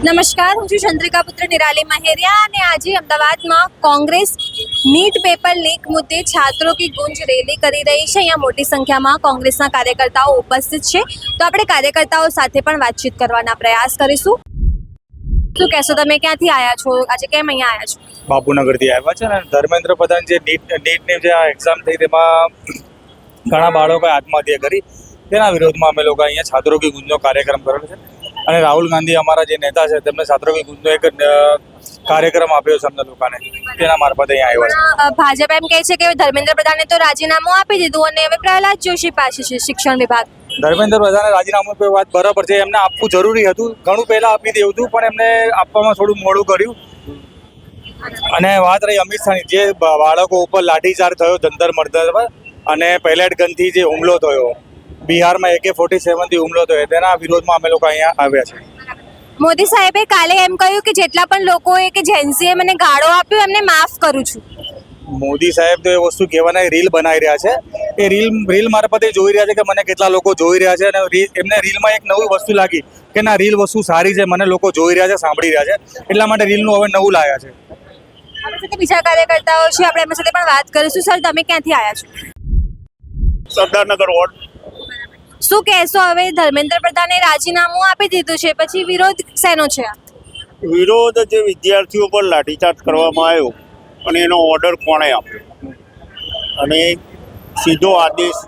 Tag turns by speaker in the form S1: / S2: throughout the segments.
S1: નમસ્કાર, હું છું ચંદ્રિકા પુત્ર નિરાલી મહેરિયા અને આજે અમદાવાદમાં કોંગ્રેસ નીટ પેપર લીક મુદ્દે છાત્રો કી ગુંજ રેલી કરી રહી છે। અહીંયા મોટી સંખ્યામાં કોંગ્રેસના કાર્યકર્તાઓ ઉપસ્થિત છે, તો આપણે કાર્યકર્તાઓ સાથે પણ વાતચીત કરવાના પ્રયાસ કરીશું। શું કહેશો, તમે ક્યાંથી આવ્યા છો, આજે કેમ અહીંયા આવ્યા છો?
S2: બાપુનગરથી આવ્યા છે ને ધર્મેન્દ્ર પ્રધાન જે નીટની જે આ એક્ઝામ થઈ તેમાં ઘણા બાળકોએ આત્મહત્યા કરી, તેના વિરોધમાં અમે લોકો અહીંયા છાત્રો કી ગુંજનો કાર્યક્રમ કરેલો છે અને રાહુલ ગાંધી અમારા જે નેતા છે તેમને છાત્રો કી ગુંજનો એક કાર્યક્રમ આપ્યો છે અમને લોકોને, તેના મારફતે અહીંયા આવ્યા છે।
S1: ભાજપ એમ કહે છે કે ધર્મેન્દ્ર પ્રધાને તો રાજીનામું આપી દીધું અને હવે પ્રહલાદ જોશી પાસે છે શિક્ષણ વિભાગ।
S2: ધર્મેન્દ્ર પ્રધાને રાજીનામું પર વાત બરાબર છે, એમને આપવું જરૂરી હતું, ઘણું પહેલા આપી દેવું હતું, પણ એમને આપવામાં થોડું મોડું કર્યું। અને વાત રહી અમિત શાહની, જે બાળકો ઉપર લાઠીચાર્જ થયો જંતર મંતર પર અને પેલેટ ગનથી જે હુમલો થયો, બિહારમાં AK-47 થી હુમલો થયો, તેના વિરોધમાં અમે લોકો અહીંયા આવ્યા છે।
S1: મોદી સાહેબે કાલે એમ કહ્યું કે જેટલા પણ લોકોએ કે જેન્સીએ મને ગાળો આપ્યો એમને માફ કરું છું।
S2: મોદી સાહેબ તો એ વસ્તુ કહેવાના રીલ બનાવી રહ્યા છે, એ રીલ મારફતે જોઈ રહ્યા છે કે મને કેટલા લોકો જોઈ રહ્યા છે, અને એમને રીલમાં એક નવી વસ્તુ લાગી કે ના રીલ વસ્તુ સારી છે, મને લોકો જોઈ રહ્યા છે, સાંભળી રહ્યા છે, એટલા માટે રીલનું હવે નવું લાયા છે।
S1: આપણી સાથે બીજા કાર્યકર્તાઓ છે, આપણે એમના સાથે પણ વાત કરીશું। સર, તમે ક્યાંથી આવ્યા છો?
S3: સરદારનગર વોર્ડ।
S1: શું કહેશો, હવે ધર્મેન્દ્ર પ્રધાને રાજીનામું આપી દીધું છે, પછી વિરોધ શેનો છે?
S3: વિરોધ જે વિદ્યાર્થીઓ પર લાઠીચાર્જ કરવામાં આવ્યો અને એનો ઓર્ડર કોણે આપ્યો અને સીધો આદેશ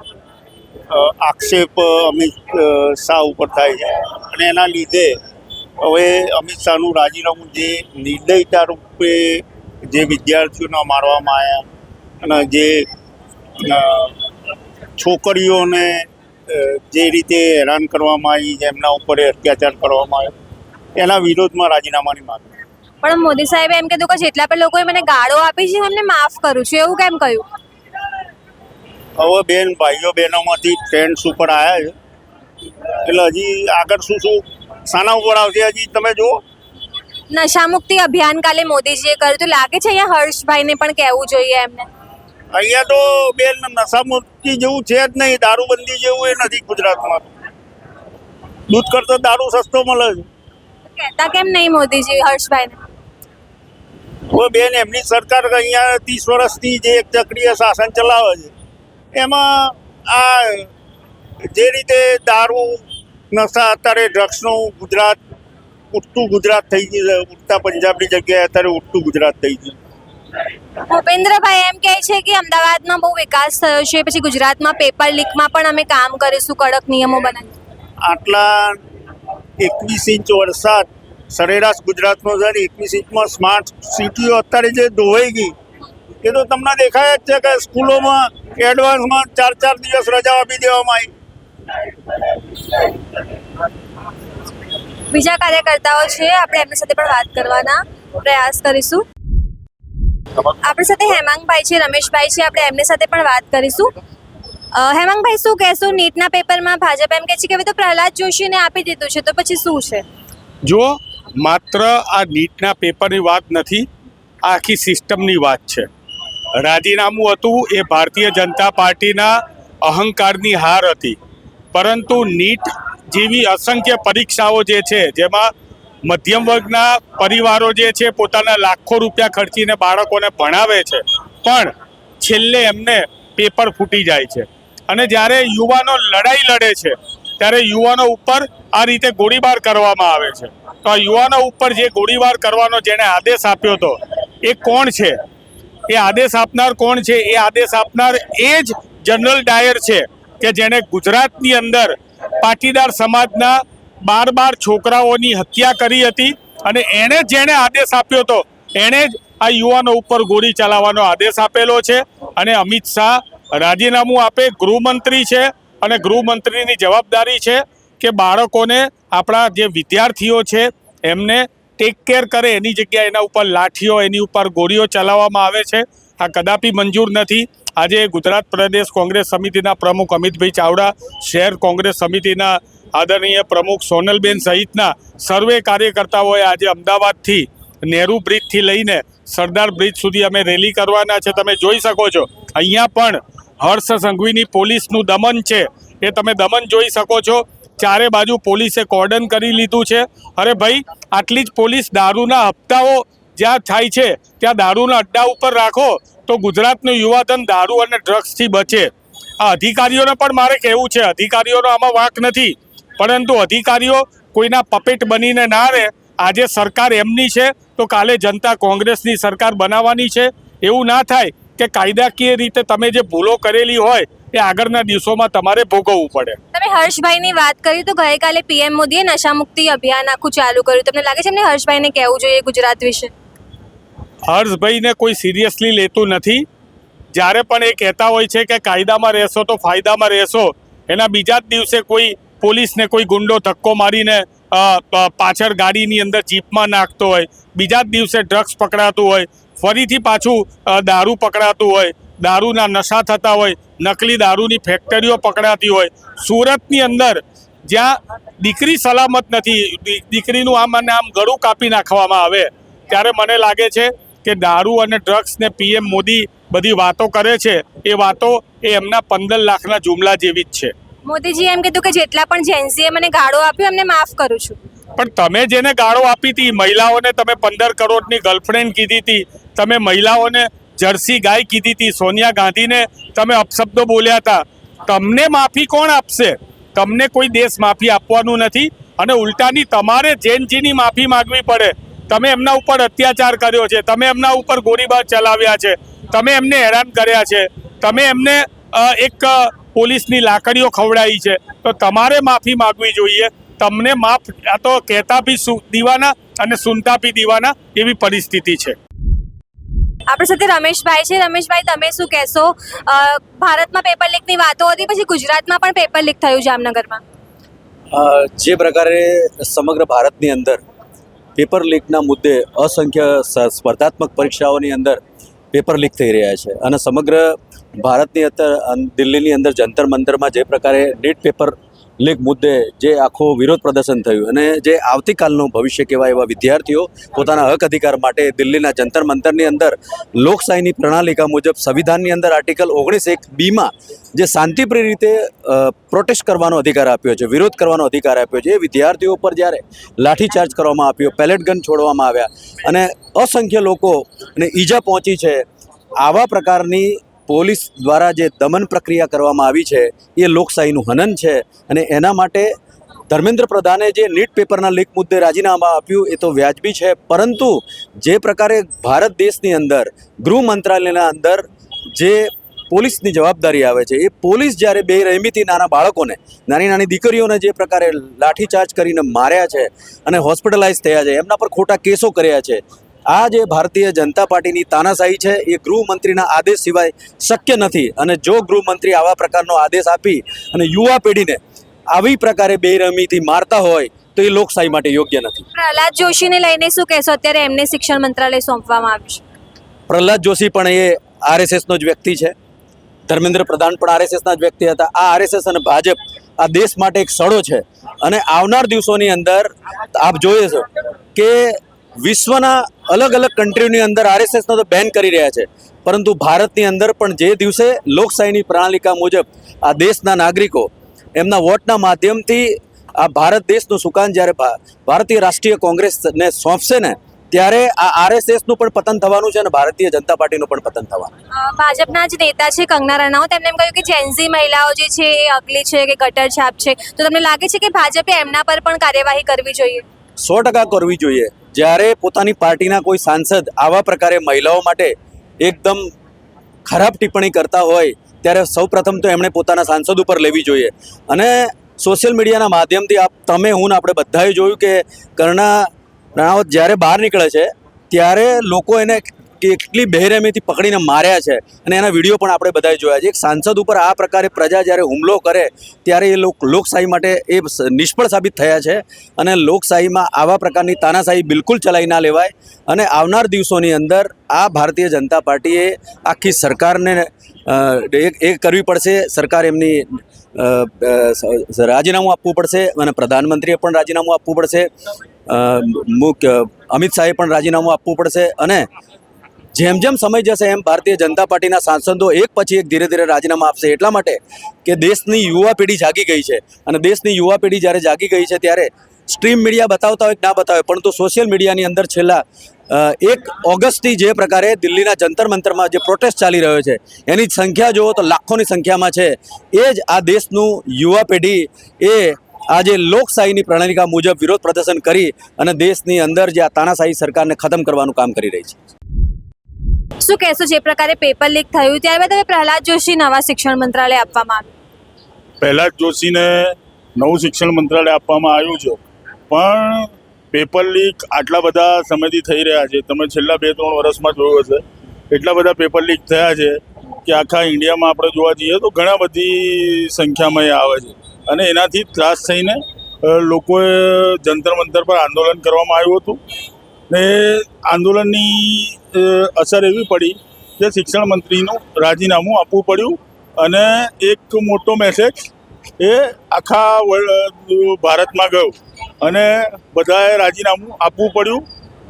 S3: આક્ષેપ અમિત શાહ ઉપર થાય છે અને એના લીધે હવે અમિત શાહનું રાજીનામું જે નિર્દયતા રૂપે જે વિદ્યાર્થીઓને મારવામાં આવ્યા અને જે છોકરીઓને જે રીતે હેરાન કરવામાં આવી, એમના ઉપર અત્યાચાર કરવામાં આવ્યો, એના વિરોધમાં રાજીનામાની માંગ।
S1: પણ મોદી સાહેબે એમ કીધું કે જેટલા પણ લોકોએ મને ગાળો આપી છે હું એમને માફ કરું છું, એવું કેમ કહ્યું?
S3: હવે ભાઈઓ બહેનોમાંથી ટ્રેન્ડ્સ ઉપર આવ્યા છે, એટલે હજી આગળ શું શાના ઉપર આવશે હજી તમે જુઓ।
S1: નશા મુક્તિ અભિયાન કાલે મોદીજીએ કર્યું, તો લાગે છે અહીંયા હર્ષભાઈને પણ કહેવું જોઈએ એમને?
S3: અહીંયા તો બેન નશામુક્તિ જેવું છે જ નહીં, દારૂબંધી જેવું એ નથી ગુજરાતમાં। દૂધ કરતો દારૂ સસ્તો મળે છે,
S1: કહેતા કેમ નહીં મોદીજી હર્ષભાઈને?
S3: હવે બેન એમની સરકાર અહીંયા 30 વર્ષથી જે એક ચક્રીય શાસન ચલાવે છે, એમાં આ જે રીતે દારૂ નશા અત્યારે ડ્રગ્સનું ગુજરાત ઉઠતું ગુજરાત થઈ ગયું છે, ઉઠતા પંજાબની જગ્યાએ અત્યારે ઉઠતું ગુજરાત થઈ ગયું।
S1: ભૂપેન્દ્રભાઈ એમ કહે છે કે અમદાવાદમાં બહુ વિકાસ થયો છે, પછી ગુજરાતમાં પેપર લીકમાં પણ અમે કામ કરીશું, કડક નિયમો બનાવી।
S3: આટલા 21 ઇંચ વરસાદ સરેરાશ ગુજરાતનો છે, 21 ઇંચમાં સ્માર્ટ સિટીઓ અત્યારે જે ધોવાઈ ગઈ એ તો તમને દેખાય જ છે કે સ્કૂલોમાં એડવાન્સમાં 4 દિવસ રજા આપી દેવામાં આવી।
S1: બીજા કાર્યકર્તાઓ છે, આપણે એમની સાથે પણ વાત કરવાના પ્રયાસ કરીશું। આપણી સાથે હેમાંગભાઈ છે, રમેશભાઈ છે, આપણે એમની સાથે પણ વાત કરીશું। હેમાંગભાઈ, શું કહેશો, નીટના પેપરમાં ભાજપ એમ કહે છે કે હવે તો પ્રહલાદ જોશીને આપી દીધું છે, તો પછી શું છે?
S4: જો માત્ર આ નીટના પેપરની વાત નથી, આ આખી સિસ્ટમની વાત છે। રાજીનામું હતું એ ભારતીય જનતા પાર્ટીના અહંકારની હાર હતી, પરંતુ નીટ જેવી અસંખ્ય પરીક્ષાઓ જે છે, જેમાં મધ્યમ વર્ગના પરિવારો જે છે પોતાના લાખો રૂપિયા ખર્ચીને બાળકોને ભણાવે છે, પણ છેલ્લે એમને પેપર ફૂટી જાય છે। અને જ્યારે યુવાનો લડાઈ લડે છે ત્યારે યુવાનો ઉપર આ રીતે ગોળીબાર કરવામાં આવે છે, તો આ યુવાનો ઉપર જે ગોળીબાર કરવાનો જેણે આદેશ આપ્યો હતો એ કોણ છે? એ આદેશ આપનાર કોણ છે? એ આદેશ આપનાર એ જ જનરલ ડાયર છે કે જેણે ગુજરાતની અંદર પાટીદાર સમાજના 12 છોકરાઓની હત્યા કરી હતી, અને એણે જેણે આદેશ આપ્યો હતો એણે જ આ યુવાનો ઉપર ગોળી ચલાવવાનો આદેશ આપેલો છે। અને અમિત શાહ રાજીનામું આપે, ગૃહમંત્રી છે અને ગૃહમંત્રીની જવાબદારી છે કે બાળકોને, આપણા જે વિદ્યાર્થીઓ છે એમને ટેક કેર કરે, એની જગ્યાએ એના ઉપર લાઠીઓ, એની ઉપર ગોળીઓ ચલાવવામાં આવે છે, આ કદાપી મંજૂર નથી। આજે ગુજરાત પ્રદેશ કોંગ્રેસ સમિતિના પ્રમુખ અમિતભાઈ ચાવડા, શહેર કોંગ્રેસ સમિતિના આદરણીય પ્રમુખ સોનલબેન સહિતના સર્વે કાર્યકર્તાઓએ આજે અમદાવાદથી નહેરુ બ્રિજથી લઈને સરદાર બ્રિજ સુધી અમે રેલી કરવાના છે। તમે જોઈ શકો છો અહીંયા પણ હર્ષ સંઘવીની પોલીસનું દમન છે, એ તમે દમન જોઈ શકો છો। ચારે બાજુ પોલીસે કોર્ડન કરી લીધું છે. અરે ભાઈ, આટલી જ પોલીસ દારૂના હપ્તાઓ જ્યાં થાય છે ત્યાં દારૂના અડ્ડા ઉપર રાખો તો ગુજરાતનું યુવાધન દારૂ અને ડ્રગ્સથી બચે. આ અધિકારીઓને પણ મારે કહેવું છે, અધિકારીઓનો આમાં વાંક નથી, પરંતુ અધિકારીઓ કોઈના પપેટ બનીને ના રહે. આજે સરકાર એમની છે તો કાલે જનતા કોંગ્રેસની સરકાર બનાવવાની છે. એવું ના થાય કે કાયદાકીય રીતે તમે જે ભૂલો કરેલી હોય એ આગળના દિવસોમાં તમારે ભોગવવું પડે.
S1: તમે હર્ષભાઈની વાત કરી તો ગઈકાલે પીએમ મોદીએ નશામુક્તિ અભિયાન આખું ચાલુ કર્યું. તમને લાગે છે એમને હર્ષભાઈને કહેવું જોઈએ ગુજરાત વિશે?
S4: હર્ષભાઈને કોઈ સિરિયસલી લેતું નથી. જ્યારે પણ એ કહેતા હોય છે કે કાયદામાં રહેશો તો ફાયદામાં રહેશો, એના બીજા જ દિવસે કોઈ પોલીસને કોઈ ગુંડો ધક્કો મારીને પાછળ ગાડીની અંદર જીપમાં નાખતો હોય, બીજા જ દિવસે ડ્રગ્સ પકડાતું હોય, ફરીથી પાછું દારૂ પકડાતું હોય, દારૂના નશા થતા હોય, નકલી દારૂની ફેક્ટરીઓ પકડાતી હોય. સુરતની અંદર જ્યાં દીકરી સલામત નથી, દીકરીનું આમ અને આમ ગળું કાપી નાખવામાં આવે, ત્યારે મને લાગે છે કે દારૂ અને ડ્રગ્સને પીએમ મોદી બધી વાતો કરે છે, એ વાતો એ એમના 15 લાખના જુમલા જેવી જ છે.
S1: મોદીજી એમ કીધું કે જેટલા પણ જેન્સીએ મને ગાળો આપ્યો એમને માફ કરું છું.
S4: પણ તમે જેને ગાળો આપી હતી, મહિલાઓને તમે 15 કરોડની ગર્લફ્રેન્ડ કીધી હતી, તમે મહિલાઓને જર્સી ગાય કીધી હતી, સોનિયા ગાંધીને તમે અપશબ્દો બોલ્યા હતા, તમને માફી કોણ આપશે? તમને કોઈ દેશ માફી આપવાનું નથી. અને ઉલટાની તમારે જૈનજીની માફી માગવી પડે. તમે એમના ઉપર અત્યાચાર કર્યો છે, તમે એમના ઉપર ગોળીબાર ચલાવ્યા છે, તમે એમને હેરાન કર્યા છે, તમે એમને એક પોલીસની લાકડીઓ ખવડાવી છે, તો તમારે માફી માગવી જોઈએ. તમને માફ આ તો કહેતા બી દીવાના અને સુનતા બી દીવાના એવી પરિસ્થિતિ છે.
S1: આપણી સાથે રમેશભાઈ છે. રમેશભાઈ, તમે શું કહેશો? ભારતમાં પેપર લીકની વાતો હતી, પછી ગુજરાતમાં પણ પેપર લીક થયું જામનગરમાં.
S5: જે પ્રકારે સમગ્ર ભારતની અંદર પેપર લીકના મુદ્દે અસંખ્ય સ્પર્ધાત્મક પરીક્ષાઓની અંદર પેપર લીક થઈ રહ્યા છે અને સમગ્ર ભારતની અંદર દિલ્હીની અંદર જંતર મંતરમાં જે પ્રકારે નીટ પેપર લીક મુદ્દે જે આખો વિરોધ પ્રદર્શન થયું અને જે આવતીકાલનું ભવિષ્ય કહેવાય એવા વિદ્યાર્થીઓ પોતાના હક અધિકાર માટે દિલ્હીના જંતર મંતરની અંદર લોકશાહીની પ્રણાલિકા મુજબ સંવિધાનની અંદર આર્ટિકલ 19(1)(b)માં જે શાંતિપ્રિય રીતે પ્રોટેસ્ટ કરવાનો અધિકાર આપ્યો છે, વિરોધ કરવાનો અધિકાર આપ્યો છે, એ વિદ્યાર્થીઓ પર જ્યારે લાઠીચાર્જ કરવામાં આવ્યો, પેલેટ ગન છોડવામાં આવ્યા અને અસંખ્ય લોકોને ઈજા પહોંચી છે, આવા પ્રકારની પોલીસ દ્વારા જે દમન પ્રક્રિયા કરવામાં આવી છે એ લોકશાહીનું હનન છે. અને એના માટે ધર્મેન્દ્ર પ્રધાને જે નીટ પેપરના લીક મુદ્દે રાજીનામા આપ્યું એ તો વ્યાજબી છે, પરંતુ જે પ્રકારે ભારત દેશની અંદર ગૃહ મંત્રાલયના અંદર જે પોલીસની જવાબદારી આવે છે, એ પોલીસ જ્યારે બેરહેમીથી નાના બાળકોને, નાની નાની દીકરીઓને જે પ્રકારે લાઠીચાર્જ કરીને માર્યા છે અને હોસ્પિટલાઇઝ થયા છે, એમના પર ખોટા કેસો કર્યા છે, આ જે ભારતીય જનતા પાર્ટીની તાનાશાહી છે એ ગૃહમંત્રીના આદેશ સિવાય શક્ય નથી. અને જો ગૃહમંત્રી આવા પ્રકારનો આદેશ આપી અને યુવા પેઢીને આવી પ્રકારે બેરહેમીથી મારતા હોય તો એ લોકશાહી માટે યોગ્ય નથી.
S1: પ્રહલાદ જોશીને લઈને શું કહેશો? અત્યારે એમને શિક્ષણ મંત્રાલય સોંપવામાં આવ્યું છે.
S5: પ્રહલાદ જોશી પણ એ આરએસએસનો જ વ્યક્તિ છે, ધર્મેન્દ્ર પ્રધાન પણ આરએસએસના જ વ્યક્તિ હતા. આ આરએસએસ અને ભાજપ આ દેશ માટે એક સડો છે અને આવનાર દિવસોની અંદર આપ જોઈએ છો કે વિશ્વના અલગ અલગ કન્ટ્રીઓની અંદર આરએસએસનો તો બેન કરી રહ્યા છે, પરંતુ ભારતની અંદર પણ જે દિવસે લોકશાહીની પ્રણાલિકા મુજબ આ દેશના નાગરિકો એમના વોટના માધ્યમથી આ ભારત દેશનું સુકાન જ્યારે ભારતીય રાષ્ટ્રીય કોંગ્રેસને સોંપશે ને, ત્યારે આ આરએસએસનું પણ પતન થવાનું છે અને ભારતીય જનતા પાર્ટીનું પણ પતન થવાનું.
S1: ભાજપના જ નેતા છે કંગના રણાવત, તેમણે એમ કહ્યું કે જેન્ઝી મહિલાઓ જે છે એ અગલી છે કે ગટર છાપ છે, તો તમને લાગે છે કે ભાજપે એમના પર પણ કાર્યવાહી કરવી જોઈએ?
S5: 100% કરવી જોઈએ. જ્યારે પોતાની પાર્ટીના કોઈ સાંસદ આવા પ્રકારે મહિલાઓ માટે એકદમ ખરાબ ટિપ્પણી કરતા હોય ત્યારે સૌપ્રથમ તો એમણે પોતાના સાંસદ ઉપર લેવી જોઈએ. અને સોશિયલ મીડિયાના માધ્યમથી તમે હું આપણે બધાએ જોયું કે કંગના રણાવત જ્યારે બહાર નીકળે છે ત્યારે લોકો એને કેટલી બેરહેમીથી પકડીને માર્યા છે અને એના વિડીયો પણ આપણે બધાએ જોયા છે. એક સાંસદ ઉપર આ પ્રકારે પ્રજા જ્યારે હુમલો કરે ત્યારે એ લોકશાહી માટે એ નિષ્ફળ સાબિત થયા છે અને લોકશાહીમાં આવા પ્રકારની તાનાશાહી બિલકુલ ચલાવી ના લેવાય. અને આવનાર દિવસોની અંદર આ ભારતીય જનતા પાર્ટીએ આખી સરકારને એ કરવી પડશે, સરકાર એમની રાજીનામું આપવું પડશે અને પ્રધાનમંત્રીએ પણ રાજીનામું આપવું પડશે, અમિત શાહે પણ રાજીનામું આપવું પડશે અને જેમ જેમ સમય જશે એમ ભારતીય જનતા પાર્ટીના સાંસદો એક પછી એક ધીરે ધીરે રાજીનામા આપશે, એટલા માટે કે દેશની યુવા પેઢી જાગી ગઈ છે. અને દેશની યુવા પેઢી જ્યારે જાગી ગઈ છે ત્યારે સ્ટ્રીમ મીડિયા બતાવતા હોય કે ના બતાવે, પરંતુ સોશિયલ મીડિયાની અંદર છેલ્લા 1 ઓગસ્ટથી જે પ્રકારે દિલ્હીના જંતર મંતરમાં જે પ્રોટેસ્ટ ચાલી રહ્યો છે એની સંખ્યા જુઓ તો લાખોની સંખ્યામાં છે. એ જ આ દેશનું યુવા પેઢી એ આજે લોકશાહીની પ્રણાલિકા મુજબ વિરોધ પ્રદર્શન કરી અને દેશની અંદર જે આ તાનાશાહી સરકારને ખતમ કરવાનું કામ કરી રહી છે.
S1: શું કહેશો, જે પ્રકારે પેપર લીક થયું ત્યારબાદ હવે પ્રહલાદ જોશી નવા શિક્ષણ મંત્રાલય આપવામાં આવ્યું?
S6: પ્રહલાદ જોશીને નવું શિક્ષણ મંત્રાલય આપવામાં આવ્યું છે, પણ પેપર લીક આટલા બધા સમયથી થઈ રહ્યા છે. તમે છેલ્લા 2-3 વર્ષમાં જોયું હશે એટલા બધા પેપર લીક થયા છે કે આખા ઇન્ડિયામાં આપણે જોવા જઈએ તો ઘણા બધી સંખ્યામાં એ આવે છે. અને એનાથી ત્રાસ થઈને લોકોએ જંતર મંતર પર આંદોલન કરવામાં આવ્યું હતું. ને આંદોલનની અસર એવી પડી કે શિક્ષણ મંત્રીનું રાજીનામું આપવું પડ્યું. અને એક મોટો મેસેજ એ આખા ભારતમાં ગયો અને બધાએ રાજીનામું આપવું પડ્યું.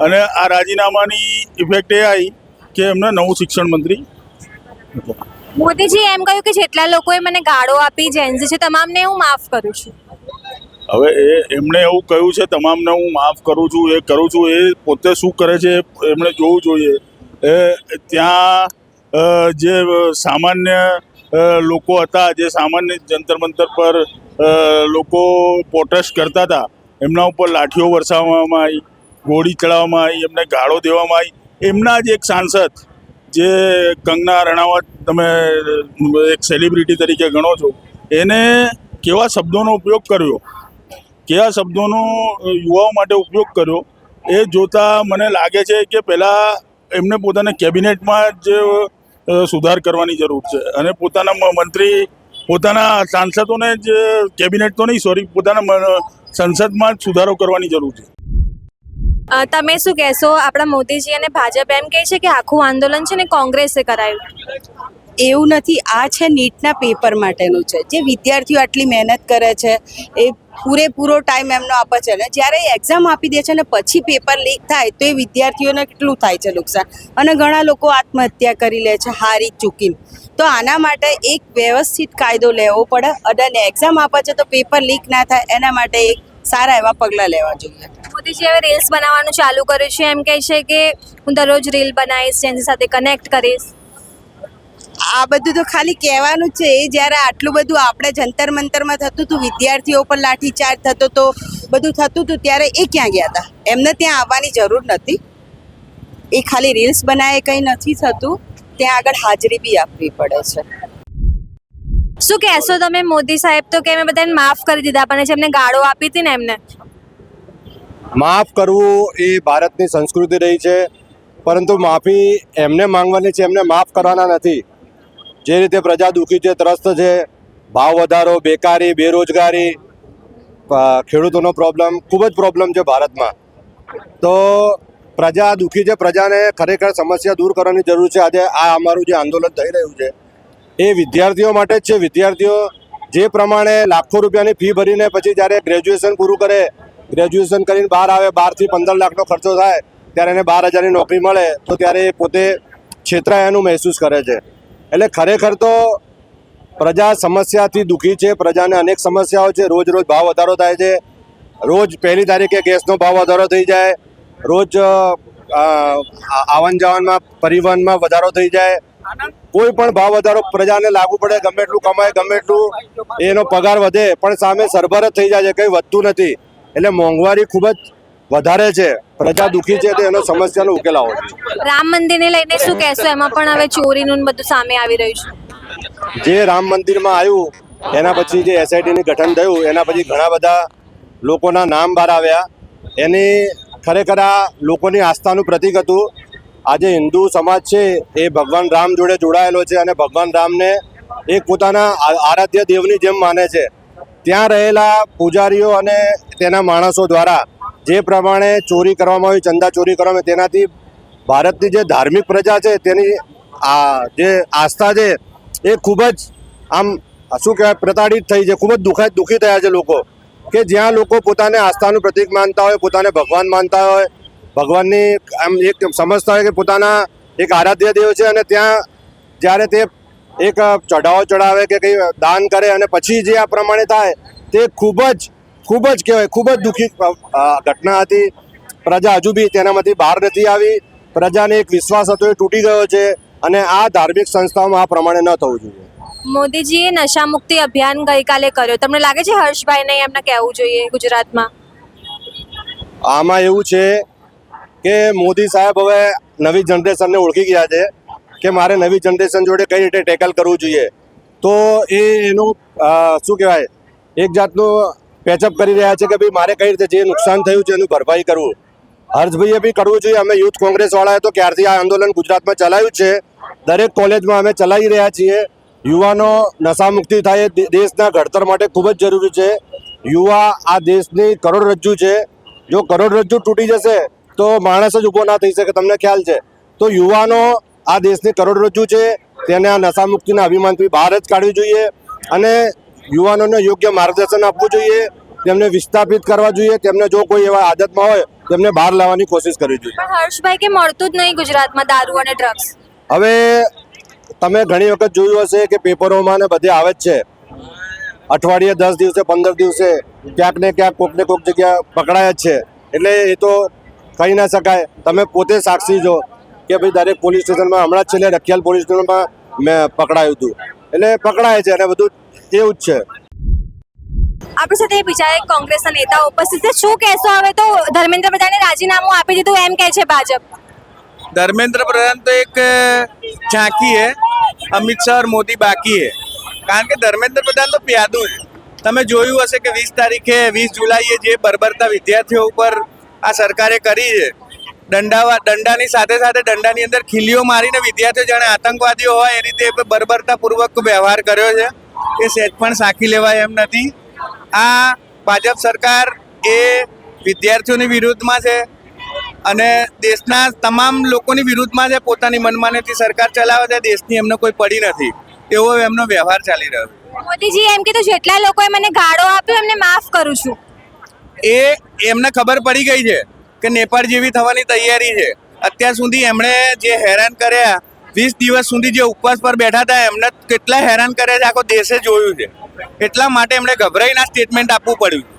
S6: અને આ રાજીનામાની ઇફેક્ટ એ આવી કે એમને નવું શિક્ષણ મંત્રી.
S1: મોદીજીએ એમ કહ્યું કે જેટલા લોકોએ મને ગાળો આપી જેન્ઝી છે તમામને હું માફ કરું છું.
S6: હવે એમણે એવું કહ્યું છે તમામને હું માફ કરું છું, એ કરું છું. એ પોતે શું કરે છે એમણે જોવું જોઈએ. ત્યાં જે સામાન્ય લોકો હતા, જે સામાન્ય જંતર મંતર પર લોકો પ્રોટેસ્ટ કરતા હતા, એમના ઉપર લાઠીઓ વરસાવવામાં આવી, ગોળી ચડાવવામાં આવી, એમને ગાળો દેવામાં આવી. એમના જ એક સાંસદ જે કંગના રણાવત તમે એક સેલિબ્રિટી તરીકે ગણો છો, એને કેવા શબ્દોનો ઉપયોગ કર્યો, કેવા શબ્દોનો યુવાઓ માટે ઉપયોગ કર્યો, એ જોતાં મને લાગે છે કે પહેલાં એમને પોતાના કેબિનેટમાં જ સુધાર કરવાની જરૂર છે. અને પોતાના મંત્રી, પોતાના સાંસદોને જ કેબિનેટ તો નહીં, સોરી, પોતાના સંસદમાં જ સુધારો કરવાની જરૂર છે.
S1: તમે શું કહેશો, આપણા મોદીજી અને ભાજપ એમ કહે છે કે આખું આંદોલન છે ને કોંગ્રેસે કરાયું?
S7: એવું નથી. આ છે નીટના પેપર માટેનું છે. જે વિદ્યાર્થીઓ આટલી મહેનત કરે છે એ પૂરેપૂરો ટાઈમ એમનો આપે છે ને જ્યારે એક્ઝામ આપી દે છે ને પછી પેપર લીક થાય તો એ વિદ્યાર્થીઓને કેટલું થાય છે નુકસાન. અને ઘણા લોકો આત્મહત્યા કરી લે છે હારી ચૂકીને. તો આના માટે એક વ્યવસ્થિત કાયદો લેવો પડે અને એક્ઝામ આપે છે તો પેપર લીક ના થાય એના માટે એક સારા એવા પગલાં લેવા જોઈએ.
S1: મોદીજી હવે રીલ્સ બનાવવાનું ચાલુ કર્યું છે. એમ કહે છે કે હું દરરોજ રીલ બનાવીશ, જેની સાથે કનેક્ટ કરીશ.
S7: આ બધું તો ખાલી કહેવાનું જ છે. એ જ્યારે આટલું બધું આપણે જંતર મંતરમાં થતું હતું, વિદ્યાર્થીઓ પર લાઠીચાર્જ થતો હતો, બધું થતું હતું, ત્યારે એ ક્યાં ગયા હતા? એમને ત્યાં આવવાની જરૂર નથી. એ ખાલી રીલ્સ બનાવે કંઈ નથી થતું, ત્યાં આગળ હાજરી બી આપવી પડે છે.
S1: શું કહેશો તમે, મોદી સાહેબ તો કે મેં બધાને માફ કરી દીધા, પણ જેમને ગાળો આપી હતી ને એમને
S8: માફ કરવું એ ભારતની સંસ્કૃતિ રહી છે, પરંતુ માફી એમને માંગવાની છે, એમને માફ કરવાના નથી. જે રીતે પ્રજા દુઃખી છે, ત્રસ્ત છે, ભાવ વધારો, બેકારી, બેરોજગારી, ખેડૂતોનો પ્રોબ્લેમ, ખૂબ જ પ્રોબ્લેમ છે ભારતમાં. તો પ્રજા દુઃખી છે, પ્રજાને ખરેખર સમસ્યા દૂર કરવાની જરૂર છે. આજે આ અમારું જે આંદોલન થઈ રહ્યું છે એ વિદ્યાર્થીઓ માટે જ છે. વિદ્યાર્થીઓ જે પ્રમાણે લાખો રૂપિયાની ફી ભરીને પછી જ્યારે ગ્રેજ્યુએશન પૂરું કરે, ગ્રેજ્યુએશન કરીને બહાર આવે, 12 થી 15 લાખનો ખર્ચો થાય, ત્યારે એને 12,000ની નોકરી મળે તો ત્યારે એ પોતે છેતરાયાનું મહેસૂસ કરે છે. એટલે ખરેખર તો પ્રજા સમસ્યાથી દુઃખી છે. પ્રજાને અનેક સમસ્યાઓ છે. રોજ રોજ ભાવ વધારો થાય છે. રોજ 1લી તારીખે ગેસનો ભાવ વધારો થઈ જાય, રોજ આવન જાવનમાં પરિવહનમાં વધારો થઈ જાય. કોઈ પણ ભાવ વધારો પ્રજાને લાગુ પડે, ગમે એટલું કમાય, ગમે એટલું એનો પગાર વધે, પણ સામે સરભર જ થઈ જાય છે, કંઈ વધતું નથી. એટલે મોંઘવારી ખૂબ જ વધારે છે. પ્રજા દુઃખી છે, તો એનો સમસ્યાનો ઉકેલ આવવો જોઈએ.
S1: રામ મંદિરને લઈને શું કહેશો? એમાં પણ હવે ચોરીનું બધું સામે આવી રહ્યું છે.
S8: જે રામ મંદિરમાં આવ્યું એના પછી જે એસઆઈટીનું ગઠન થયું એના પછી ઘણા બધા લોકોના નામ બહાર આવ્યા. એની ખરેખર આ લોકોની આસ્થાનું પ્રતીક હતું. આજે હિન્દુ સમાજ છે એ ભગવાન રામ જોડે જોડાયેલો છે અને ભગવાન રામને એક પોતાના આરાધ્ય દેવની જેમ માને છે. ત્યાં રહેલા પૂજારીઓ અને તેના માણસો દ્વારા જે પ્રમાણે ચોરી કરવામાં આવી, ચંદા ચોરી કરવામાં આવી, તેનાથી ભારતની જે ધાર્મિક પ્રજા છે તેની જે આસ્થા છે એ ખૂબ જ આમ શું કહેવાય પ્રતાડિત થઈ છે. ખૂબ જ દુઃખી થયા છે લોકો, કે જ્યાં લોકો પોતાને આસ્થાનું પ્રતીક માનતા હોય, પોતાને ભગવાન માનતા હોય, ભગવાનની આમ એક સમજતા હોય કે પોતાના એક આરાધ્ય દેવ છે અને ત્યાં જ્યારે તે એક ચઢાવો ચડાવે કે કંઈ દાન કરે અને પછી જે આ પ્રમાણે થાય તે ખૂબ જ કહેવાય ખૂબ જ દુઃખી ઘટના હતી. પ્રજા હજુ બી તેનામાંથી બહાર નથી આવી. પ્રજાને એક વિશ્વાસ હતો એ તૂટી ગયો છે અને આ ધાર્મિક સંસ્થાઓમાં આ પ્રમાણે ન થવું જોઈએ.
S1: મોદીજીએ નશા મુક્તિ અભિયાન ગઈકાલે કર્યો, તમને લાગે છે હર્ષભાઈને એમને કહેવું જોઈએ ગુજરાતમાં?
S8: આમાં એવું છે કે મોદી સાહેબ હવે નવી જનરેશનને ઓળખી ગયા છે કે મારે નવી જનરેશન જોડે કઈ રીતે ટેકલ કરવું જોઈએ. તો એનું શું કહેવાય એક જાતનું પેચઅપ કરી રહ્યા છે કે ભાઈ મારે કઈ રીતે જે નુકસાન થયું છે એનું ભરપાઈ કરવું. હર્ષભાઈએ બી કરવું જોઈએ. અમે યુથ કોંગ્રેસવાળાએ તો ક્યારથી આ આંદોલન ગુજરાતમાં ચલાવ્યું છે. દરેક કોલેજમાં અમે ચલાવી રહ્યા છીએ. યુવાનો નશામુક્તિ થાય એ દેશના ઘડતર માટે ખૂબ જ જરૂરી છે. યુવા આ દેશની કરોડરજ્જુ છે. જો કરોડરજ્જુ તૂટી જશે તો માણસ જ ઊભો ના થઈ શકે. તમને ખ્યાલ છે. તો યુવાનો આ દેશની કરોડરજ્જુ છે. તેને આ નશામુક્તિના અભિમાનથી બહાર જ કાઢવી જોઈએ અને યુવાનોને યોગ્ય માર્ગદર્શન આપવું જોઈએ. તેમને વિસ્થાપિત કરવા જોઈએ. તેમને જો કોઈ એવા આદતમાં હોય તેમને બહાર લાવવાની કોશિશ કરવી જોઈએ.
S1: પણ હર્ષભાઈ કે મળતું જ નહીં ગુજરાતમાં દારૂ અને ડ્રગ્સ.
S8: હવે તમે ઘણી વખત જોયું હશે કે પેપરોમાં ને બધે આવે જ છે. અઠવાડિયે 10 દિવસે 15 દિવસે ક્યાંક ને ક્યાંક કોક ને કોક જગ્યા પકડાય જ છે. એટલે એ તો કહી ના શકાય. તમે પોતે સાક્ષી છો કે ભાઈ દરેક પોલીસ સ્ટેશનમાં હમણાં જ છેલ્લે રખિયાલ પોલીસ સ્ટેશનમાં મેં પકડાયું હતું. એટલે પકડાય છે અને બધું એવું જ છે.
S1: આપણી સાથે બીજા એક કોંગ્રેસના નેતા ઉપસ્થિત છે. શું કહેશો? હવે તો ધર્મેન્દ્ર પ્રધાને રાજીનામું આપી દીધું એમ કહે છે ભાજપ.
S9: धर्मेंद्र प्रधान तो एक झांकी है, अमित शाह और मोदी बाकी है. કારણ કે ધર્મેન્દ્ર પ્રધાન તો પ્યાદુ છે. તમે જોયું હશે કે 20 તારીખે 20 જુલાઈએ જે બર્બરતા વિદ્યાર્થીઓ ઉપર આ સરકારે કરી છે, દંડાની સાથે સાથે દંડાની અંદર ખીલીઓ મારીને વિદ્યાર્થીઓ જાણે આતંકવાદીઓ હોય એ રીતે બર્બરતાપૂર્વક વ્યવહાર કર્યો છે. એ સહેજ પણ સાંખી લેવાય એમ નથી. આ ભાજપ સરકાર એ વિદ્યાર્થીઓની વિરુદ્ધમાં છે અને દેશના તમામ લોકોની વિરુદ્ધમાં છે. પોતાની મનમાનેથી સરકાર ચલાવે છે. દેશની એમને કોઈ પડી નથી. એવો એમનો વ્યવહાર ચાલી રહ્યો છે.
S1: મોદીજી એમ કીધું જેટલા લોકોએ મને ગાળો આપ્યો એમને માફ કરું છું.
S9: એ એમને ખબર પડી ગઈ છે કે નેપાળ જેવી થવાની તૈયારી છે. અત્યાર સુધી એમણે જે હેરાન કર્યા, 20 દિવસ સુધી જે ઉપવાસ પર બેઠા હતા એમને કેટલા હેરાન કર્યા છે આખો દેશે જોયું છે. એટલા માટે એમણે ગભરાઈને આ સ્ટેટમેન્ટ આપવું પડ્યું.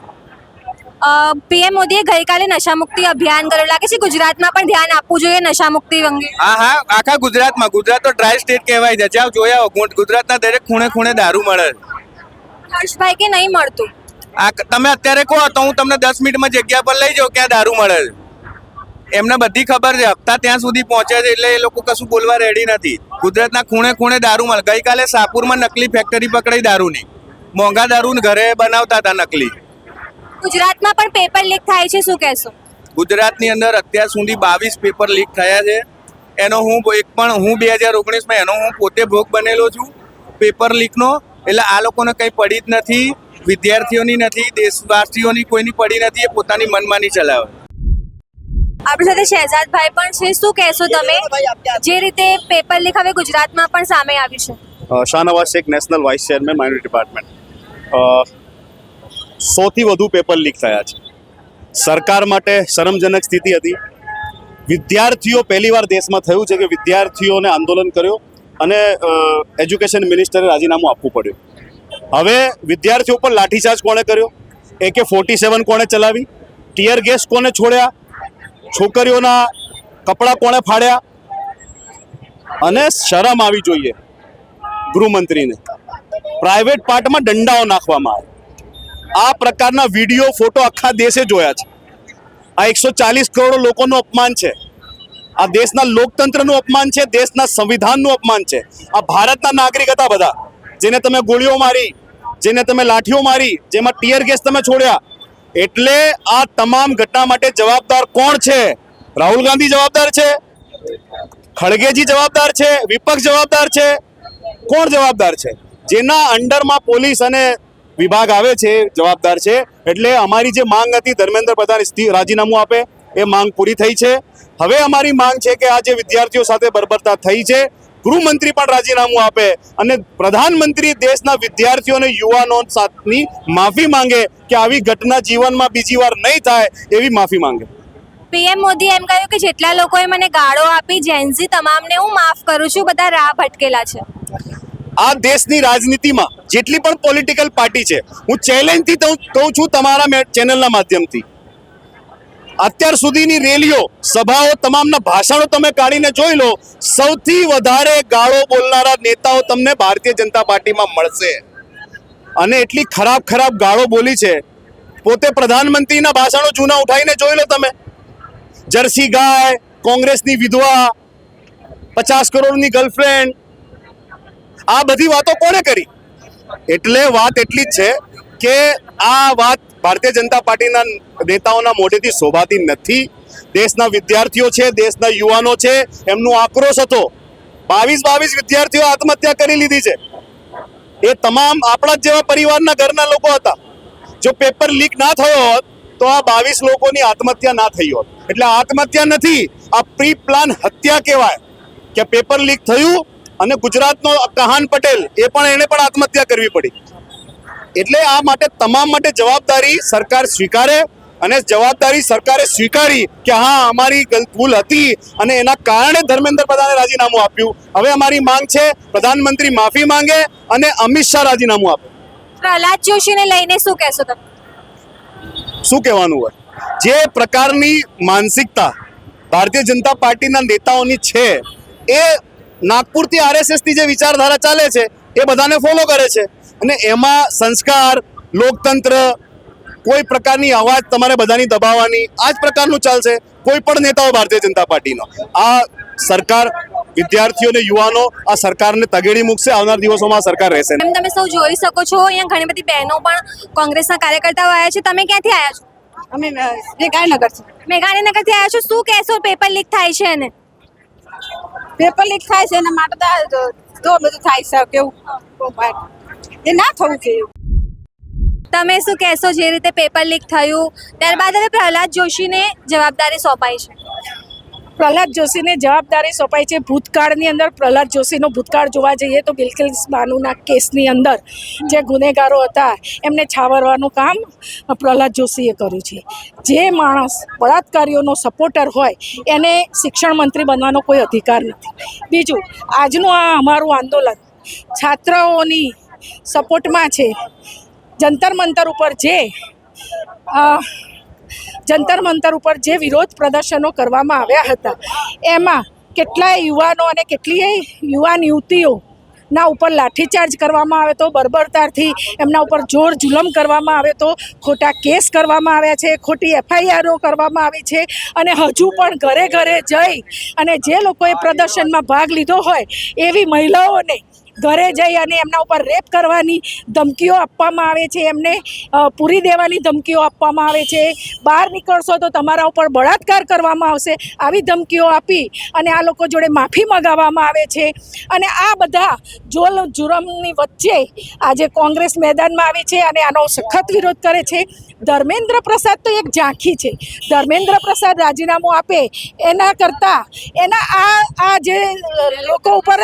S1: પીએમ મોદીએ ગઈકાલે નશામુક્તિ અભિયાન કર્યું, લાગે છે ગુજરાતમાં પણ ધ્યાન આપવું જોઈએ નશામુક્તિ અંગે.
S9: હા, આખા ગુજરાતમાં. ગુજરાત તો ડ્રાય સ્ટેટ કહેવાય છે. જ્યાં જોયા હો ગુજરાતના દરેક ખૂણે ખૂણે દારૂ મળે છે.
S1: હર્ષભાઈ કે નહીં મળતું?
S9: આ તમે અત્યારે કહો તો હું તમને 10 મિનિટમાં જગ્યા પર લઈ જાઉં ક્યાં દારૂ મળે છે. એમને બધી ખબર છે. હપ્તા ત્યાં સુધી પહોંચે છે એટલે એ લોકો કશું બોલવા રેડી નથી. ગુજરાતના ખૂણે ખૂણે દારૂ મળે. ગઈકાલે શાહપુરમાં નકલી ફેક્ટરી પકડાઈ દારૂની. મોંઘા દારૂ ઘરે બનાવતા હતા નકલી.
S1: ગુજરાતમાં પણ પેપર લીક થાય છે, શું કહેશો?
S9: ગુજરાતની અંદર અત્યાર સુધી 22 પેપર લીક થયા છે. એનો હું 2019માં એનો હું પોતે ભોગ બનેલો છું પેપર લીકનો. એટલે આ લોકોને કંઈ પડી જ નથી. વિદ્યાર્થીઓની નથી, દેશવાસીઓની કોઈની પડી નથી. એ પોતાની મનમાની ચલાવે.
S1: આપણી સાથે શહેજાદભાઈ પણ છે. શું કહેશો તમે જે રીતે પેપર લીક હવે ગુજરાતમાં પણ સામે આવ્યું છે?
S10: Shahnawaz Shaikh, national vice chairman, minority department. 100થી વધુ પેપર લીક થયા છે. સરકાર માટે શરમજનક સ્થિતિ હતી. વિદ્યાર્થીઓ પહેલીવાર દેશમાં થયું છે કે વિદ્યાર્થીઓને આંદોલન કર્યો અને એજ્યુકેશન મિનિસ્ટરે રાજીનામું આપવું પડ્યું. હવે વિદ્યાર્થીઓ પર લાઠીચાર્જ કોણે કર્યો? AK-47 કોણે ચલાવી? ટીયર ગેસ કોણે છોડ્યા? છોકરીઓના કપડાં કોણે ફાડ્યા? અને શરમ આવી જોઈએ ગૃહમંત્રીને. પ્રાઇવેટ પાર્ટમાં દંડાઓ નાખવામાં આવે. આ પ્રકારના વિડીયો ફોટો આખા દેશે જોયા છે. આ 140 કરોડ લોકોનું અપમાન છે. આ દેશના લોકતંત્રનું અપમાન છે. દેશના સંવિધાનનું અપમાન છે. આ ભારતના નાગરિક હતા બધા, જેને તમે ગોળીઓ મારી, જેને તમે લાઠીઓ મારી, જેમાં ટીયર ગેસ તમે છોડ્યા. એટલે આ તમામ ઘટના માટે જવાબદાર કોણ છે? રાહુલ ગાંધી જવાબદાર છે? ખડગેજી જવાબદાર છે? વિપક્ષ જવાબદાર છે? કોણ જવાબદાર છે? જેના અંડરમાં પોલીસ અને વિભાગ આવે છે જવાબદાર છે. એટલે અમારી જે માંગ હતી ધર્મેન્દ્ર પ્રધાન રાજીનામું આપે, એ માંગ પૂરી થઈ છે. હવે અમારી માંગ છે કે આ જે વિદ્યાર્થીઓ સાથે બર્બરતા થઈ છે, ગૃહમંત્રી પણ રાજીનામું આપે અને પ્રધાનમંત્રી દેશના વિદ્યાર્થીઓ અને યુવાનો સાથની માફી માંગે કે આવી ઘટના જીવનમાં બીજી વાર નહીં થાય એવી માફી માંગે.
S1: પીએમ મોદીએ એમ કહ્યું કે જેટલા લોકોએ મને ગાળો આપી જેન્ઝી તમામને હું માફ કરું છું, બધા રાહ ભટકેલા છે.
S10: આ દેશની રાજનીતિમાં જેટલી પણ પોલિટિકલ પાર્ટી છે, હું ચેલેન્જથી કહું છું તમારા ચેનલના માધ્યમથી, અત્યાર સુધીની રેલીઓ, સભાઓ, તમામના ભાષણો તમે કાઢીને જોઈ લો, સૌથી વધારે ગાળો બોલનારા નેતાઓ તમને ભારતીય જનતા પાર્ટીમાં મળશે. અને એટલી ખરાબ ગાળો બોલી છે, પોતે પ્રધાનમંત્રીના ભાષણો જૂના ઉઠાવીને જોઈ લો તમે. જર્સી ગાય, કોંગ્રેસની વિધવા, 50 કરોડની ગર્લફ્રેન્ડ, આ બધી વાતો કોને કરી? એટલે વાત એટલી જ છે કે આ વાત ભારતીય જનતા પાર્ટીના નેતાઓના મોઢેથી શોભાતી નથી. દેશના વિદ્યાર્થીઓ છે, દેશના યુવાનો છે, એમનો આક્રોશ હતો. 22 વિદ્યાર્થીઓ આત્મહત્યા કરી લીધી છે. એ તમામ આપણા જ જેવા પરિવારના ઘરના લોકો હતા. જો પેપર લીક ના થયો હોત તો આ 22 લોકોની આત્મહત્યા ના થઈ હોત. એટલે આત્મહત્યા નથી, આ પ્રી પ્લાન હત્યા કહેવાય કે પેપર લીક થયું અને ગુજરાતનો કહાન પટેલ એને પણ આત્મહત્યા કરવી પડી. એટલે આ માટે તમામ માટે જવાબદારી સરકાર સ્વીકારે, અને જવાબદારી સરકારે સ્વીકારી કે હા અમારી ભૂલ હતી અને એના કારણે ધર્મેન્દ્ર પ્રધાને રાજીનામું આપ્યું. હવે અમારી માંગ છે પ્રધાનમંત્રી માફી માંગે અને અમિત શાહ રાજીનામું આપે.
S1: પ્રહલાદ જોશીને લઈને શું કહેશો તમે?
S10: શું કહેવાનું હોય? જે પ્રકારની માનસિકતા ભારતીય જનતા પાર્ટીના નેતાઓની છે, એ નાગપુરથી RSSથી જે વિચારધારા ચાલે છે એ બધાને ફોલો કરે છે. અને એમાં સંસ્કાર, લોકતંત્ર, કોઈ પ્રકારની અવાજ તમારે બધાની દબાવવાની, આ જ પ્રકારનું ચાલશે કોઈ પણ નેતાઓ ભારતીય જનતા પાર્ટીનો. આ સરકાર, વિદ્યાર્થીઓ અને યુવાનો આ સરકારને તગેડી મૂકશે. આવનાર દિવસોમાં આ સરકાર રહેશે.
S1: તમે સૌ જોઈ શકો છો, અહીંયા ઘણી બધી બહેનો પણ કોંગ્રેસના કાર્યકર્તાઓ આવ્યા છે. તમે ક્યાંથી આવ્યા છો?
S7: અમે મેઘાણીનગરથી.
S1: મેઘાણીનગરથી આવ્યા છો. શું કહેશો, પેપર લીક થાય છે એને?
S7: પેપર લીક થાય છે એના માટે તો બધું થાય છે, કેવું એ ના થવું જોઈએ.
S1: તમે શું કહેશો, જે રીતે પેપર લીક થયું ત્યારબાદ હવે પ્રહલાદ જોશીને જવાબદારી સોંપાઈ છે?
S11: પ્રહલાદ જોશીને જવાબદારી સોંપાઈ છે. ભૂતકાળની અંદર પ્રહલાદ જોશીનો ભૂતકાળ જોવા જઈએ તો બિલકિસ બાનુના કેસની અંદર જે ગુનેગારો હતા એમને છાવરવાનું કામ પ્રહલાદ જોશીએ કર્યું છે. જે માણસ બળાત્કારીઓનો સપોર્ટર હોય એને શિક્ષણ મંત્રી બનવાનો કોઈ અધિકાર નથી. બીજું, આજનું આ અમારું આંદોલન છાત્રાઓની સપોર્ટમાં છે. જંતર મંતર ઉપર જે વિરોધ પ્રદર્શનો કરવામાં આવ્યા હતા એમાં કેટલાય યુવાનો અને કેટલીય યુવાન યુવતીઓના ઉપર લાઠીચાર્જ કરવામાં આવે તો, બર્બરતાથી એમના ઉપર જોર જુલમ કરવામાં આવે તો, ખોટા કેસ કરવામાં આવ્યા છે, ખોટી FIRઓ કરવામાં આવી છે. અને હજુ પણ ઘરે જઈ અને જે લોકોએ પ્રદર્શનમાં ભાગ લીધો હોય એવી મહિલાઓને ઘરે જઈ અને એમના ઉપર રેપ કરવાની ધમકીઓ આપવામાં આવે છે, એમને પૂરી દેવાની ધમકીઓ આપવામાં આવે છે. બહાર નીકળશો તો તમારા ઉપર બળાત્કાર કરવામાં આવશે, આવી ધમકીઓ આપી અને આ લોકો જોડે માફી મગાવવામાં આવે છે. અને આ બધા જોલ જુરમની વચ્ચે આજે કોંગ્રેસ મેદાનમાં આવી છે અને આનો સખત વિરોધ કરે છે. ધર્મેન્દ્ર પ્રસાદ તો એક ઝાંખી છે. ધર્મેન્દ્ર પ્રસાદ રાજીનામું આપે એના કરતાં આ જે લોકો ઉપર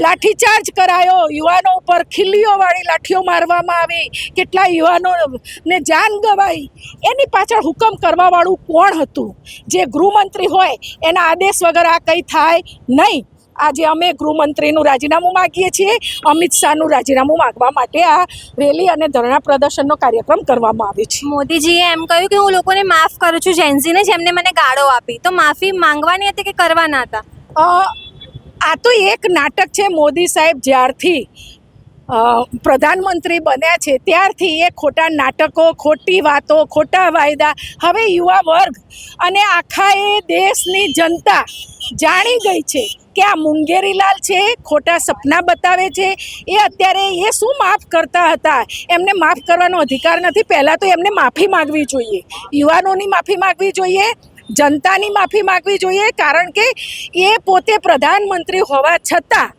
S11: લાઠીચાર્જ કરાયો, યુવાનો ઉપર ખીલ્લીઓવાળી લાઠીઓ મારવામાં આવી, કેટલા યુવાનોને જાન ગવાઈ, એની પાછળ હુકમ કરવાવાળું કોણ હતું? જે ગૃહમંત્રી હોય એના આદેશ વગર આ કંઈ થાય નહીં. આજે અમે ગૃહમંત્રીનું રાજીનામું માગીએ છીએ. અમિત શાહનું રાજીનામું માગવા માટે આ રેલી અને ધરણા પ્રદર્શનનો કાર્યક્રમ કરવામાં આવ્યો છે.
S1: મોદીજીએ એમ કહ્યું કે હું લોકોને માફ કરું છું, જેન્ઝીને જેમને મને ગાળો આપી. તો માફી માંગવાની હતી કે કરવાના હતા?
S11: આ તો એક નાટક છે. મોદી સાહેબ જ્યારથી પ્રધાનમંત્રી બન્યા છે ત્યારથી એ ખોટા નાટકો, ખોટી વાતો, ખોટા વાયદા હવે યુવા વર્ગ અને આખા એ દેશની જનતા જાણી ગઈ છે કે આ મુંગેરીલાલ છે, ખોટા સપના બતાવે છે. એ અત્યારે એ શું માફ કરતા હતા? એમને માફ કરવાનો અધિકાર નથી. પહેલાં તો એમને માફી માગવી જોઈએ, યુવાનોની માફી માગવી જોઈએ, જનતાની માફી માગવી જોઈએ. કારણ કે એ પોતે પ્રધાનમંત્રી હોવા છતાં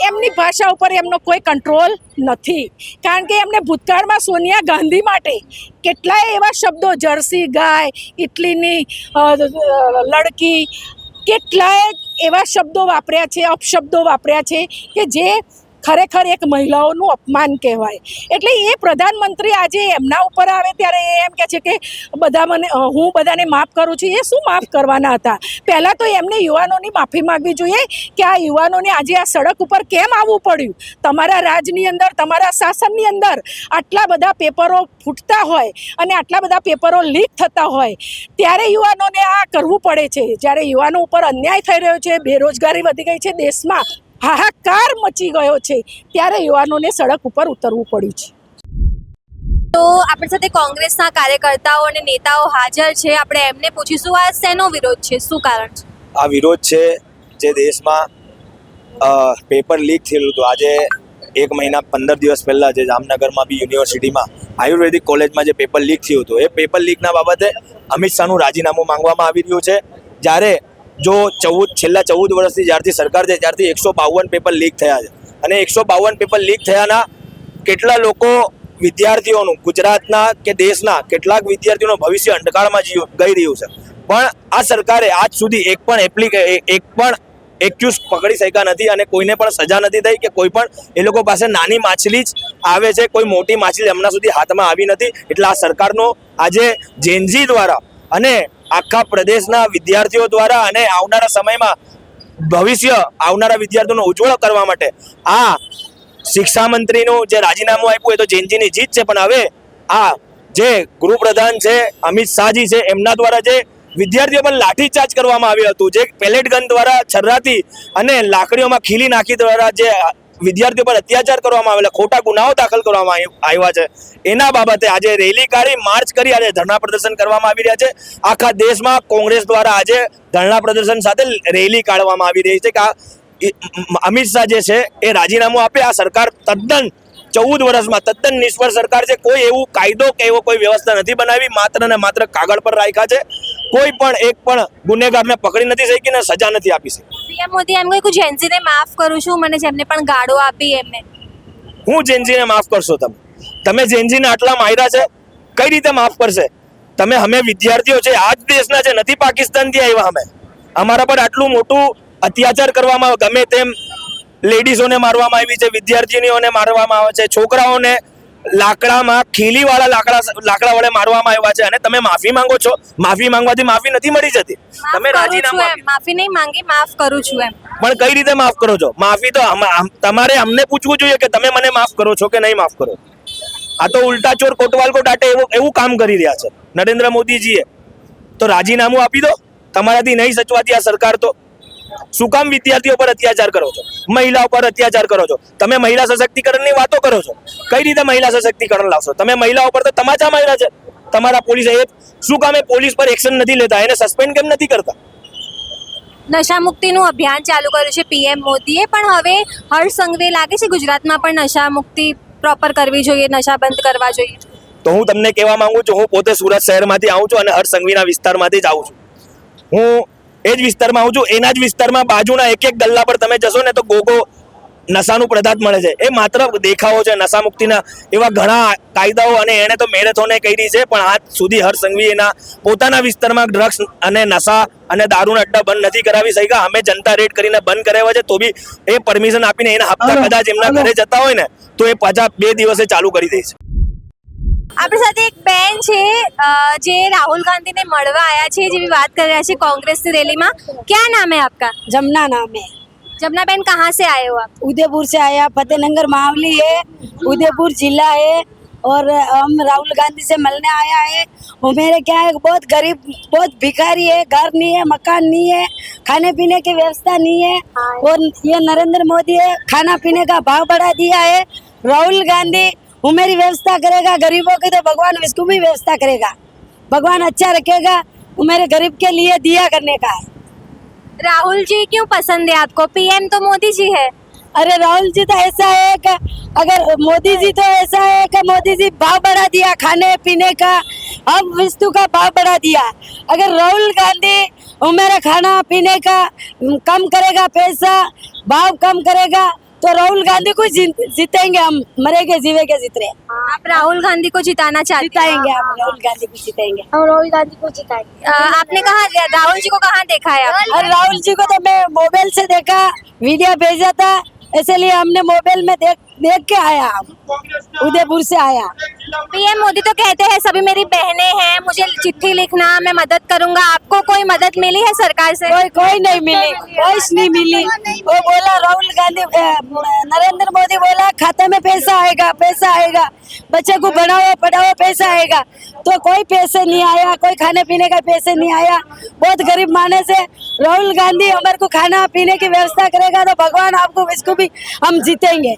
S11: એમની ભાષા ઉપર એમનો કોઈ કંટ્રોલ નથી. કારણ કે એમને ભૂતકાળમાં સોનિયા ગાંધી માટે કેટલાય એવા શબ્દો, જર્સી ગાય, ઇટલીની લડકી, કેટલાય એવા શબ્દો વાપર્યા છે, અપશબ્દો વાપર્યા છે કે જે ખરેખર એક મહિલાઓનું અપમાન કહેવાય. એટલે એ પ્રધાનમંત્રી આજે એમના ઉપર આવે ત્યારે એ એમ કહે છે કે હું બધાને માફ કરું છું. એ શું માફ કરવાના હતા? પહેલાં તો એમને યુવાનોની માફી માગવી જોઈએ કે આ યુવાનોને આજે આ સડક ઉપર કેમ આવવું પડ્યું. તમારા રાજની અંદર, તમારા શાસનની અંદર આટલા બધા પેપરો ફૂટતા હોય અને આટલા બધા પેપરો લીક થતા હોય ત્યારે યુવાનોને આ કરવું પડે છે. જ્યારે યુવાનો ઉપર અન્યાય થઈ રહ્યો છે, બેરોજગારી વધી ગઈ છે, દેશમાં હાહાકાર મચી ગયો છે, ત્યારે યુવાનોને સડક ઉપર ઉતરવું પડ્યું છે.
S1: તો આપણી સાથે કોંગ્રેસના કાર્યકર્તાઓ અને નેતાઓ હાજર છે. આપણે એમને પૂછીશું આ શેનો વિરોધ છે, શું કારણ છે?
S12: આ વિરોધ છે જે દેશમાં પેપર લીક થયેલું હતું. આજે 1 મહિના 15 દિવસ પહેલાં જે જામનગરમાં બી યુનિવર્સિટીમાં આયુર્વેદિક કોલેજમાં જે પેપર લીક થયું હતું, એ પેપર લીકના બાબતે અમિત શાહનું રાજીનામું માંગવામાં આવી રહ્યું છે. જ્યારે જો છેલ્લા 14 વર્ષથી જ્યારથી સરકાર છે ત્યારથી 152 પેપર લીક થયા છે અને 152 પેપર લીક થયાના કેટલા લોકો વિદ્યાર્થીઓનું, ગુજરાતના કે દેશના કેટલાક વિદ્યાર્થીઓનું ભવિષ્ય અંધકારમાં ગઈ રહ્યું છે. પણ આ સરકારે આજ સુધી એક પણ એક્યુઝ પકડી શક્યા નથી અને કોઈને પણ સજા નથી થઈ કે કોઈ પણ એ લોકો પાસે નાની માછલી જ આવે છે, કોઈ મોટી માછલી હમણાં સુધી હાથમાં આવી નથી. એટલે આ સરકારનો આજે જેનજી દ્વારા અને આખા પ્રદેશના વિદ્યાર્થીઓ દ્વારા અને આવનારા સમયમાં આવનારા વિદ્યાર્થીઓનો ઉજ્જવળ કરવા માટે આ શિક્ષા મંત્રીનું જે રાજીનામું આપ્યું એ તો જેનજીની જીત છે. પણ હવે આ જે ગૃહપ્રધાન છે અમિત શાહજી છે, એમના દ્વારા જે વિદ્યાર્થીઓ પર લાઠીચાર્જ કરવામાં આવ્યું હતું, જે પેલેટ ગન દ્વારા છર્રાથી અને લાકડીઓમાં ખીલી નાખી દ્વારા જે વિદ્યાર્થીઓ પર અત્યાચાર કરવામાં આવેલા, ખોટા ગુનાઓ દાખલ કરવામાં આવ્યા છે, એના બાબતે આજે રેલી કાઢી, માર્ચ કરી આજે ધરણા પ્રદર્શન કરવામાં આવી રહ્યા છે. આખા દેશમાં કોંગ્રેસ દ્વારા આજે ધરણા પ્રદર્શન સાથે રેલી કાઢવામાં આવી રહી છે કે અમિત શાહ જે છે એ રાજીનામું આપે. આ સરકાર તદ્દન 14 વર્ષમાં તદ્દન નિષ્ફળ સરકાર છે. કોઈ એવું કાયદો કે એવો કોઈ વ્યવસ્થા નથી બનાવી, માત્ર ને માત્ર કાગળ પર રાખ્યા છે. કોઈ પણ એક પણ ગુનેગારને પકડી નથી શકી ને સજા નથી આપી શકી.
S1: પીએમ મોદી એમ કહ્યું જેનજીને માફ કરું છું, મને જેમને પણ ગાળો આપી એમને.
S12: હું જેનજીને માફ કરશો? તમે જેનજીને આટલા માર્યા છે, કઈ રીતે માફ કરશે? અમે વિદ્યાર્થીઓ છે, આ જ દેશના છે, નથી પાકિસ્તાનથી આવ્યા. અમારા પર આટલું મોટું અત્યાચાર કરવામાં, ગમે તેમ લેડીઝોને મારવામાં આવી છે, વિદ્યાર્થીનીઓને મારવામાં આવે છે, છોકરાઓને લાકડામાં ખીલીવાળા લાકડા વડે મારવામાં આવ્યા છે અને તમે માફી માંગો છો? માફી માંગવાથી માફી નથી મળી જતી. તમે રાજીનામું
S1: માફી નહીં માંગી, માફ કરું છું એમ.
S12: પણ કઈ રીતે માફ કરો છો? માફી તો તમારે અમને પૂછવું જોઈએ કે તમે મને માફ કરો છો કે નહીં માફ કરો. આ તો ઉલ્ટા ચોર કોટવાલ કો ડાટે એવું કામ કરી રહ્યા છે નરેન્દ્ર મોદીજીએ. તો રાજીનામું આપી દો. તમારાથી નહીં સચવાતી આ સરકાર તો શું કામ વિદ્યાર્થીઓ પર અત્યાચાર કરો છો, મહિલાઓ પર અત્યાચાર કરો છો? તમે મહિલા સશક્તિકરણની વાતો કરો છો, કઈ રીતે મહિલા સશક્તિકરણ લાવશો? તમે મહિલાઓ પર તો તમાચા માર્યા છે તમારા પોલીસે. શું કામ પોલીસ પર એક્શન નથી લેતા? એને સસ્પેન્ડ કેમ નથી કરતા?
S1: નશા મુક્તિનું અભિયાન ચાલુ કર્યું છે પીએમ મોદીએ, પણ હવે હર્ષ સંઘવી લાગે છે ગુજરાતમાં પણ નશા મુક્તિ પ્રોપર કરવી જોઈએ, નશા બંધ કરવા જોઈએ.
S12: તો હું તમને કહેવા માંગુ છું, હું પોતે સુરત શહેરમાંથી આવું છું અને હર્ષ સંઘવીના વિસ્તારમાંથી જ આવું છું. હું એ જ વિસ્તારમાં આવું છું. એના જ વિસ્તારમાં બાજુના એક ગલ્લા પર તમે જશો ને તો ગોગો નશાનું પદાર્થ મળે છે. એ માત્ર દેખાવો છે. નશા મુક્તિના એવા ઘણા કાયદાઓ અને એણે તો મેરેથોને કરી છે, પણ આજ સુધી હર્ષ સંઘવી એના પોતાના વિસ્તારમાં ડ્રગ્સ અને નશા અને દારૂના અડ્ડા બંધ નથી કરાવી શક્યા. અમે જનતા રેડ કરીને બંધ કરાવ્યા છે, તો બી એ પરમિશન આપીને એના હપ્તા કદાચ એમના ઘરે જતા હોય ને તો એ પાછા 2 દિવસે ચાલુ કરી દે છે.
S1: આપણી સાથે એક બેન છે જે રાहुल गांधी ने મળવા આયા છે, જેવી વાત કરી રહ્યા છે कांग्रेस रैली में. क्या नाम है आपका?
S7: जमुना नाम है.
S1: जमुना बहन, कहाँ से आए हो आप?
S7: उदयपुर से आया, फतेहनगर मावली है, उदयपुर जिला है और हम राहुल गांधी से मिलने आया है. वो मेरे क्या है, बहुत गरीब, बहुत भिखारी है, घर नहीं है, मकान नहीं है, खाने पीने की व्यवस्था नहीं है. और ये नरेंद्र मोदी है, खाना पीने का भाव बढ़ा दिया है. राहुल गांधी वो मेरी व्यवस्था करेगा, गरीबों की तो भगवान उसको भी व्यवस्था करेगा. भगवान अच्छा रखेगा. वो मेरे गरीब के लिए दिया करने का है.
S1: राहुल जी क्यों पसंद है आपको? पीएम तो मोदी जी है.
S7: अरे राहुल जी तो ऐसा है कि अगर मोदी जी तो ऐसा है कि मोदी जी भाव बढ़ा दिया खाने पीने का, अब वस्तु का भाव बढ़ा दिया. अगर राहुल गांधी वो मेरा खाना पीने का कम करेगा, पैसा भाव कम करेगा, तो राहुल गांधी को जीतेंगे हम, मरेंगे जीवेंगे जितने.
S1: आप राहुल गांधी को जिताना चाहते हैं?
S7: जिताएंगे हम, राहुल गांधी को जिताएंगे.
S1: हम राहुल गांधी को जिताएंगे. आपने कहा राहुल जी को कहाँ देखा है आप?
S7: और राहुल जी को तो मैं मोबाइल से देखा, वीडियो भेजा था, इसलिए हमने मोबाइल में देख के आया, हम उदयपुर से आया।
S1: पीएम मोदी तो कहते हैं सभी मेरी बहनें हैं, मुझे चिट्ठी लिखना, मैं मदद करूंगा। आपको कोई मदद मिली है सरकार से?
S7: कोई नहीं मिली, कोई नहीं मिली। वो बोला राहुल गांधी नरेंद्र मोदी बोला खाते में पैसा आएगा, बच्चे को पढ़ाओ पैसा आएगा, तो कोई पैसे नहीं आया, कोई खाने पीने का पैसे नहीं आया। बहुत गरीब माने से राहुल गांधी हमारे को खाना पीने की व्यवस्था करेगा तो भगवान आपको इसको भी हम जीतेंगे।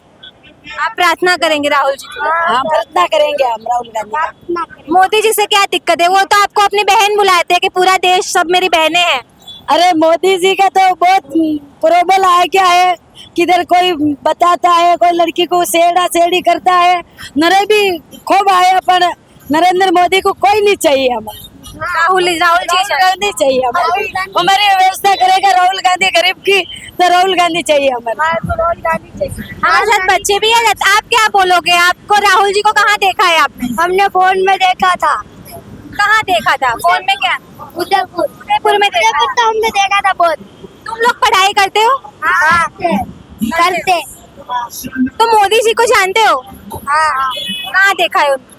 S1: आप प्रार्थना करेंगे राहुल जी की?
S7: हाँ, प्रार्थना करेंगे हम राहुल गांधी।
S1: मोदी जी से क्या दिक्कत है? वो तो आपको अपनी बहन बुलाते हैं कि पूरा देश सब मेरी बहनें हैं।
S7: अरे मोदी जी का तो बहुत प्रॉब्लम आया क्या है, किधर कोई बताता है, कोई लड़की को सेड़ी करता है। नरे भी खूब आया, पर नरेंद्र मोदी को कोई नहीं चाहिए हमें।
S1: राहुल जी
S7: गांधी चाहिए हमें, हमारी व्यवस्था करेगा राहुल गांधी गरीब की, तो राहुल गांधी चाहिए हमें।
S1: हमारे साथ बच्चे भी हैं। आप क्या बोलोगे? आपको राहुल जी को कहाँ देखा है आपने?
S7: हमने फोन में देखा था।
S1: कहाँ देखा था? फोन में क्या? उदयपुर में देखा
S7: तो हमने देखा था बहुत।
S1: तुम लोग पढ़ाई करते हो?
S7: हाँ, करते।
S1: तो मोदी जी को जानते हो?
S7: हाँ,
S1: कहाँ देखा है उनको?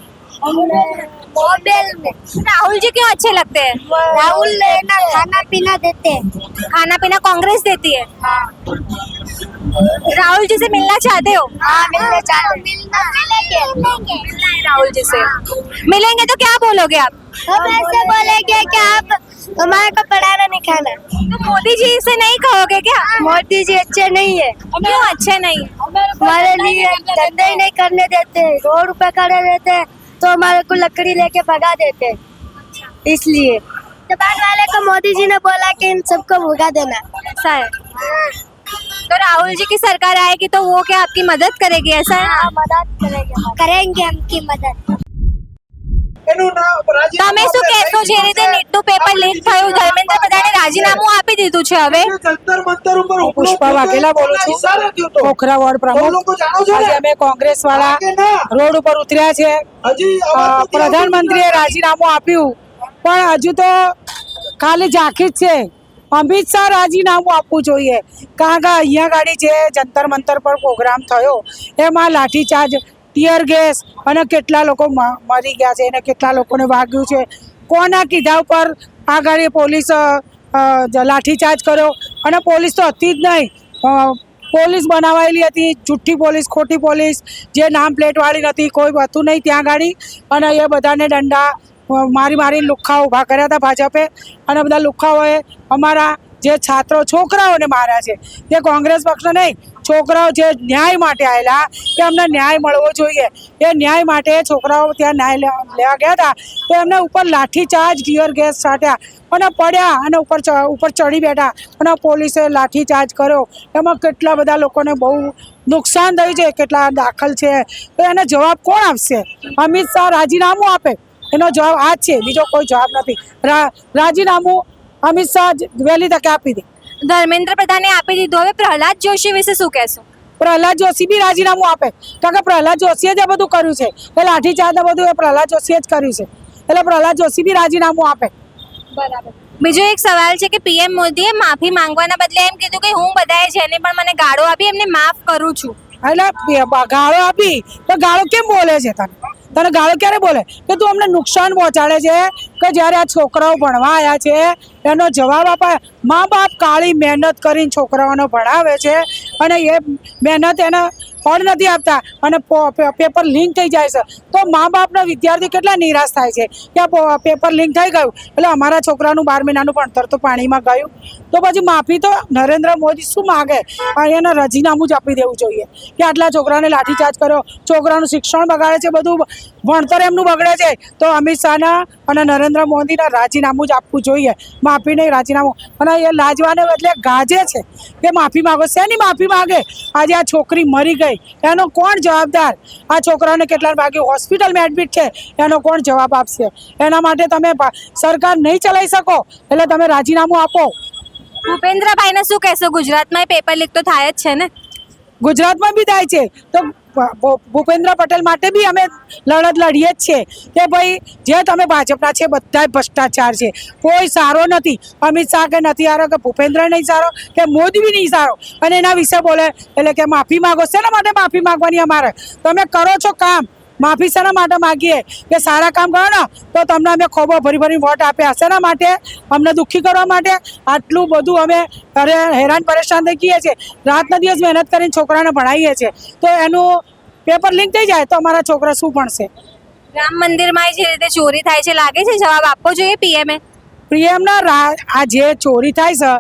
S7: मोबाइल में।
S1: राहुल जी क्यों अच्छे लगते हैं?
S7: राहुल ना खाना पीना देते हैं।
S1: खाना पीना कांग्रेस देती है।
S7: हाँ,
S1: राहुल जी से मिलना चाहते हो?
S7: हाँ मिलने मिलेंगे।
S1: मिलना है राहुल जी से। मिलेंगे तो क्या बोलोगे आप?
S7: हम ऐसे बोलेंगे कि आप हमारे को पढ़ाना नहीं खाना।
S1: तो मोदी जी से नहीं कहोगे क्या?
S7: मोदी जी अच्छे नहीं है।
S1: क्यों अच्छे नहीं?
S7: हमारे लिए धंधे ही नहीं करने देते, रोड पे खड़े रहते तो हमारे को लकड़ी लेके भगा देते, इसलिए दुकान वाले को मोदी जी ने बोला कि इन सबको भगा देना।
S1: ऐसा है। तो राहुल जी की सरकार आएगी तो वो क्या आपकी मदद करेगी? ऐसा है?
S7: मदद करेंगे हमकी मदद।
S1: તમે શું કહેશો? જે રીતે નીટનું પેપર લીક થયું, ધર્મેન્દ્ર પ્રધાને રાજીનામું આપી દીધું છે હવે।
S11: હું પુષ્પા વાઘેલા બોલું છું, ખોખરા વોર્ડ પ્રમુખ। આજે અમે કોંગ્રેસ વાળા રોડ ઉપર ઉતર્યા છે। પ્રધાનમંત્રીએ રાજીનામું આપ્યું, પણ હજુ તો ખાલી ઝાંખી જ છે। અમિત શાહ રાજીનામું આપવું જોઈએ, કારણ કે અહીંયા ગાડી જે જંતર મંતર પર પ્રોગ્રામ થયો એમાં લાઠીચાર્જ, ટીયર ગેસ અને કેટલા લોકો મરી ગયા છે અને કેટલા લોકોને વાગ્યું છે, કોના કીધા ઉપર આ ગાડી પોલીસ લાઠીચાર્જ કર્યો? અને પોલીસ તો હતી જ નહીં, પોલીસ બનાવાયેલી હતી, જુઠ્ઠી પોલીસ, ખોટી પોલીસ, જે નામ પ્લેટવાળી નથી, કોઈ હતું નહીં ત્યાં ગાડી। અને એ બધાને દંડા મારી લુખ્ખા ઊભા કર્યા હતા ભાજપે, અને બધા લુખ્ખાઓએ અમારા જે છાત્રો છોકરાઓને માર્યા છે। તે કોંગ્રેસ પક્ષને નહીં, છોકરાઓ જે ન્યાય માટે આવેલા કે અમને ન્યાય મળવો જોઈએ, એ ન્યાય માટે છોકરાઓ ત્યાં ન્યાય લેવા ગયા હતા તો એમને ઉપર લાઠીચાર્જ, ટીયર ગેસ છાંટ્યા અને પડ્યા અને ઉપર ચડી બેઠા અને પોલીસે લાઠીચાર્જ કર્યો। એમાં કેટલા બધા લોકોને બહુ નુકસાન થયું છે, કેટલા દાખલ છે, તો એનો જવાબ કોણ આપશે? અમિત શાહ રાજીનામું આપે, એનો જવાબ આ જ છે, બીજો કોઈ જવાબ નથી। રાજીનામું અમિત શાહ વહેલી તકે આપી દે।
S1: ધર્મેન્દ્ર પ્રધાને આપી દીધું, હવે પ્રહલાદ જોશી વિશે શું કહેશો?
S11: પ્રહલાદ જોશી બી રાજીનામું આપે, કારણ કે પ્રહલાદ જોશીએ જ આ બધું કર્યું છે, એ લાઠીચાર્જ બધું એ પ્રહલાદ જોશીએ જ કર્યું છે, એટલે પ્રહલાદ જોશી બી રાજીનામું આપે।
S1: બરાબર। બીજો એક સવાલ છે કે પીએમ મોદીએ માફી માંગવાના બદલે એમ કીધું કે હું બધાએ જેને પણ મને ગાળો આપી એમને માફ કરું છું।
S11: એટલે ગાળો આપી તો ગાળો કેમ બોલે છે? તને ગાળો ક્યારે બોલે કે તું અમને નુકસાન પહોંચાડે છે? કે જ્યારે આ છોકરાઓ ભણવા આવ્યા છે એનો જવાબ આપાય। મા બાપ કાળી મહેનત કરીને છોકરાઓને ભણાવે છે અને એ મહેનત એને ફળ નથી આપતા અને પેપર લીક થઈ જાય છે, તો મા બાપના વિદ્યાર્થી કેટલા નિરાશ થાય છે કે આ પેપર લીક થઈ ગયું એટલે અમારા છોકરાનું 12 મહિનાનું ભણતર તો પાણીમાં ગયું। તો પછી માફી તો નરેન્દ્ર મોદી શું માગે? એને રાજીનામું જ આપી દેવું જોઈએ કે આટલા છોકરાને લાઠીચાર્જ કર્યો, છોકરાનું શિક્ષણ બગાડે છે, બધું ભણતર એમનું બગડે છે, તો અમિત શાહના અને નરેન્દ્ર મોદીના રાજીનામું જ આપવું જોઈએ, માફી નહીં, રાજીનામું। અને એ લાજવાને બદલે ગાજે છે કે માફી માગો। શેની માફી માગે? આજે આ છોકરી મરી ગઈ, એનો કોણ જવાબદાર? આ છોકરાને કેટલા વાગ્યે હોસ્પિટલમાં એડમિટ છે, એનો કોણ જવાબ આપશે? એના માટે તમે સરકાર નહીં ચલાવી શકો, એટલે તમે રાજીનામું આપો।
S1: ભૂપેન્દ્રભાઈને શું કહેશો? ગુજરાતમાં પેપર લીક તો થાય જ છે ને?
S11: ગુજરાતમાં બી થાય છે, તો ભૂપેન્દ્ર પટેલ માટે બી અમે લડત લડીએ જ છીએ કે ભાઈ જે તમે ભાજપના છે બધા ભ્રષ્ટાચાર છે, કોઈ સારો નથી. અમિત શાહ કે નથી સારો, કે ભૂપેન્દ્ર નહીં સારો, કે મોદી બી નહીં સારો, અને એના વિશે બોલે એટલે કે માફી માગો. શેના માટે માફી માગવાની? અમારે તમે કરો છો કામ, માફી શેના માટે માગીએ? કે સારા કામ કરો ને તો તમને અમે ખોબો ભરી ભરી વોટ આપ્યા. શેના માટે? અમને દુઃખી કરવા માટે? આટલું બધું અમે હેરાન પરેશાન થઈ ગઈએ છીએ, રાતના દિવસ મહેનત કરીને છોકરાને ભણાવીએ છીએ, તો એનું પેપર લીક થઈ જાય તો અમારા છોકરા શું ભણશે?
S1: રામ મંદિરમાં જે રીતે ચોરી થાય છે, લાગે છે જવાબ આપવો જોઈએ પીએમએ?
S11: પીએમના આ જે ચોરી થાય છે,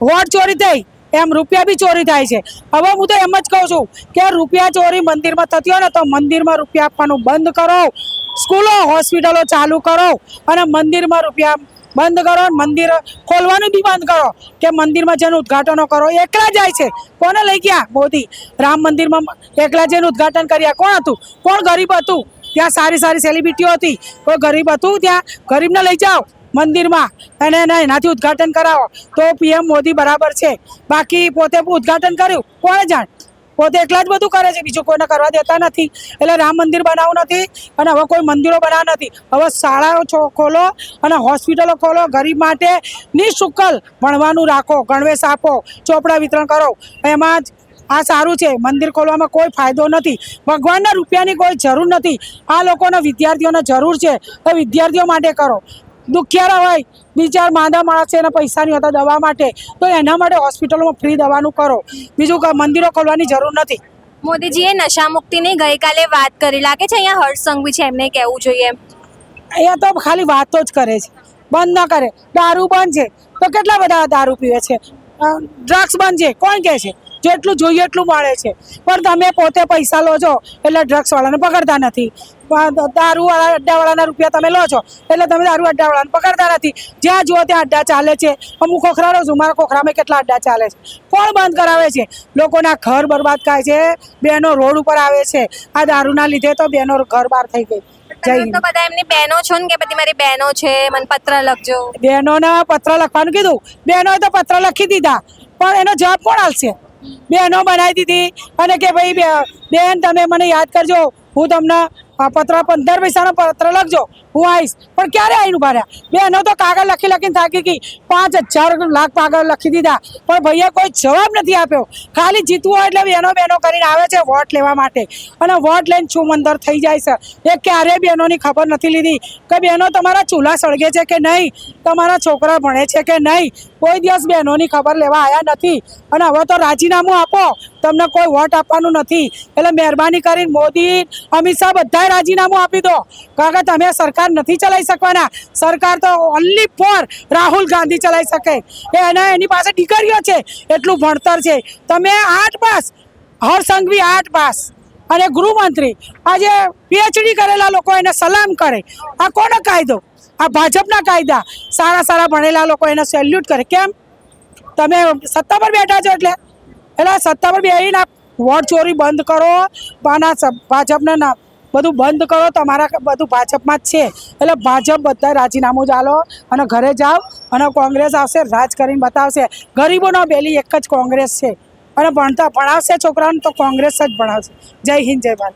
S11: વોટ ચોરી થઈ એમ રૂપિયા બી ચોરી થાય છે. હવે હું તો એમ જ કહું છું કે રૂપિયા ચોરી મંદિરમાં થતી હોય ને તો મંદિરમાં રૂપિયા આપવાનું બંધ કરો, સ્કૂલો હોસ્પિટલો ચાલુ કરો, અને મંદિરમાં રૂપિયા બંધ કરો, મંદિર ખોલવાનું બી બંધ કરો, કે મંદિરમાં જેનું ઉદ્ઘાટનો કરો. એકલા જાય છે, કોને લઈ ગયા? મોદી. રામ મંદિરમાં એકલા જઈને ઉદ્ઘાટન કર્યા, કોણ હતું? કોણ ગરીબ હતું? ત્યાં સારી સારી સેલિબ્રિટીઓ હતી, કોઈ ગરીબ હતું? ત્યાં ગરીબને લઈ જાઓ મંદિરમાં અને એનાથી ઉદ્ઘાટન કરાવો તો પીએમ મોદી બરાબર છે. બાકી પોતે ઉદ્ઘાટન કર્યું, કોણે જાણ? પોતે એકલા જ બધું કરે છે, બીજું કોઈને કરવા દેતા નથી. એટલે રામ મંદિર બનાવવું નથી, અને હવે કોઈ મંદિરો બનાવવા નથી. હવે શાળાઓ ખોલો અને હોસ્પિટલો ખોલો, ગરીબ માટે નિઃશુલ્ક ભણવાનું રાખો, ગણવેશ આપો, ચોપડા વિતરણ કરો. એમાં જ આ સારું છે. મંદિર ખોલવામાં કોઈ ફાયદો નથી. ભગવાનના રૂપિયાની કોઈ જરૂર નથી. આ લોકોને વિદ્યાર્થીઓને જરૂર છે, તો વિદ્યાર્થીઓ માટે કરો. દુખિયારા હોય, બિચાર માંદા માણસ છે, એને પૈસા નહીં હોતા દવા માટે, તો એના માટે હોસ્પિટલોમાં ફ્રી દવાનું કરો. બીજું મંદિરો ખોલવાની જરૂર નથી.
S1: મોદીજીએ નશા મુક્તિની ગઈકાલે વાત કરી, લાગે છે અહીંયા હર્ષ સંઘવી છે એમને કહેવું જોઈએ?
S11: અહીંયા તો ખાલી વાતો જ કરે છે, બંધ ના કરે. દારૂ બંધ છે તો કેટલા બધા દારૂ પીવે છે. ડ્રગ્સ બંધ છે, કોણ કહે છે? જેટલું જોઈએ એટલું મળે છે, પણ તમે પોતે પૈસા લો છો એટલે ડ્રગ્સવાળાને પકડતા નથી. દારૂવાળા અડ્ડાવાળાના રૂપિયા તમે લો છો એટલે તમે દારૂ અડ્ડાવાળાને પકડતા નથી. જ્યાં જુઓ ત્યાં અડ્ડા ચાલે છે. અમુક ખોખરા રહું છું, મારા ખોખરામાં કેટલા અડ્ડા ચાલે છે. કોણ બંધ કરાવે છે? લોકોના ઘર બરબાદ થાય છે, બહેનો રોડ ઉપર આવે છે. આ દારૂના લીધે તો બહેનો ઘર બહાર થઈ ગઈ.
S1: તમે તો બધા એમની બહેનો છો ને, કે બધી મારી બહેનો છે, મને પત્ર લખજો.
S11: બહેનોને પત્ર લખવાનું કીધું, બહેનોએ તો પત્ર લખી દીધા, પણ એનો જવાબ કોણ આપશે? બહેનો બનાવી દીધી અને કે ભાઈ બેન તમે મને યાદ કરજો, હું તમને પત્ર 15 પૈસાનો પત્ર લખજો, હું આવીશ. પણ ક્યારે આવીને ઉભા રહ્યા? બહેનો તો કાગળ લખી લખીને થાકી ગઈ, 5,000 લાખ કાગળ લખી દીધા, પણ ભાઈએ કોઈ જવાબ નથી આપ્યો. ખાલી જીતવું હોય એટલે બહેનો કરીને આવે છે વોટ લેવા માટે, અને વોટ લઈને છુમંદર થઈ જાય છે. એ ક્યારેય બહેનોની ખબર નથી લીધી કે બહેનો તમારા ચૂલા સળગે છે કે નહીં, તમારા છોકરા ભણે છે કે નહીં. કોઈ દિવસ બહેનોની ખબર લેવા આવ્યા નથી. અને હવે તો રાજીનામું આપો, તમને કોઈ વોટ આપવાનું નથી. એટલે મહેરબાની કરીને મોદી, અમિત શાહ બધાએ રાજીનામું આપી દો, કારણ કે તમે સરકાર નથી ચલાવી શકવાના. સરકાર તો ઓનલી ફોર રાહુલ ગાંધી ચલાવી શકે. એની પાસે દીકરીઓ છે, એટલું ભણતર છે. તમે 8 પાસ, હર્ષ સંઘવી 8 પાસ, અને ગૃહમંત્રી આજે PhD કરેલા લોકો એને સલામ કરે. આ કોનો કાયદો? આ ભાજપના કાયદા. સારા સારા ભણેલા લોકો એને સેલ્યુટ કરે. કેમ? તમે સત્તા પર બેઠા છો એટલે સત્તા પર બેસીને વોટ ચોરી બંધ કરો, ભાજપને ના બધું બંધ કરો. તમારા બધું ભાજપમાં જ છે, એટલે ભાજપ બધા રાજીનામું ચાલો અને ઘરે જાઓ, અને કોંગ્રેસ આવશે, રાજ કરીને બતાવશે. ગરીબોનો બેલી એક જ કોંગ્રેસ છે, અને ભણાવશે છોકરાઓને તો કોંગ્રેસ જ ભણાવશે. જય હિન્દ, જય ભારત.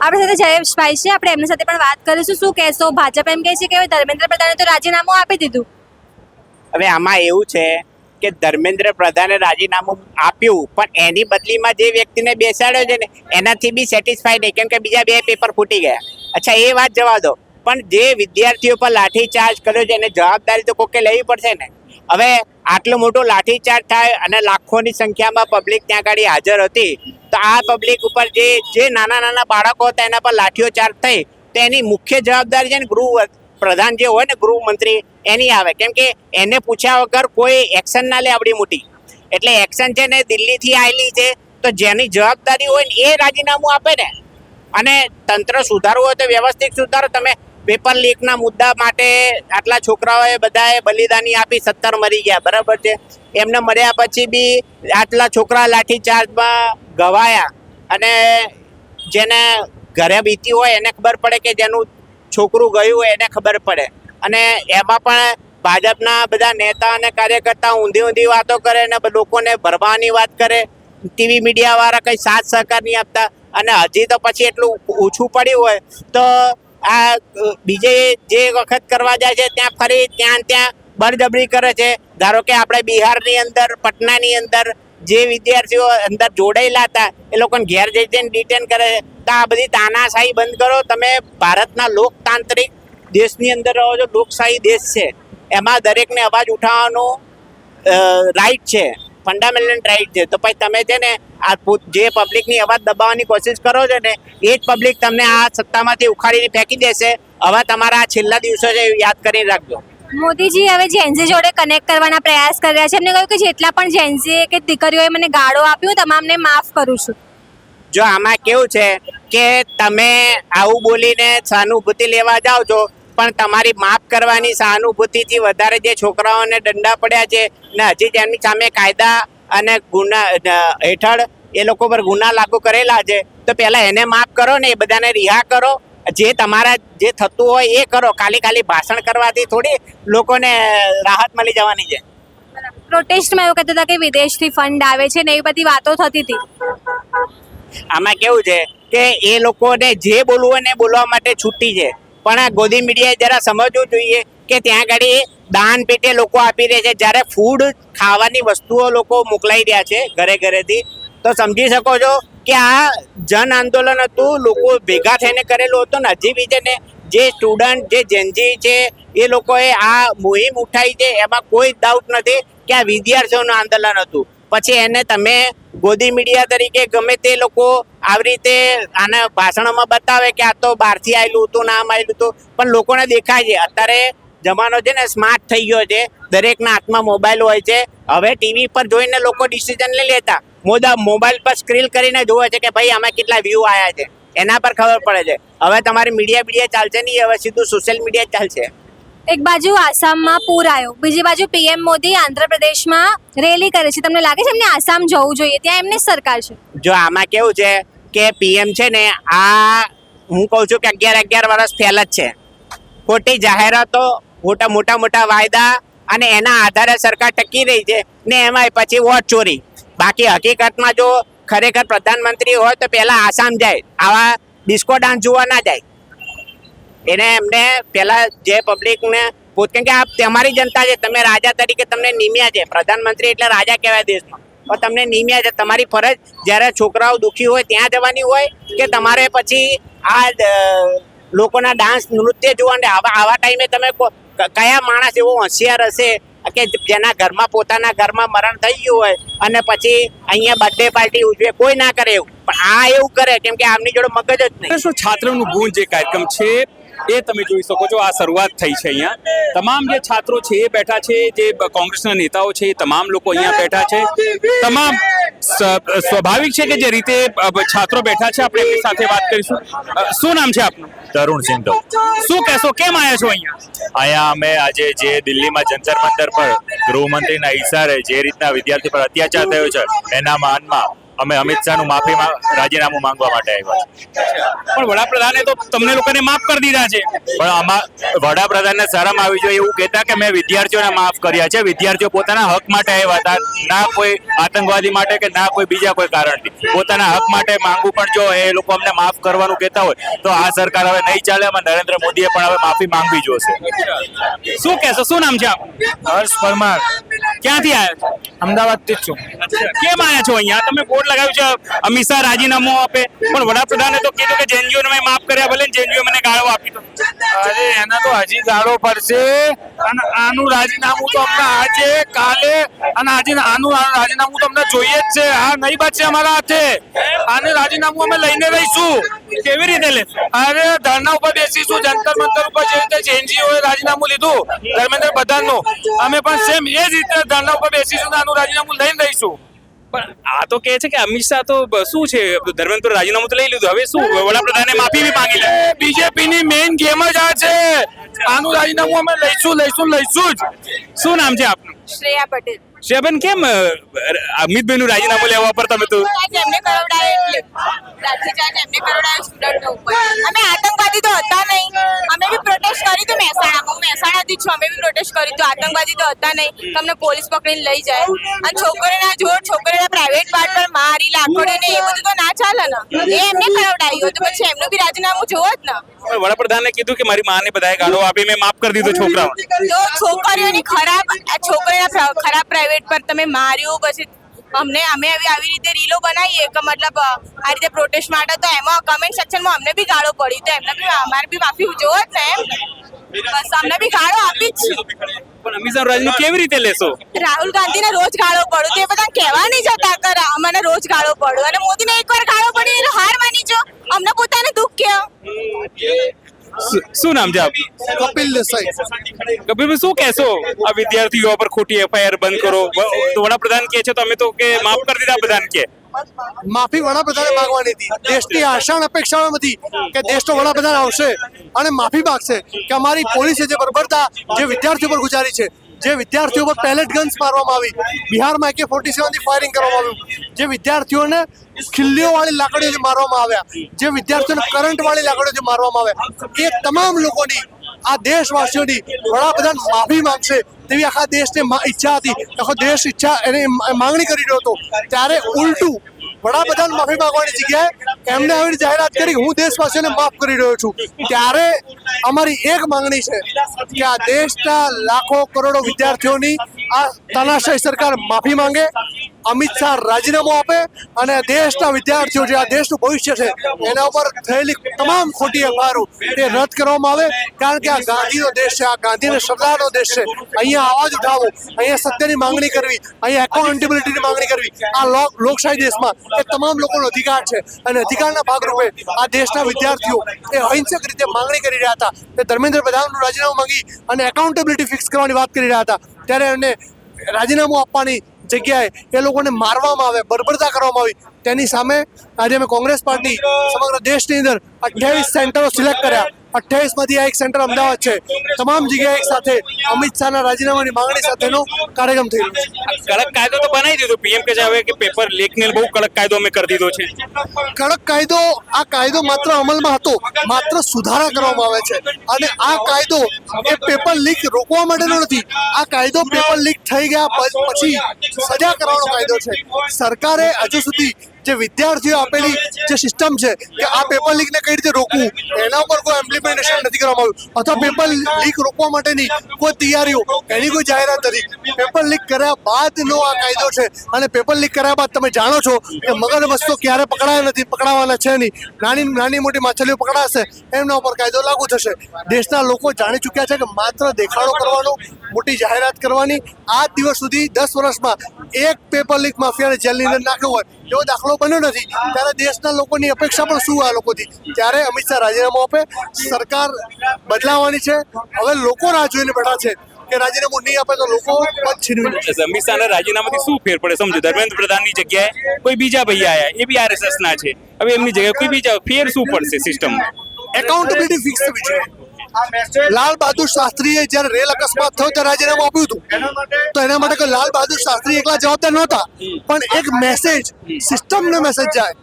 S1: આપણી સાથે જયેશભાઈ છે, આપણે એમની સાથે પણ વાત કરીશું. શું કહેશો? ભાજપ એમ કહે છે કે ધર્મેન્દ્ર પ્રધાને તો રાજીનામું આપી દીધું.
S13: હવે આમાં એવું છે કે ધર્મેન્દ્ર પ્રધાને રાજીનામું આપ્યું, પણ એની બદલીમાં જે વ્યક્તિને બેસાડ્યો છે ને એનાથી બી સેટિસ્ફાઈડ નહીં, કેમ કે બીજા 2 પેપર ફૂટી ગયા. અચ્છા, એ વાત જવા દો, પણ જે વિદ્યાર્થીઓ પર લાઠીચાર્જ કર્યો છે એને જવાબદારી તો કોકે લેવી પડશે ને. હવે આટલો મોટો લાઠીચાર્જ થાય અને લાખોની સંખ્યામાં પબ્લિક ત્યાં આગળ હાજર હતી, તો આ પબ્લિક ઉપર જે નાના નાના બાળકો હતા એના પર લાઠીઓ ચાર્જ થઈ, તો એની મુખ્ય જવાબદારી છે ને ગૃહ પ્રધાન જે હોય ને, ગૃહમંત્રી, એની આવે. કેમ કે એને પૂછ્યા વગર કોઈ એક્શન ના લે આવડી મોટી. એટલે એક્શન છે ને દિલ્હીથી આવેલી છે, તો જેની જવાબદારી હોય ને એ રાજીનામું આપે ને. અને તંત્ર સુધારવું હોય તો વ્યવસ્થિત સુધારો. તમે પેપર લીકના મુદ્દા માટે આટલા છોકરાઓએ બધાએ બલિદાની આપી, 17 મરી ગયા, બરાબર છે. એમને મર્યા પછી બી આટલા છોકરા લાઠીચાર્જમાં ગવાયા, અને જેને ઘરે બીતી હોય એને ખબર પડે કે જેનું છોકરું ગયું હોય એને ખબર પડે. અને એમાં પણ ભાજપના બધા નેતા અને કાર્યકર્તા ઊંધી વાતો કરે ને લોકોને ભરવાની વાત કરે. ટીવી મીડિયાવાળા કંઈ સાથ સહકાર નહીં આપતા. અને હજી તો પછી એટલું ઓછું પડ્યું હોય તો આ બીજે જે વખત કરવા જાય છે ત્યાં ફરી ત્યાં બળજબરી કરે છે. ધારો કે આપણે બિહારની અંદર પટનાની અંદર જે વિદ્યાર્થીઓ અંદર જોડાયેલા હતા એ લોકોને ઘેર જઈને ડિટેન કરે છે. તો આ બધી તાનાશાહી બંધ કરો. તમે ભારતના લોકતાંત્રિક દેશની અંદર રહો છો, લોકશાહી દેશ છે, એમાં દરેકને અવાજ ઉઠાવવાનો રાઈટ છે, ફંડામેન્ટલ રાઈટ છે. તો પછી તમે છે ને આ જે પબ્લિકની અવાજ દબાવવાની કોશિશ કરો છો ને એ જ પબ્લિક તમને આ સત્તામાંથી ઉખાડીને ફેંકી દેશે. હવે તમારા આ છેલ્લા દિવસો છે યાદ કરીને રાખજો.
S1: મોદીજી હવે જેન્ઝી જોડે કનેક્ટ કરવાના પ્રયાસ કરી રહ્યા છે. એમને કહ્યું કે જેટલા પણ જેન્ઝી કે દીકરીઓએ મને ગાળો આપ્યો તમામને માફ કરું છું.
S13: જો આમાં કેવું છે કે તમે આવું બોલીને સહાનુભૂતિ લેવા જાઓ છો, પણ તમારી માફ કરવાની સહાનુભૂતિથી વધારે જે છોકરાઓને દંડા પડ્યા છે ને હજી તેમની સામે કાયદા અને ગુના હેઠળ એ લોકો પર ગુના લાગુ કરેલા છે, તો પહેલાં એને માફ કરો ને એ બધાને રિહા કરો. જે તમારા જે થતું હોય એ કરો. ખાલી ભાષણ કરવાથી થોડી લોકોને રાહત મળી જવાની છે.
S1: પ્રોટેસ્ટમાં એવું કહેતા હતા કે વિદેશથી ફંડ આવે છે ને એવી બધી વાતો થતી હતી.
S13: આમાં કેવું છે કે એ લોકોને જે બોલવું હોય ને બોલવા માટે છૂટી છે, પણ આ ગોદી મીડિયાએ જરા સમજવું જોઈએ કે ત્યાં આગળ દાન પેટે લોકો આપી રહ્યા છે. જ્યારે ફૂડ ખાવાની વસ્તુઓ લોકો મોકલાઈ રહ્યા છે ઘરેથી, તો સમજી શકો છો કે આ જન આંદોલન હતું, લોકો ભેગા થઈને કરેલું હતું. ને હજી બી છે ને જે સ્ટુડન્ટ જે જેન્ઝી છે એ લોકોએ આ મુહિમ ઉઠાવી છે, એમાં કોઈ ડાઉટ નથી કે આ વિદ્યાર્થીઓનું આંદોલન હતું. પછી એને તમે ગોદી મીડિયા તરીકે ગમે તે લોકો આવી રીતે આના ભાષણોમાં બતાવે કે આ તો બહારથી આવેલું હતું, નામ આવેલું હતું, પણ લોકોને દેખાય છે. અત્યારે જમાનો છે ને સ્માર્ટ થઈ ગયો છે, દરેકના હાથમાં મોબાઈલ હોય છે. હવે ટીવી પર જોઈને લોકો ડિસિઝન લઈ લેતા, મોબાઈલ પર સ્ક્રીન કરીને જોવે છે કે ભાઈ આમાં કેટલા વ્યૂ આવ્યા છે, એના પર ખબર પડે છે. હવે તમારી મીડિયા ચાલશે નહીં, હવે સીધું સોશિયલ મીડિયા ચાલશે.
S1: એક બાજુ આસામમાં પૂર આવ્યો, બીજી બાજુ પીએમ મોદી આંધ્રપ્રદેશમાં રેલી કરે છે. તમને લાગે છે એમને આસામ જવું જોઈએ? ત્યાં એમની સરકાર છે.
S13: જો આમાં કેવું છે કે પીએમ છે ને આ હું કહું છું કે 11 વર્ષ ફેલ જ છે. ખોટી જાહેરાતો, મોટા વાયદા અને એના આધારે સરકાર ટકી રહી છે ને એમાં પછી વોટ ચોરી. બાકી હકીકતમાં જો ખરેખર પ્રધાનમંત્રી હોય તો પહેલા આસામ જાય, આવા ડિસ્કો ડાન્સ જોવા ના જાય. એમને પહેલા જે પબ્લિકને કેમ કે આ તમારી જનતા છે, તમે રાજા તરીકે તમને નિમ્યા છે. પ્રધાનમંત્રી એટલે રાજા કહેવાય દેશમાં, પણ તમને નિમ્યા છે. તમારી ફરજ જ્યારે છોકરાઓ દુઃખી હોય ત્યાં જવાની હોય કે તમારે પછી આ લોકોના ડાન્સ નૃત્ય જોવાને આવા ટાઈમે તમે કયા માણસ એવો હોશિયાર હશે કે જેના ઘરમાં પોતાના ઘરમાં મરણ થઈ ગયું હોય અને પછી અહીંયા બર્થડે પાર્ટી ઉજવે? કોઈ ના કરે એવું, પણ આ એવું કરે કેમ કે આમની જોડે મગજ જ નહીં.
S14: છાત્રનું ગુંજ જે કાર્યક્રમ છે એ તમે જોઈ શકો છો. આ શરૂઆત થઈ છે અહીંયા. તમામ જે છાત્રો છે એ બેઠા છે, જે કોંગ્રેસના નેતાઓ છે એ તમામ લોકો અહીંયા બેઠા છે. તમામ સ્વાભાવિક છે કે જે રીતે છાત્રો બેઠા છે, આપણે એમની સાથે વાત કરીશું. શું નામ છે આપનું?
S15: તરુણ સિંધુ.
S14: શું કહેશો, કેમ આવ્યા છો અહીંયા?
S15: અમે આજે જે દિલ્હીમાં જંતર મંતર પર ગૃહમંત્રીના ઇશારે જે રીતના વિદ્યાર્થી પર અત્યાચાર થયો છે એના માનમાં અમે અમિત શાહનું રાજીનામું માંગવા માટે આવ્યા છે.
S14: પણ વડાપ્રધાને તો તમને લોકોને માફ કરી દીધા છે.
S15: પણ આમાં વડાપ્રધાનને શરમ આવી જોઈએ એવું કહેતા કે મેં વિદ્યાર્થીઓને માફ કર્યા છે. વિદ્યાર્થીઓ પોતાના હક માટે આવ્યા હતા, ના કોઈ આતંકવાદી માટે કે ના કોઈ બીજા કોઈ કારણથી. પોતાના હક માટે માંગવું, પણ જો એ લોકો અમને માફ કરવાનું કહેતા હોય તો આ સરકાર હવે નહીં ચાલે. એમાં નરેન્દ્ર મોદીએ પણ હવે માફી માંગવી જોશે.
S14: શું કહેશો, શું નામ છે આપ?
S2: હર્ષ પરમાર.
S14: ક્યાંથી આવ્યા છો?
S2: અમદાવાદથી જ છું.
S14: કેમ આવ્યા છો અહીંયા? તમે બોર્ડ લગાવ્યું છે અમિત શાહ રાજીનામું આપે, પણ વડાપ્રધાને તો કીધું કે જેનજીઓને મેં માફ કર્યા, ભલે જેનજીઓ મને ગાળો આપી.
S2: અરે એના તો હજી ગાળો પડશે. અને આનું રાજીનામું તો અમને આજે કાલે અને આજે આનું રાજીનામું તો અમને જોઈએ જ છે. આ નહીં બચશે અમારા હાથે. આને રાજીનામું અમે લઈને રહીશું.
S14: કેવી રીતે લે?
S2: અરે ધરણા ઉપર બેસીશું, જંતર મંતર ઉપર જે રીતે જેનજીઓએ રાજીનામું લીધું ધર્મેન્દ્ર પ્રધાનનું, અમે પણ સેમ એ જ રીતે ધરણા ઉપર બેસીશું ને આનું રાજીનામું લઈને રહીશું.
S14: પણ આ તો કહે છે કે અમિત શાહ તો શું છે, ધર્મેન્દ્ર રાજીનામું તો લઈ લીધું, હવે શું વડાપ્રધાને માફી બી માંગી લે?
S2: બીજેપીની મેઇન ગેમ જ આ છે. આનું રાજીનામું અમે લઈશું જ.
S14: શું નામ છે આપનું?
S1: શ્રેયા પટેલ.
S14: શ્રેયાબેન કેમ અમિતભાઈનું રાજીનામું લેવા પર તમે તો
S16: એમને લાઠીચાર્જ એમને કરાવડાયો સ્ટુડન્ટો ઉપર. અમે આતંકવાદી તો હતા નહીં. અમે બી પ્રોટેસ્ટ કરી તો મહેસાણામાં. હું મહેસાણાથી છું. અમે બી પ્રોટેસ્ટ કરી તો આતંકવાદી તો હતા નહીં. તમને પોલીસ પકડીને લઈ જાય અને છોકરીના જોર છોકરીના પ્રાઇવેટ પાર્ટ પર મારી લાકડીને એ બધું તો ના ચાલે ને. એ એમને કરાવડાયું તો પછી એમનું બી રાજીનામું જોવો જ ને.
S14: વડાપ્રધાને કીધું કે મારી માને બધાએ ગાળો આપી મેં માફ કરી દીધો છોકરાઓ.
S16: તો છોકરીઓની છોકરીના ખરાબ પ્રાઇવેટ પર તમે માર્યું પછી અમે આવી રીતે રીલો બનાવીએ કે મતલબ આ રીતે પ્રોટેસ્ટ માટે તો એમાં કમેન્ટ સેક્શનમાં અમને બી ગાળો પડી તો એમને બી અમારે બી માફી જોવો જ ને એમ. બસ અમને બી ગાળો આપી જ છે.
S14: પણ અમિત શાહ રાજીનામું કેવી રીતે લેશો?
S16: રાહુલ ગાંધીને રોજ ગાળો પડો તો એ બધા કહેવા નહીં જતા કર અમને રોજ ગાળો પડો અને મોદીને એકવાર ગાળો પડી એટલે હાર માની જો અમને પોતાને દુઃખ કે
S14: શું નામ છે આપ?
S17: કપિલ દેસાઈ.
S14: કપિલભાઈ શું કહેશો આ વિદ્યાર્થીઓ પર ખોટી એફઆઈઆર બંધ કરો તો વડાપ્રધાન કહે છે તો અમે તો કે માફ કરી દીધા બધાને કે
S17: માફી વડાપ્રધાને માંગવાની હતી. દેશની આશા અને અપેક્ષાઓ હતી કે દેશનો વડાપ્રધાન આવશે અને માફી માંગશે કે અમારી પોલીસે જે બર્બરતા જે વિદ્યાર્થીઓ પર ગુજારી છે, જે વિદ્યાર્થીઓ પર પેલેટ ગન્સ મારવામાં આવી, બિહારમાં AK-47 થી ફાયરિંગ કરવામાં આવ્યું, જે વિદ્યાર્થીઓને ખિલ્લીઓ વાળી લાકડીઓ મારવામાં આવ્યા, જે વિદ્યાર્થીઓને કરંટ વાળી લાકડીઓ મારવામાં આવ્યા, એ તમામ લોકોની આ દેશવાસીઓની વડાપ્રધાન માફી માંગશે તેવી આખા દેશને ઈચ્છા હતી. આખો દેશ એની માંગણી કરી રહ્યો હતો. ત્યારે ઉલટું વડાપ્રધાન માફી માંગવાની જગ્યાએ એમને આવી જાહેરાત કરી હું દેશવાસીઓને માફ કરી રહ્યો છું. ત્યારે અમારી એક માંગણી છે કે આ દેશના લાખો કરોડો વિદ્યાર્થીઓની આ તાનાશાહી સરકાર માફી માંગે, અમિત શાહ રાજીનામું આપે અને દેશના વિદ્યાર્થીઓ જે આ દેશનું ભવિષ્ય છે એના ઉપર થયેલી તમામ ખોટી એફઆઈઆરો તે રદ કરવામાં આવે. કારણ કે આ ગાંધીનો દેશ છે, આ ગાંધી અને સરદારનો દેશ છે. અહીંયા અવાજ ઉઠાવો, અહીંયા સત્યની માંગણી કરવી, અહીંયા એકાઉન્ટેબિલિટીની માંગણી કરવી આ લોકશાહી દેશમાં એ તમામ લોકોનો અધિકાર છે. અને અધિકારના ભાગરૂપે આ દેશના વિદ્યાર્થીઓ એ અહિંસક રીતે માંગણી કરી રહ્યા હતા. તે ધર્મેન્દ્ર પ્રધાનનું રાજીનામું માંગી અને એકાઉન્ટેબિલિટી ફિક્સ કરવાની વાત કરી રહ્યા હતા. ત્યારે એમને રાજીનામું આપવાની જગ્યાએ એ લોકોને મારવામાં આવે, બર્બરતા કરવામાં આવી. તેની સામે આજે અમે કોંગ્રેસ પાર્ટી સમગ્ર દેશની અંદર 28 સેન્ટરો સિલેક્ટ કર્યા. 28 માંથી આ એક સેન્ટર અમદાવાદ છે. તમામ જગ્યાએ એક સાથે અમિત શાહના રાજીનામાની માંગણી સાથેનો કાર્યક્રમ થઈ રહ્યો છે.
S14: કડક કાયદો તો બનાવી દીધો પીએમ કે હવે કે પેપર લીક ને બહુ કડક કાયદો અમે કરી દીધો છે.
S17: કડક કાયદો આ કાયદો માત્ર અમલમાં હતો, માત્ર સુધારા કરવામાં આવે છે. અને આ કાયદો એ પેપર લીક રોકવા માટેનો નથી. આ કાયદો પેપર લીક થઈ ગયા પછી સજા કરવાનો કાયદો છે. સરકારે હજુ સુધી જે વિદ્યાર્થીઓ આપેલી જે સિસ્ટમ છે કે આ પેપર લીકને કઈ રીતે રોકવું એના ઉપર કોઈ ઇમ્પ્લિમેન્ટેશન નથી કરવામાં આવ્યું અથવા પેપર લીક રોકવા માટેની કોઈ તૈયારીઓ એની કોઈ જાહેરાત નથી. પેપર લીક કર્યા બાદનો આ કાયદો છે અને પેપર લીક કર્યા બાદ તમે જાણો છો કે મગરમચ્છ તો ક્યારે પકડાયા નથી, પકડાવાના છે નહીં. નાની મોટી માછલીઓ પકડાશે એમના ઉપર કાયદો લાગુ થશે. દેશના લોકો જાણી ચૂક્યા છે કે માત્ર દેખાડો કરવાનો, મોટી જાહેરાત કરવાની, આ દિવસ સુધી 10 વર્ષમાં એક પેપર લીક માફિયાને જેલની અંદર નાખ્યો હોય એવો દાખલો બન્યો નથી. ત્યારે દેશના લોકોની અપેક્ષા પણ શું આ લોકોથી? ત્યારે અમિત શાહ રાજીનામું આપે, સરકાર બદલાવાની છે. હવે લોકો રાહ જોઈને બેઠા છે કે રાજીનામું નહીં આપે તો લોકો પદ છીનવી લેશે.
S14: અમિત શાહના રાજીનામાથી શું ફેર પડે સમજો? ધર્મેન્દ્ર પ્રધાનની જગ્યાએ કોઈ બીજા ભૈયા આયા, એ બી RSS ના છે. હવે એમની જગ્યાએ કોઈ બીજા ફેર શું પડશે સિસ્ટમમાં?
S17: એકાઉન્ટેબિલિટી ફિક્સ થવી જોઈએ. લાલ બહાદુર શાસ્ત્રીએ જ્યારે રેલ અકસ્માત થયો ત્યારે રાજીનામું આપ્યું હતું તો એના માટે કોઈ લાલ બહાદુર શાસ્ત્રી એકલા જવાબદાર નહોતા, પણ એક મેસેજ, સિસ્ટમનો મેસેજ જાય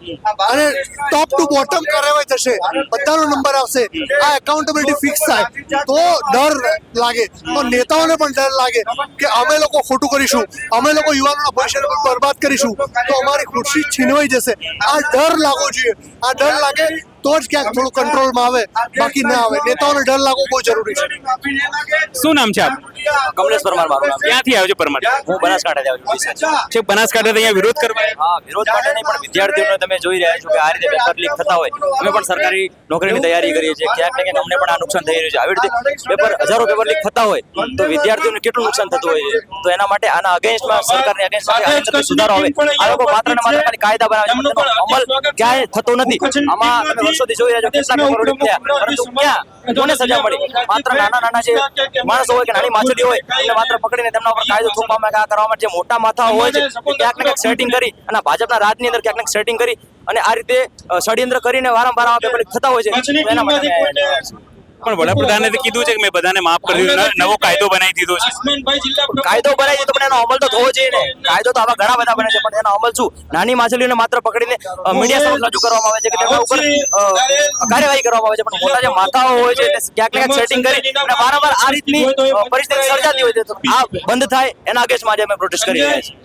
S17: અને ટોપ ટુ બોટમ કાર્યવાહી થશે, બધાનો નંબર આવશે, આ એકાઉન્ટેબિલિટી ફિક્સ થાય તો ડર લાગે, તો નેતાઓને પણ ડર લાગે કે અમે લોકો ખોટું કરીશું, અમે લોકો યુવાનોના ભવિષ્યને બરબાદ કરીશું તો અમારી ખુરશી છીનવાઈ જશે. આ ડર લાગવો જોઈએ. આ ડર લાગે તો જ ક્યાંક થોડું કંટ્રોલમાં આવે, બાકી ના આવે. નેતાઓને ડર લાગવો બહુ જરૂરી છે.
S14: શું નામ છે આપ?
S5: કમલેશ પરમાર મારું નામ.
S14: ક્યાંથી આવ્યો છો પરમાર?
S5: હું બનાસકાંઠાથી આવ્યો છું.
S14: છે બનાસકાંઠાથી અહીંયા વિરોધ કરવા?
S5: હા, વિરોધ માટે નહીં પણ વિદ્યાર્થીઓને તમે જોઈ રહ્યા છો કે આ રીતે પેપર લીક થતા હોય. અમે પણ સરકારી નોકરીની તૈયારી કરીએ છીએ. ક્યાંક ને ક્યાંક અમને પણ આ નુકસાન થઈ રહ્યું છે. આવી રીતે હજારો પેપર લીક થતા હોય તો વિદ્યાર્થીઓને કેટલું નુકસાન થતું હોય છે. તો એના માટે આના અગેન્સ્ટમાં સરકારની અગેન્સ્ટમાં સુધારો આવે. આ લોકો માત્ર ને માત્ર ખાલી કાયદા બનાવે છે, અમલ ક્યાંય થતો નથી. આમાં તમે વર્ષોથી જોઈ રહ્યા છો કેટલા પેપર લીક થયા, પરંતુ ક્યાં કોને સજા મળી? માત્ર નાના જે માણસો હોય કે નાની માછલી હોય એને માત્ર પકડીને તેમના ઉપર કાયદો થોપવામાં આ કરવામાં જે મોટા માથા હોય છે ક્યાંક ને ક્યાંક સેટિંગ કરી અને ભાજપના રાજની અંદર ક્યાંક ને સેટિંગ કરી અને આ રીતે ષડયંત્ર કરીને વારંવાર આવા પેપર લીક થતા હોય છે. એના માટે
S14: પણ વડાપ્રધાને તો કીધું છે કે મેં બધાને માફ કરી દીધું, નવો કાયદો બનાવી દીધો છે.
S12: કાયદો બનાવી છે તો પણ એનો અમલ તો થવો જોઈએ ને. કાયદો તો આવા ઘણા બધા બને છે પણ એનો અમલ શું? નાની માછલીઓને માત્ર પકડીને મીડિયા સમક્ષ રજૂ કરવામાં આવે છે કે તેમના ઉપર કાર્યવાહી કરવામાં આવે છે, પણ મોટા જે માથાઓ હોય છે તે ક્યાંક ને ક્યાંક સેટિંગ કરી અને વારંવાર આ રીતની પરિસ્થિતિ સર્જાતી હોય છે. તો આ બંધ થાય એના અગેન્સ્ટમાં આજે અમે પ્રોટેસ્ટ કરી રહ્યા છીએ.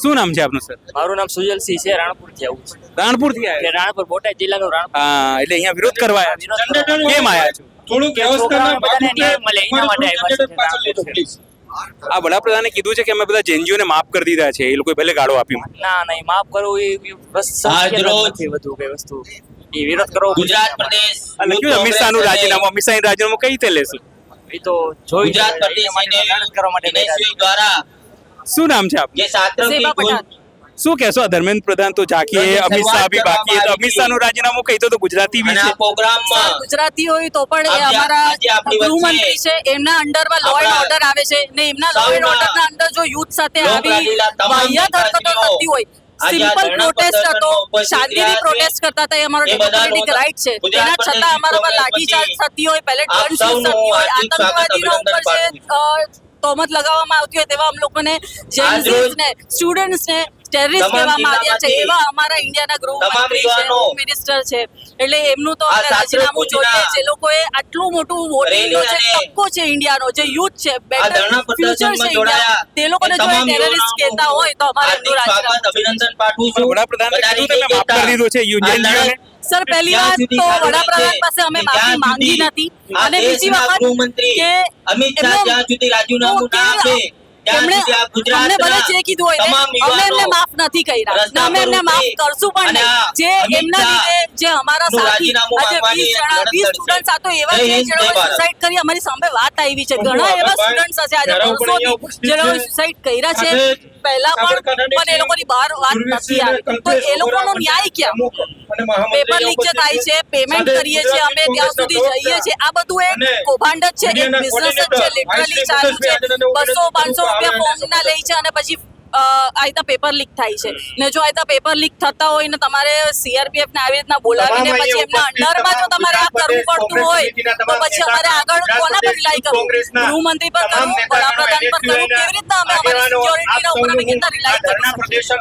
S14: શું નામ છે આપનું સર?
S18: મારું નામ સુજલસિંહ છે, રાણપુરથી આવું છે.
S14: રાણપુરથી આવ્યા?
S18: રાણપુર બોટાદ જિલ્લાનું રાણપુર.
S14: હા, એટલે અહીંયા વિરોધ કરવા આવ્યા છો. કેમ આવ્યા છો?
S18: બધાને ન્યાય મળે એના માટે આવ્યા છે.
S14: આ વડાપ્રધાને કીધું છે કે અમે બધા જેનજીઓને માફ કરી દીધા છે, એ લોકો ભલે ગાળો આપી.
S18: ના નહીં, માફ કરવું એ બસ નથી વધુ કઈ વસ્તુ. એ વિરોધ કરવો.
S19: ગુજરાત પ્રદેશ
S14: અમિત શાહનું રાજીનામું, અમિત શાહનું રાજીનામું કઈ રીતે લેશું?
S18: એ તો જોઈ
S19: ગુજરાત પ્રદેશ
S18: કરવા માટે
S19: દ્વારા
S14: શું નામ છે આપનું?
S19: જે છાત્રો
S14: શું કહેશો? ધર્મેન્દ્ર પ્રધાન તો ઝાંકી હે, અમિત શાહ ભી બાકી હે, તો અમિત શાહનું રાજીનામું કહી તો ગુજરાતી બી છે.
S19: પ્રોગ્રામમાં
S16: ગુજરાતી હોય તો પણ એ અમારા ગૃહમંત્રી છે, એમના અંડરમાં લો એન્ડ ઓર્ડર આવે છે ને એમના લો એન્ડ ઓર્ડરના અંદર જો યુથ સાથે આવી વાહિયાત હરકતો થતી હોય, સિમ્પલ પ્રોટેસ્ટ હતો, શાંતિથી પ્રોટેસ્ટ કરતા હતા, એ અમારો ડેમોક્રેટિક રાઈટ છે. તેના છતાં અમારા પર લાઠીચાર્જ થતી હોય, પેલેટ ગન શૂટ થતી હોય, આતંકવાદીનો ઉપર જે તોમત લગાવવામાં આવતી હોય તેવા અમ લોકોને જેન્ઝીસને સ્ટુડન્ટ્સને ટેરરિસ્ટ કહેવામાં આવ્યા છે. એવા અમારા ઇન્ડિયાના ગૃહમંત્રી છે, હોમ મિનિસ્ટર છે, એટલે એમનું તો રાજીનામું જોઈએ. જે લોકોએ આટલું મોટું વોટિંગનો જે તબક્કો છે ઇન્ડિયાનો, જે યુથ છે, બેટર ફ્યુચર છે ઇન્ડિયા, તે લોકોને જો ટેરરિસ્ટ કહેતા હોય તો અમારે એમનું રાજીનામું.
S19: અભિનંદન પાઠવું છું.
S14: વડાપ્રધાને કીધું તમે માફ કરી દીધું છે યુનિયનજીઓને.
S16: સર, પહેલી વાત તો વડાપ્રધાન પાસે અમે માફી માંગી નથી, અને બીજી વખત કે
S19: અમિત શાહ જ્યાં સુધી રાજીનામું ના આપે
S16: અમને ભલે જે કીધું હોય ને, અમે એમને માફ નથી કર્યા, અમે એમને માફ કરશું પણ નહીં. જે એમના લીધે જે અમારા સાથી આજે 20 સ્ટુડન્ટ્સ આ તો એવા છે જે લોકોએ સુસાઇડ કરી, અમારી સામે વાત આવી છે. ઘણા એવા સ્ટુડન્ટ્સ હશે આજે 200 જે લોકોએ સુસાઇડ કર્યા છે પહેલા પણ એ લોકોની બહાર વાત નથી આવી. તો એ લોકોનો ન્યાય ક્યાં? પેપર લીક જે થાય છે, પેમેન્ટ કરીએ છીએ અમે, ત્યાં સુધી જઈએ છીએ, આ બધું એક કૌભાંડ જ છે, એક બિઝનેસ જ છે, લિટરલી ચાલુ છે. 200-500 રૂપિયા ફોર્મના લે છે અને પછી આયતા પેપર લીક થાય છે. ને જો આયતા પેપર લીક થતા હોય ને તમારે સીઆરપીએફ ને આવી રીતના બોલાવીને પછી એમના અંડરમાં જો તમારે આ કરવું પડતું હોય તો પછી અમારે આગળ કોના પર રિલાય કરવું? ગૃહમંત્રી પર કરવું, વડાપ્રધાન પર કરવું? કેવી રીતના અમે અમારી સિક્યોરિટીના ઉપર અમે કેટલા રિલાય કરીશું?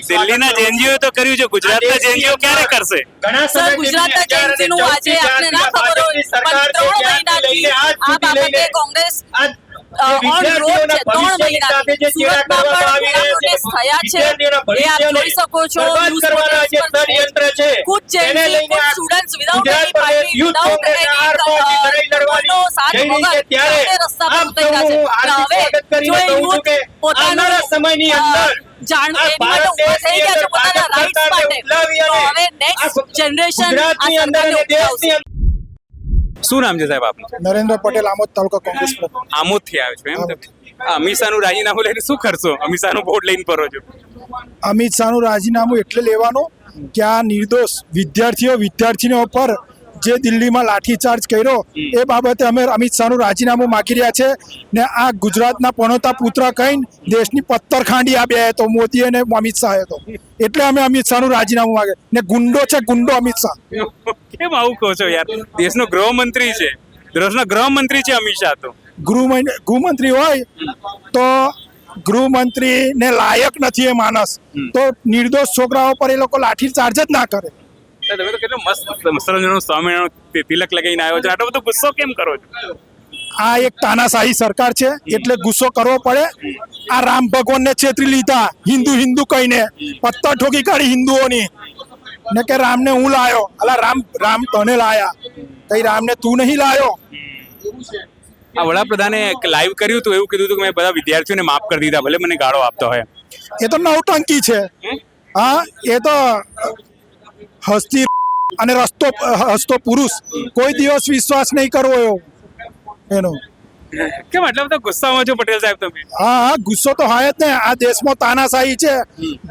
S14: દિલ્હીના જેનજીઓ તો કર્યું છે, ગુજરાતના જેનજીઓ ક્યારે કરશે?
S16: સર, ગુજરાતના જેનજીનું આજે આપને ના ખબર હોય પણ 3 મહિનાથી આ બાબતે કોંગ્રેસ ઓન રોડ છે. 3 મહિનાથી સુરતમાં પણ પ્રોટેસ્ટ થયા છે, એ આપ જોઈ શકો છો. ખુદ જેનઝી, ખુદ સ્ટુડન્ટ્સ વિધાઉટ એની પાર્ટી, વિધાઉટ એની કોઈનો સાથ વગર રસ્તા પર ઉતર્યા છે. હવે જો એ યુથ પોતાનું જાણ એની માટે ઉભા થઈ ગયા છે પોતાના રાઇટ્સ માટે, તો હવે નેક્સ્ટ જનરેશન આ સરકારને ઉઠાવશે.
S14: શું નામ છે સાહેબ આપનું?
S17: નરેન્દ્ર પટેલ, આમોદ તાલુકા કોંગ્રેસ પ્રમુખ.
S14: આમોદથી આવ્યો છો એમ? અમિત શાહનું રાજીનામું લઈને શું કરશો? અમિત શાહનું બોર્ડ લઈને ફરો છો?
S17: અમિત શાહનું રાજીનામું એટલે લેવાનું કે આ નિર્દોષ વિદ્યાર્થીઓ પર જે દિલ્હીમાં લાઠીચાર્જ કર્યો એ બાબતે અમે અમિત શાહનું રાજીનામું માગી રહ્યા છે. ને આ ગુજરાતના પનોતા પુત્ર કહીને દેશની પત્તરખાંડી આ બે હતો, મોદી અને અમિત શાહ હતો, એટલે અમે અમિત શાહનું રાજીનામું માગે. ને ગુંડો છે, ગુંડો અમિત શાહ.
S14: કેમ આવું કહો છો યાર? દેશનો ગૃહમંત્રી છે, દેશનો ગૃહમંત્રી છે અમિત શાહ. તો
S17: ગૃહમંત્રી હોય તો ગૃહમંત્રીને લાયક નથી એ માણસ, તો નિર્દોષ છોકરાઓ પર એ લોકો લાઠી ચાર્જ જ ના કરે.
S14: તમે તો કેટલો મસ્ત મસરંજનો સ્વામિનારાયણ તિલક લગાવીને આવ્યો છે, આટલો બધો ગુસ્સો કેમ કરો છો?
S17: આ એક તાનાશાહી સરકાર છે એટલે ગુસ્સો કરવો પડે. આ રામ ભગવાનને છેતરી લીધા, હિન્દુ કહીને પત્તર ઠોકી કાઢી હિન્દુઓની, ને કે રામને હું લાયો. અલા રામ તને લાયા, કઈ રામને તું નહીં લાયો.
S14: આ વડાપ્રધાને લાઈવ કર્યું હતું, એવું કીધું હતું કે મેં બધા વિદ્યાર્થીઓને માફ કરી દીધા, ભલે મને ગાળો આપતો હોય.
S17: એ તો નવટંકી છે. હા, એ તો હસ્તી અને હસતો પુરુષ, કોઈ દિવસ વિશ્વાસ નહીં કરવો એનો.
S14: કેમ આટલા બધા ગુસ્સામાં છો પટેલ સાહેબ તમે?
S17: હા, ગુસ્સો તો હોય જ ને. આ દેશમાં તાનાશાહી છે.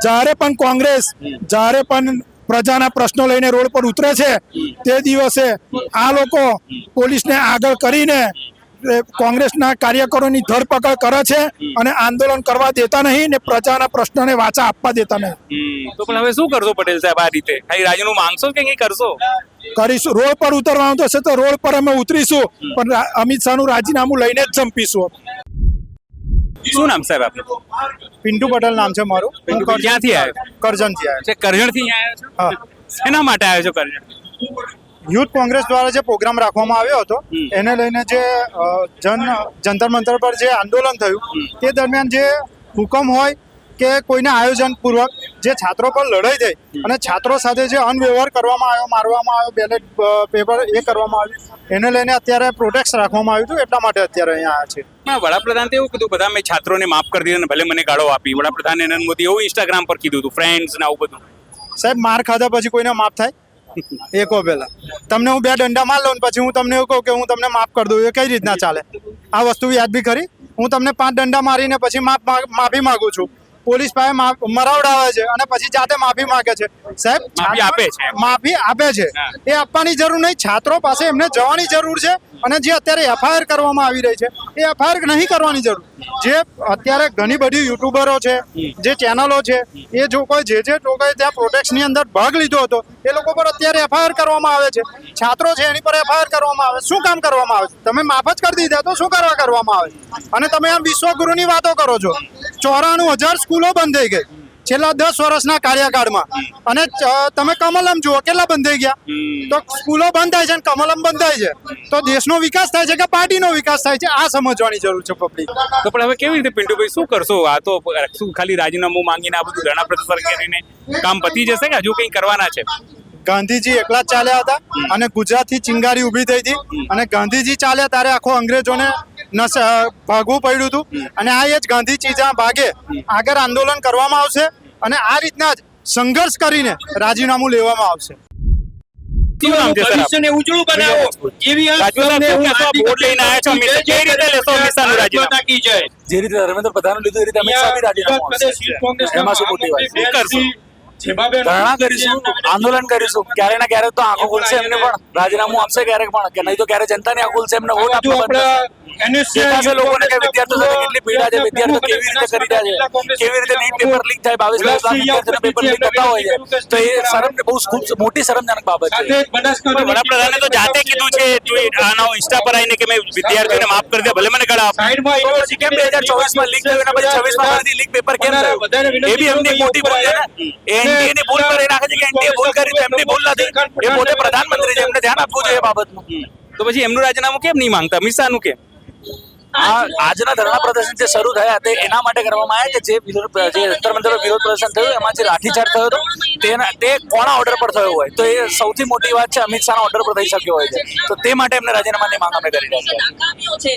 S17: જ્યારે પણ કોંગ્રેસ જ્યારે પણ પ્રજાના પ્રશ્નો લઈને રોડ પર ઉતરે છે તે દિવસે આ લોકો પોલીસને આગળ કરીને કોંગ્રેસના કાર્યકરોની ધરપકડ કરે છે અને આંદોલન કરવા દેતા નહીં ને પ્રજાના પ્રશ્નોને વાચા આપવા દેતા નહીં.
S14: તો પણ હવે શું કરશો પટેલ સાહેબ? આ રીતે ખાલી રાજીનામું માંગશો કે કંઈ કરશો?
S20: કરીશું. રોડ પર ઉતરવાનું થશે તો રોડ પર અમે ઉતરીશું, પણ અમિત શાહનું રાજીનામું લઈને જ જંપીશું.
S14: શું નામ સાહેબ આપનું?
S2: પિન્ટુ પટેલ નામ છે મારું.
S14: ક્યાંથી આવ્યો?
S2: કરજણથી આવ્યો.
S14: કરજણથી આવ્યો છો? શેના માટે આવ્યો છો કરજણ?
S2: યુથ કોંગ્રેસ દ્વારા જે પ્રોગ્રામ રાખવામાં આવ્યો હતો એને લઈને જે જંતર મંતર પર જે આંદોલન થયું તે દરમિયાન જે હુકમ હોય કે કોઈને આયોજનપૂર્વક જે છાત્રો પર લડાઈ થઈ અને છાત્રો સાથે જે અનવ્યવહાર કરવામાં આવ્યો, મારવામાં આવ્યો, બેલેટ પેપર એ કરવામાં આવ્યું, એને લઈને અત્યારે પ્રોટેસ્ટ રાખવામાં આવ્યું હતું. એટલા માટે અત્યારે અહીંયા આવ્યા છે.
S14: વડાપ્રધાન એવું કીધું બધા મેં છાત્રોને માફ કરી દીધા, ભલે મને ગાળો આપી. વડાપ્રધાન નરેન્દ્ર મોદી એવું ઇન્સ્ટાગ્રામ પર કીધું હતું, ફ્રેન્ડ્સ ને આવું બધું.
S2: સાહેબ, માર ખાધા પછી કોઈને માફ થાય? એકો પહેલા તમને હું 2 દંડા માર લઉં પછી હું તમને એવું કહું કે હું તમને માફ કરી દઉં, એ કઈ રીતના ચાલે? આ વસ્તુ યાદ બી ખરી. હું તમને 5 દંડા મારીને પછી માફી માંગુ છું, પોલીસ પાસે મરાવડાવે છે અને પછી જાતે માફી માંગે છે. સાહેબ, માફી આપે છે એ આપવાની જરૂર નહીં, છાત્રો પાસે એમને જવાની જરૂર છે. અને જે અત્યારે એફઆઈઆર કરવામાં આવી રહી છે એ એફઆઈઆર નહીં કરવાની જરૂર. જે અત્યારે ઘણી બધી યુટ્યુબરો છે, જે ચેનલો છે, એ જો કોઈ જે લોકોએ ત્યાં પ્રોટેસ્ટની અંદર ભાગ લીધો હતો એ લોકો પર અત્યારે એફઆઈઆર કરવામાં આવે છે. છાત્રો છે એની પર એફઆઈઆર કરવામાં આવે. શું કામ કરવામાં આવે છે? તમે માફ જ કરી દીધા તો શું કરવામાં આવે? અને તમે આમ વિશ્વગુરુની વાતો કરો છો. 94,000 સ્કૂલો બંધ થઈ ગઈ છેલ્લા 10 વર્ષના કાર્યકાળમાં, અને તમે કમલમ જુઓ કેટલા બંધ થઈ ગયા. તો સ્કૂલો બંધ થાય છે અને કમલમ બંધ થાય છે તો દેશનો વિકાસ થાય છે કે પાર્ટીનો વિકાસ થાય છે? આ સમજવાની જરૂર છે પબ્લિક.
S14: તો પણ હવે કેવી રીતે પિન્ટુભાઈ શું કરશો? આ તો શું ખાલી રાજીનામું માંગીને આ બધું ધરણા પ્રદર્શન કરીને કામ પતી જશે કે હજુ કંઈ કરવાના છે?
S2: ગાંધીજી એકલા જ ચાલ્યા હતા અને ગુજરાતથી ચિંગારી ઊભી થઈ હતી, અને ગાંધીજી ચાલ્યા ત્યારે આખો અંગ્રેજોને ભાગવું પડ્યું હતું. અને આ એ જ ગાંધીજી જ્યાં ભાગે આગળ આંદોલન કરવામાં આવશે અને આ રીતના જ સંઘર્ષ કરીને રાજીનામું લેવામાં આવશે.
S19: ભવિષ્યને ઉજળું બનાવો એવી
S5: જે રીતે ધર્મેન્દ્ર પ્રધાન લીધું એ રીતે અમિત શાહ બી રાજીનામું આપશે. એમાં શું મોટી વાત છે? ધરણા કરીશું, આંદોલન કરીશું, ક્યારે ના ક્યારેક તો આંખો ખુલશે એમને પણ, રાજીનામું આપશે ક્યારેક પણ, કે નહીં તો ક્યારે જનતાની આંખો ખુલશે, એમને વોટ આપવા દેખાશે લોકોને કે વિદ્યાર્થીઓ સાથે કેટલી પીડા છે, વિદ્યાર્થીઓ કેવી રીતે કરી રહ્યા છે, કેવી રીતે નીટ પેપર લીક થાય, 22 વિદ્યાર્થીઓના પેપર લીક થતા હોય છે. તો એ શરમ બહુ ખૂબ મોટી શરમજનક બાબત છે.
S15: વડાપ્રધાને તો જાતે કીધું છે આનો ઇન્સ્ટા પર આવીને કે મેં વિદ્યાર્થીઓને માફ કરી દે, ભલે મને ગાળા આપે.
S5: કેમ 2024 લીક થયું એના પછી 26 ફરીથી લીક પેપર કેમ થયું?
S15: એ બી એમની મોટી ભૂલ છે ને. એનડીએ ની ભૂલ પર એ નાખે છે કે એનડીએ ભૂલ કરી તો એમની ભૂલ નથી. એ પોતે પ્રધાનમંત્રી છે, એમને ધ્યાન આપવું જોઈએ બાબતનું.
S14: તો પછી એમનું રાજીનામું કેમ નહીં માંગતા? અમિત શાહનું કેમ?
S5: આજના ધરણા પ્રદર્શન જે શરૂ થયા તે એના માટે કરવામાં આવ્યા કે જે જંતર મંતર પર વિરોધ પ્રદર્શન થયું એમાં જે લાઠીચાર્જ થયો હતો તે કોના ઓર્ડર પર થયો હોય તો એ સૌથી મોટી વાત છે. અમિત શાહના ઓર્ડર પર થઈ શક્યો હોય છે, તો તે માટે એમને રાજીનામાની માંગ અમે કરી રહ્યા
S14: છીએ.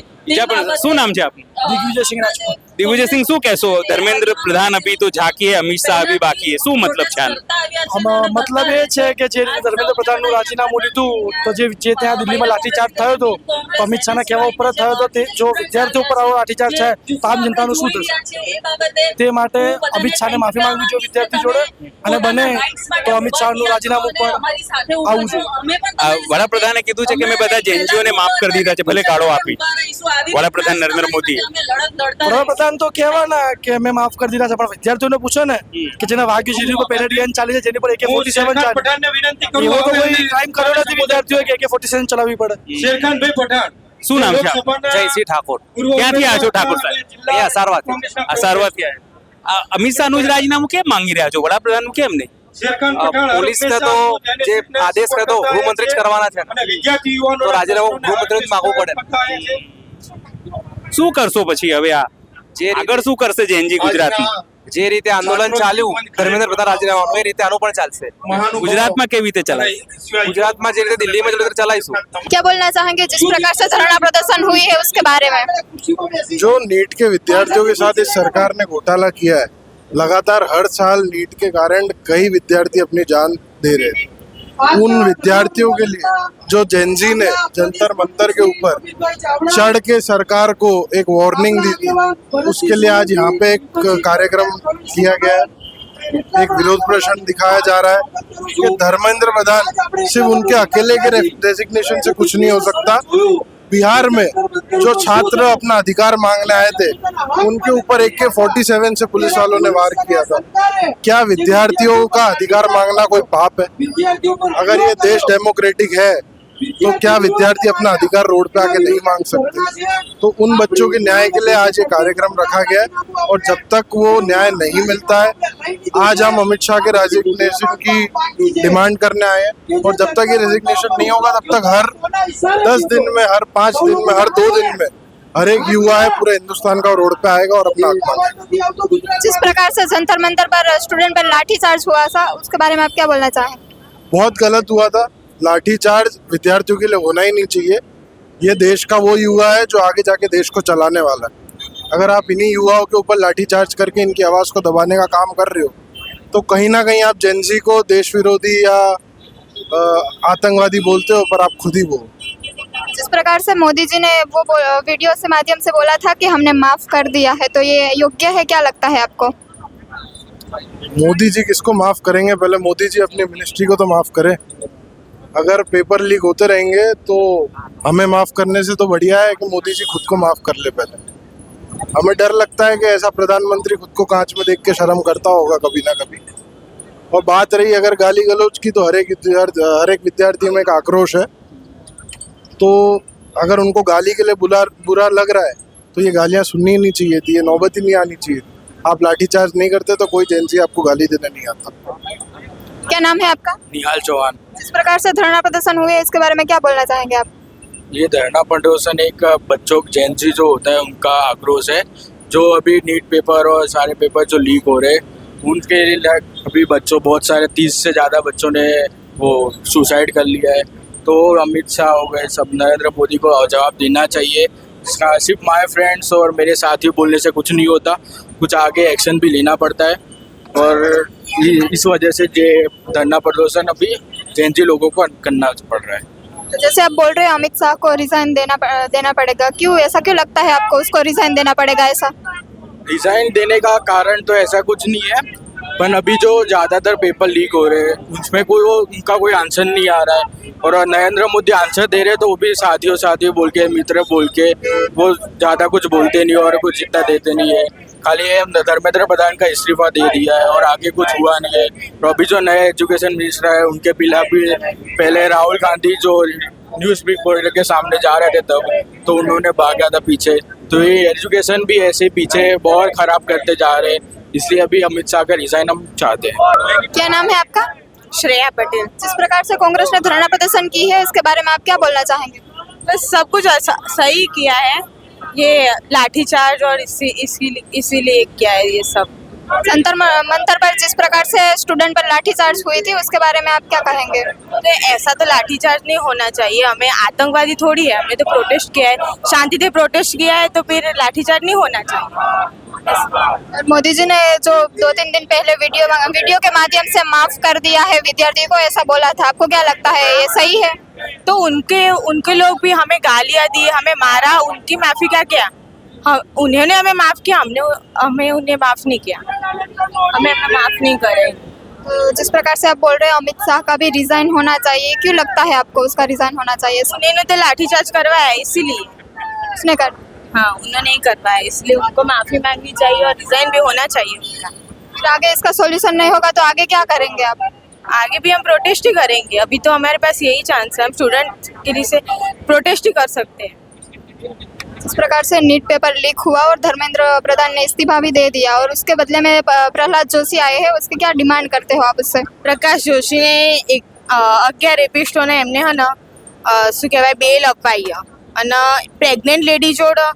S14: શું નામ છે આપનું?
S5: દિગ્વિજયસિંહ રાજપૂત.
S14: દિગ્વિજયસિંહ, શું કહેશો? ધર્મેન્દ્ર પ્રધાન અભી તો ઝાંકી હે, અમિત શાહ અભી બાકી હે, શું મતલબ છે આનો?
S20: મતલબ એ છે કે જે રીતે ધર્મેન્દ્ર પ્રધાનનું રાજીનામું લીધું તો જે ત્યાં દિલ્હીમાં લાઠીચાર્જ થયો હતો તો અમિત શાહના કહેવા ઉપર જ થયો હતો. તે જો વિદ્યાર્થીઓ પર આવો લાઠીચાર્જ છે તો આમ જનતાનું શું થશે? તે માટે અમિત શાહને માફી માંગવી જોઈએ વિદ્યાર્થી જોડે, અને બને તો અમિત શાહનું રાજીનામું પણ આવવું જોઈએ.
S14: વડાપ્રધાને કીધું છે કે મેં બધા જેનજીઓને માફ કરી દીધા છે, ભલે ગાળો આપી. વડાપ્રધાન નરેન્દ્ર મોદી
S20: વડાપ્રધાન તો કહેવાના કે મેં માફ કરી દીધા છે, પણ વિદ્યાર્થીઓને પૂછો ને કે જેને વાગ્યું જીલ્યું પર પેલેટ ગન ચાલી છે, જેની પર AK-47 ચાલે, એવો તો કોઈ ક્રાઇમ કર્યો નથી વિદ્યાર્થીઓએ કે AK-47 ચલાવવી પડે.
S19: શેરખાનભાઈ પઠાણ.
S14: શું નામ છે?
S5: જયસિંહ ઠાકોર.
S14: ક્યાંથી આવ્યા છો ઠાકોર સાહેબ?
S5: અહીંયા
S14: સારવારથી આવ્યા. અમિત શાહનું જ રાજીનામું કેમ માંગી રહ્યા છો, વડાપ્રધાનનું કેમ નહીં?
S5: પોલીસને તો જે આદેશ કર્યો ગૃહમંત્રી જ કરવાના છે, તો રાજીનામું ગૃહમંત્રી જ માંગવું પડે.
S14: શું કરશો પછી હવે? આગળ શું કરશે જેનજી ગુજરાતમાં?
S5: જે રીતે આંદોલન ચાલ્યું ધર્મેન્દ્ર પ્રધાન રાજીનામા, એ રીતે આનું પણ ચાલશે.
S14: ગુજરાતમાં કેવી રીતે ચલાય?
S5: ગુજરાતમાં જે રીતે દિલ્હીમાં જે રીતે ચલાવીશું.
S1: क्या बोलना चाहेंगे जिस प्रकार से धरना प्रदर्शन हुई है उसके बारे में?
S8: जो नीट के विद्यार्थियों के साथ इस सरकार ने घोटाला किया है, लगातार हर साल नीट के कारण कई विद्यार्थी अपनी जान दे रहे हैं. उन विद्यार्थियों के लिए जो जेनजी ने जंतर मंतर के ऊपर चढ़ के सरकार को एक वार्निंग दी थी, उसके लिए आज यहाँ पे एक कार्यक्रम किया गया है. एक विरोध प्रदर्शन दिखाया जा रहा है कि धर्मेंद्र प्रधान सिर्फ उनके अकेले के रेजिग्नेशन से कुछ नहीं हो सकता.
S21: बिहार में जो छात्र अपना अधिकार मांगने आए थे उनके ऊपर AK-47 से पुलिस वालों ने वार किया था। क्या विद्यार्थियों का अधिकार मांगना कोई पाप है? अगर ये देश डेमोक्रेटिक है तो क्या विद्यार्थी अपना अधिकार रोड पे आके नहीं मांग सकते? तो उन बच्चों के न्याय के लिए आज ये कार्यक्रम रखा गया है और जब तक वो न्याय नहीं मिलता है, आज हम अमित शाह के रेजिग्नेशन की डिमांड करने आए हैं और जब तक ये रेजिग्नेशन नहीं होगा तब तक हर 10 दिन में, हर 5 दिन में, हर 2 दिन में हर एक युवा है पूरे हिंदुस्तान का रोड पे आएगा और अपना हक मांगेगा।
S1: जिस प्रकार से जंतर मंतर पर स्टूडेंट पर लाठीचार्ज हुआ था, उसके बारे में आप क्या बोलना चाहेंगे?
S21: बहुत गलत हुआ था। लाठीचार्ज विद्यार्थियों के लिए होना ही नहीं चाहिए। ये देश का वो युवा है जो आगे जाके देश को चलाने वाला है। अगर आप इन्हीं युवाओं के ऊपर लाठीचार्ज करके इनकी आवाज़ को दबाने का काम कर रहे हो तो कहीं ना कहीं आप जेनजी को देश विरोधी या आतंकवादी बोलते हो, पर आप खुद ही वो।
S1: जिस प्रकार से मोदी जी ने वो वीडियो से माध्यम से बोला था कि हमने माफ कर दिया है, तो ये योग्य है, क्या लगता है आपको?
S21: मोदी जी किसको माफ करेंगे? पहले मोदी जी अपनी मिनिस्ट्री को तो माफ करें। अगर पेपर लीक होते रहेंगे तो हमें माफ करने से तो बढ़िया है कि मोदी जी खुद को माफ कर ले। पहले हमें डर लगता है कि ऐसा प्रधानमंत्री खुद को कांच में देख के शर्म करता होगा कभी ना कभी। और बात रही अगर गाली गलौज की, तो हर एक विद्यार्थी में एक आक्रोश है। तो अगर उनको गाली के लिए बुरा लग रहा है तो ये गालियाँ सुननी ही नहीं चाहिए थी, ये नौबत ही नहीं आनी चाहिए। आप लाठीचार्ज नहीं करते तो कोई जेएनसी आपको गाली देने नहीं आता।
S1: क्या नाम है आपका?
S2: निहाल चौहान।
S1: जिस प्रकार से धरना प्रदर्शन हुए, इसके बारे में क्या बोलना चाहेंगे आप?
S2: ये धरना प्रदर्शन एक बच्चों जेएनसी जो होता है उनका आक्रोश है, जो अभी नीट पेपर और सारे पेपर जो लीक हो रहे उनके लिए अभी बच्चों बहुत सारे 30 से ज़्यादा बच्चों ने वो सुसाइड कर लिया है। तो अमित शाह हो गए, सब नरेंद्र मोदी को जवाब देना चाहिए। इसका सिर्फ माय फ्रेंड्स और मेरे साथी बोलने से कुछ नहीं होता, कुछ आगे एक्शन भी लेना पड़ता है। और इस वजह से ये धरना प्रदर्शन अभी जेएनजी लोगों को करना पड़ रहा है।
S1: तो जैसे आप बोल रहे हैं अमित शाह को रिजाइन देना पड़ेगा, क्यों, ऐसा क्यों लगता है आपको उसको रिजाइन देना पड़ेगा? ऐसा
S2: रिजाइन देने का कारण तो ऐसा कुछ नहीं है, पर अभी जो ज़्यादातर पेपर लीक हो रहे हैं उसमें उनका कोई आंसर नहीं आ रहा है। और नरेंद्र मोदी आंसर दे रहे तो वो भी साथियों बोल के, मित्र बोल के, वो ज़्यादा कुछ बोलते नहीं और कुछ इतना देते नहीं है। खाली धर्मेंद्र प्रधान का इस्तीफा दे दिया है और आगे कुछ हुआ नहीं है। और अभी जो नए एजुकेशन मिनिस्टर है उनके खिलाफ भी पहले राहुल गांधी जो न्यूज़ पेपर के सामने जा रहे थे तब तो उन्होंने भागा था पीछे। तो ये एजुकेशन भी ऐसे पीछे बहुत ख़राब करते जा रहे हैं, इसलिए अभी अमित शाह का रिजाइन हम चाहते हैं।
S1: क्या नाम है आपका?
S16: श्रेया पटेल।
S1: जिस प्रकार से कांग्रेस ने धरना प्रदर्शन की है, इसके बारे में आप क्या बोलना चाहेंगे?
S16: बस सब कुछ सही किया है, ये लाठीचार्ज और इसीलिए किया है ये सब।
S1: जंतर मंतर पर जिस प्रकार से स्टूडेंट पर लाठीचार्ज हुई थी, उसके बारे में आप क्या कहेंगे?
S16: तो ऐसा तो लाठीचार्ज नहीं होना चाहिए। हमें आतंकवादी थोड़ी है, हमने तो प्रोटेस्ट किया है, शांति से प्रोटेस्ट किया है, तो फिर लाठीचार्ज नहीं होना चाहिए।
S1: मोदी जी ने जो 2-3 दिन पहले वीडियो के माध्यम से माफ कर दिया है विद्यार्थी को, ऐसा बोला था, आपको क्या लगता है ये सही है?
S16: तो उनके लोग भी हमें गालियाँ दी, हमें मारा, उनकी माफी क्या? उन्होंने हमें माफ किया, हमें उन्हें माफ नहीं किया, हमें माफ नहीं करे।
S1: तो जिस प्रकार से आप बोल रहे हैं अमित शाह का भी रिजाइन होना चाहिए, क्यों लगता है आपको उसका रिजाइन होना चाहिए?
S16: उन्होंने तो लाठीचार्ज करवाया है इसीलिए
S1: उसने कर
S16: हाँ, उन्होंने नहीं करवाया, इसलिए उनको माफी मांगनी चाहिए और रिजाइन भी होना चाहिए उनका।
S1: फिर आगे इसका सॉल्यूशन नहीं होगा तो आगे क्या करेंगे आप?
S16: आगे भी हम प्रोटेस्ट ही करेंगे। अभी तो हमारे पास यही चांस है, हम स्टूडेंट के लिए से प्रोटेस्ट ही कर सकते हैं।
S1: इस प्रकार से नीट पेपर लीक हुआ और धर्मेंद्र प्रधान ने इस्तीफा भी दे दिया और उसके बदले में प्रहलाद जोशी आए हैं, उसकी क्या डिमांड करते हो आप उससे?
S16: પ્રકાશ જોશીને 11 રેપિસ્ટોને એમને હે ને શું કહેવાય બેલ અપાઈ અને પ્રેગ્નન્ટ લેડી જોડે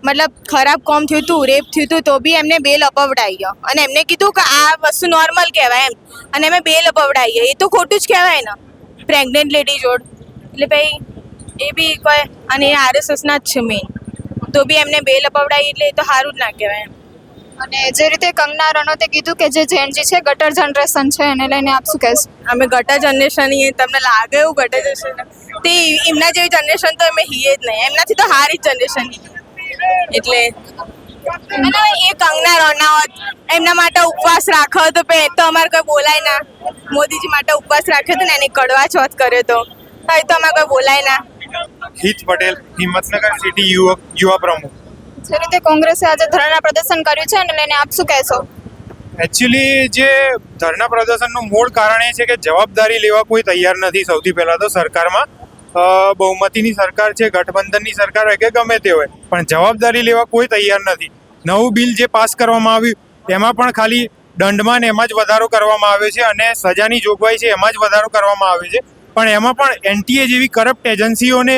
S16: મતલબ ખરાબ કોમ થયું હતું, રેપ થયું હતું, તો બી એમને બેલ અપાવડાવી અને એમને કીધું કે આ વસ્તુ નોર્મલ કહેવાય એમ, અને એમે બેલ અપાવડાવી, એ તો ખોટું જ કહેવાય ને પ્રેગ્નન્ટ લેડી જોડ। એટલે ભાઈ એ બી કોઈ, અને એ આરએસએસના જ છે મેઇન, તો બી એમને બેલ અપાવડાવી એટલે એ તો સારું જ ના કહેવાય એમ।
S1: અને જે રીતે કંગના રનૌતે કીધું કે જે જેનજી છે ગટર જનરેશન છે, એને લઈને આપ શું કહેશો?
S16: અમે ગટર જનરેશન એ તમને લાગે એવું ગટર જનરેશન તે એમના જેવી જનરેશન તો અમે હીએ જ નહીં, એમનાથી તો હારી જ જનરેશન એટલે અને એ કંગના રનૌત એમના માટે ઉપવાસ રાખ્યો હતો તો અમારે કોઈ બોલાય ના, મોદીજી માટે ઉપવાસ રાખ્યો હતો ને એને કડવા ચોથ કર્યો હતો, તો અમારે કોઈ બોલાય ના।
S2: હિત પટેલ, હિંમતનગર સિટી યુવા પ્રમુખ.
S16: જે રીતે કોંગ્રેસે આજે ધરણા પ્રદર્શન કર્યું છે એને લઈને આપ શું કહેશો?
S2: એકચ્યુઅલી જે ધરના પ્રદર્શનનું મૂળ કારણ એ છે કે જવાબદારી લેવા કોઈ તૈયાર નથી. સૌથી પહેલાં તો સરકારમાં બહુમતીની સરકાર છે, ગઠબંધનની સરકાર હોય કે ગમે તે હોય, પણ જવાબદારી લેવા કોઈ તૈયાર નથી. નવું બિલ જે પાસ કરવામાં આવ્યું એમાં પણ ખાલી દંડમાં ને એમાં જ વધારો કરવામાં આવ્યો છે અને સજાની જોગવાઈ છે એમાં જ વધારો કરવામાં આવ્યો છે, પણ એમાં પણ એનટીએ જેવી કરપ્ટ એજન્સીઓને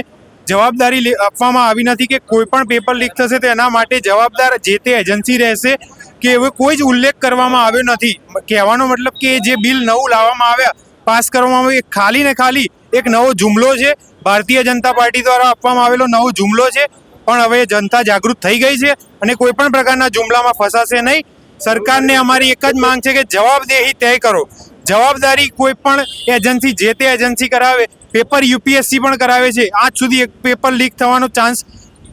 S2: જવાબદારી આપવામાં આવી નથી કે કોઈ પણ પેપર લીક થશે તો એના માટે જવાબદાર જે તે એજન્સી રહેશે કે એવો કોઈ જ ઉલ્લેખ કરવામાં આવ્યો નથી. કહેવાનો મતલબ કે જે બિલ નવું લાવવામાં આવ્યા, પાસ કરવામાં આવ્યું, એ ખાલી ને ખાલી એક નવો જુમલો છે, ભારતીય જનતા પાર્ટી દ્વારા આપવામાં આવેલો નવો જુમલો છે. પણ હવે જનતા જાગૃત થઈ ગઈ છે અને કોઈ પણ પ્રકારના જુમલામાં ફસાશે નહીં. સરકારને અમારી એક જ માંગ છે કે જવાબદેહી તય કરો. જવાબદારી કોઈ પણ એજન્સી જે તે એજન્સી કરાવે, પેપર યુપીએસસી પણ કરાવે છે. આજ સુધી એક પેપર લીક થવાનો ચાન્સ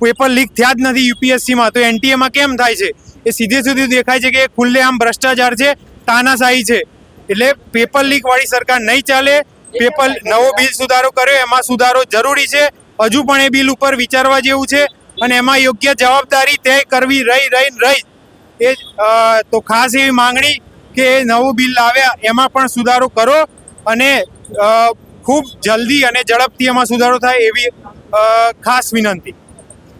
S2: પેપર લીક થયા જ નથી યુપીએસસીમાં, તો એનટીએમાં કેમ થાય છે? એ સીધે સીધું દેખાય છે કે ખુલ્લેઆમ ભ્રષ્ટાચાર છે, તાનાશાહી છે. એટલે પેપર લીક વાળી સરકાર નહીં ચાલે. પેપર નવો બિલ સુધારો કર્યો, એમાં સુધારો જરૂરી છે. હજુ પણ એ બિલ ઉપર વિચારવા જેવું છે અને એમાં યોગ્ય જવાબદારી તય કરવી રહી એ તો ખાસ એવી માંગણી કે નવું બિલ લાવ્યા એમાં પણ સુધારો કરો અને ખૂબ જલ્દી અને ઝડપથી એમાં સુધારો થાય એવી ખાસ વિનંતી.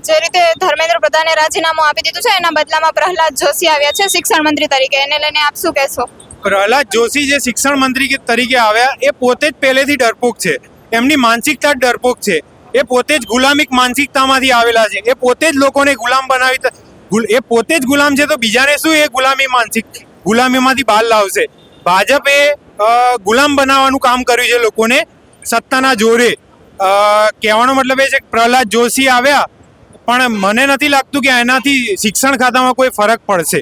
S16: જે રીતે ધર્મેન્દ્ર પ્રધાને રાજીનામું આપી દીધું છે એના બદલામાં પ્રહલાદ જોશી આવ્યા છે શિક્ષણ મંત્રી તરીકે, એને લઈને આપ શું કહેશો?
S2: પ્રહલાદ જોશી જે શિક્ષણ મંત્રી તરીકે આવ્યા એ પોતે જ પહેલેથી ડરપોક છે. એમની માનસિકતા જ ડરપોક છે. એ પોતે જ ગુલામિક માનસિકતામાંથી આવેલા છે. એ પોતે જ લોકોને ગુલામ બનાવી, એ પોતે જ ગુલામ છે તો બીજાને શું એ ગુલામીમાંથી બહાર લાવશે? ભાજપે ગુલામ બનાવવાનું કામ કર્યું છે લોકોને સત્તાના જોરે. કહેવાનો મતલબ એ છે કે પ્રહલાદ જોશી આવ્યા, પણ મને નથી લાગતું કે એનાથી શિક્ષણ ખાતામાં કોઈ ફરક પડશે.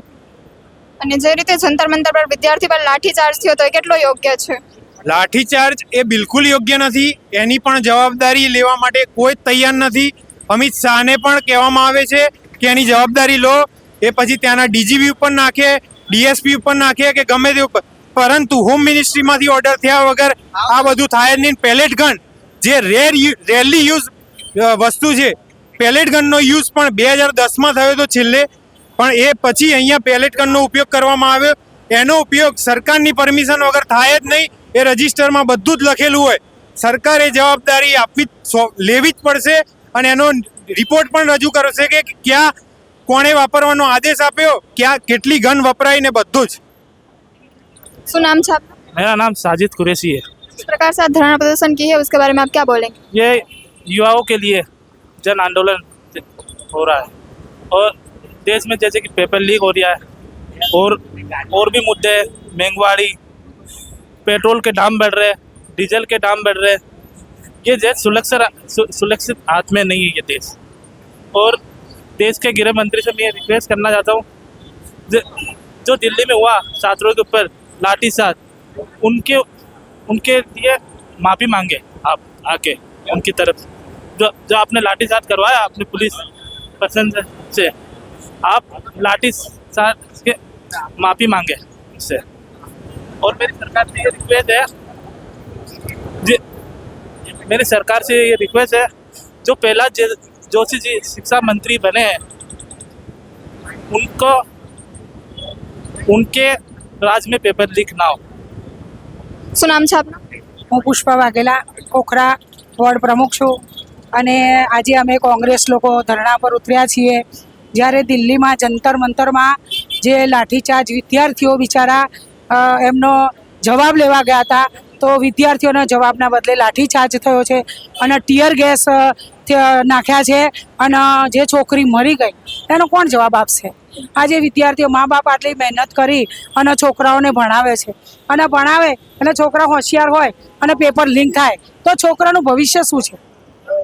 S16: અને જે રીતે જંતર મંતર પર વિદ્યાર્થી પર લાઠીચાર્જ થયો તો એ કેટલો યોગ્ય છે?
S2: લાઠીચાર્જ એ બિલકુલ યોગ્ય નથી. એની પણ જવાબદારી લેવા માટે કોઈ તૈયાર નથી. અમિત શાહને પણ કહેવામાં આવે છે કે એની જવાબદારી લો. એ પછી ત્યાંના ડીજીપી ઉપર નાખે, ડીએસપી ઉપર નાખે કે ગમે તે ઉપર, પરંતુ હોમ મિનિસ્ટ્રીમાંથી ઓર્ડર થયા વગર આ બધું થાય જ નહીં. પેલેટ ગન જે રેરલી યુઝ વસ્તુ છે, પેલેટ ગનનો યુઝ પણ 2010માં થયો હતો છેલ્લે, પણ એ પછી અહીંયા પેલેટ ગનનો ઉપયોગ કરવામાં આવ્યો. એનો ઉપયોગ સરકારની પરમિશન વગર થાય જ નહીં. એ રજિસ્ટરમાં બધું જ લખેલું હોય. સરકારે જવાબદારી લેવી જ પડશે અને એનો રિપોર્ટ પણ રજૂ કરશે કે ક્યાં કોણે વાપરવાનો આદેશ આપ્યો, ક્યાં કેટલી ગન વપરાઈ ને બધું જ.
S16: શું નામ છે आपका?
S20: मेरा नाम साजिद कुरैशी है.
S16: इस प्रकार से आप धरना प्रदर्शन की है उसके बारे में आप क्या बोलेंगे?
S20: ये युवाओं के लिए जन आंदोलन हो रहा है और देश में जैसे कि पेपर लीक हो रहा है और भी मुद्दे, महंगाई, पेट्रोल के दाम बढ़ रहे, डीजल के दाम बढ़ रहे, ये देश सुरक्षित हाथ में नहीं है ये देश. और देश के गृह मंत्री से मैं रिक्वेस्ट करना चाहता हूँ, जो दिल्ली में हुआ छात्रों के ऊपर लाठीचार्ज, उनके लिए माफ़ी मांगे आप आके उनकी तरफ. जो आपने लाठीचार्ज करवाया अपने पुलिस पर्सन से, आप लाठीचार्ज के माफ़ी मांगे उससे. और मेरी सरकार से ये रिक्वेस्ट है, मेरी सरकार से ये रिक्वेस्ट है, जो पहला जोशी जी शिक्षा मंत्री बने हैं उनको उनके राज में पेपर लीक ना हो.
S16: શું નામ છે આપનું?
S11: હું પુષ્પા વાઘેલા, ખોખરા વોર્ડ પ્રમુખ છું અને આજે અમે કોંગ્રેસ લોકો ધરણા પર ઉતર્યા છીએ. જ્યારે દિલ્હીમાં જંતર મંતરમાં જે લાઠીચાર્જ વિદ્યાર્થીઓ બિચારા એમનો જવાબ લેવા ગયા હતા, તો વિદ્યાર્થીઓના જવાબના બદલે લાઠીચાર્જ થયો છે અને ટીયર ગેસ નાખ્યા છે અને જે છોકરી મરી ગઈ એનો કોણ જવાબ આપશે? આજે વિદ્યાર્થીઓ, મા બાપ આટલી મહેનત કરી અને છોકરાઓને ભણાવે છે અને ભણાવે અને છોકરા હોશિયાર હોય અને પેપર લીક થાય તો છોકરાનું ભવિષ્ય શું છે?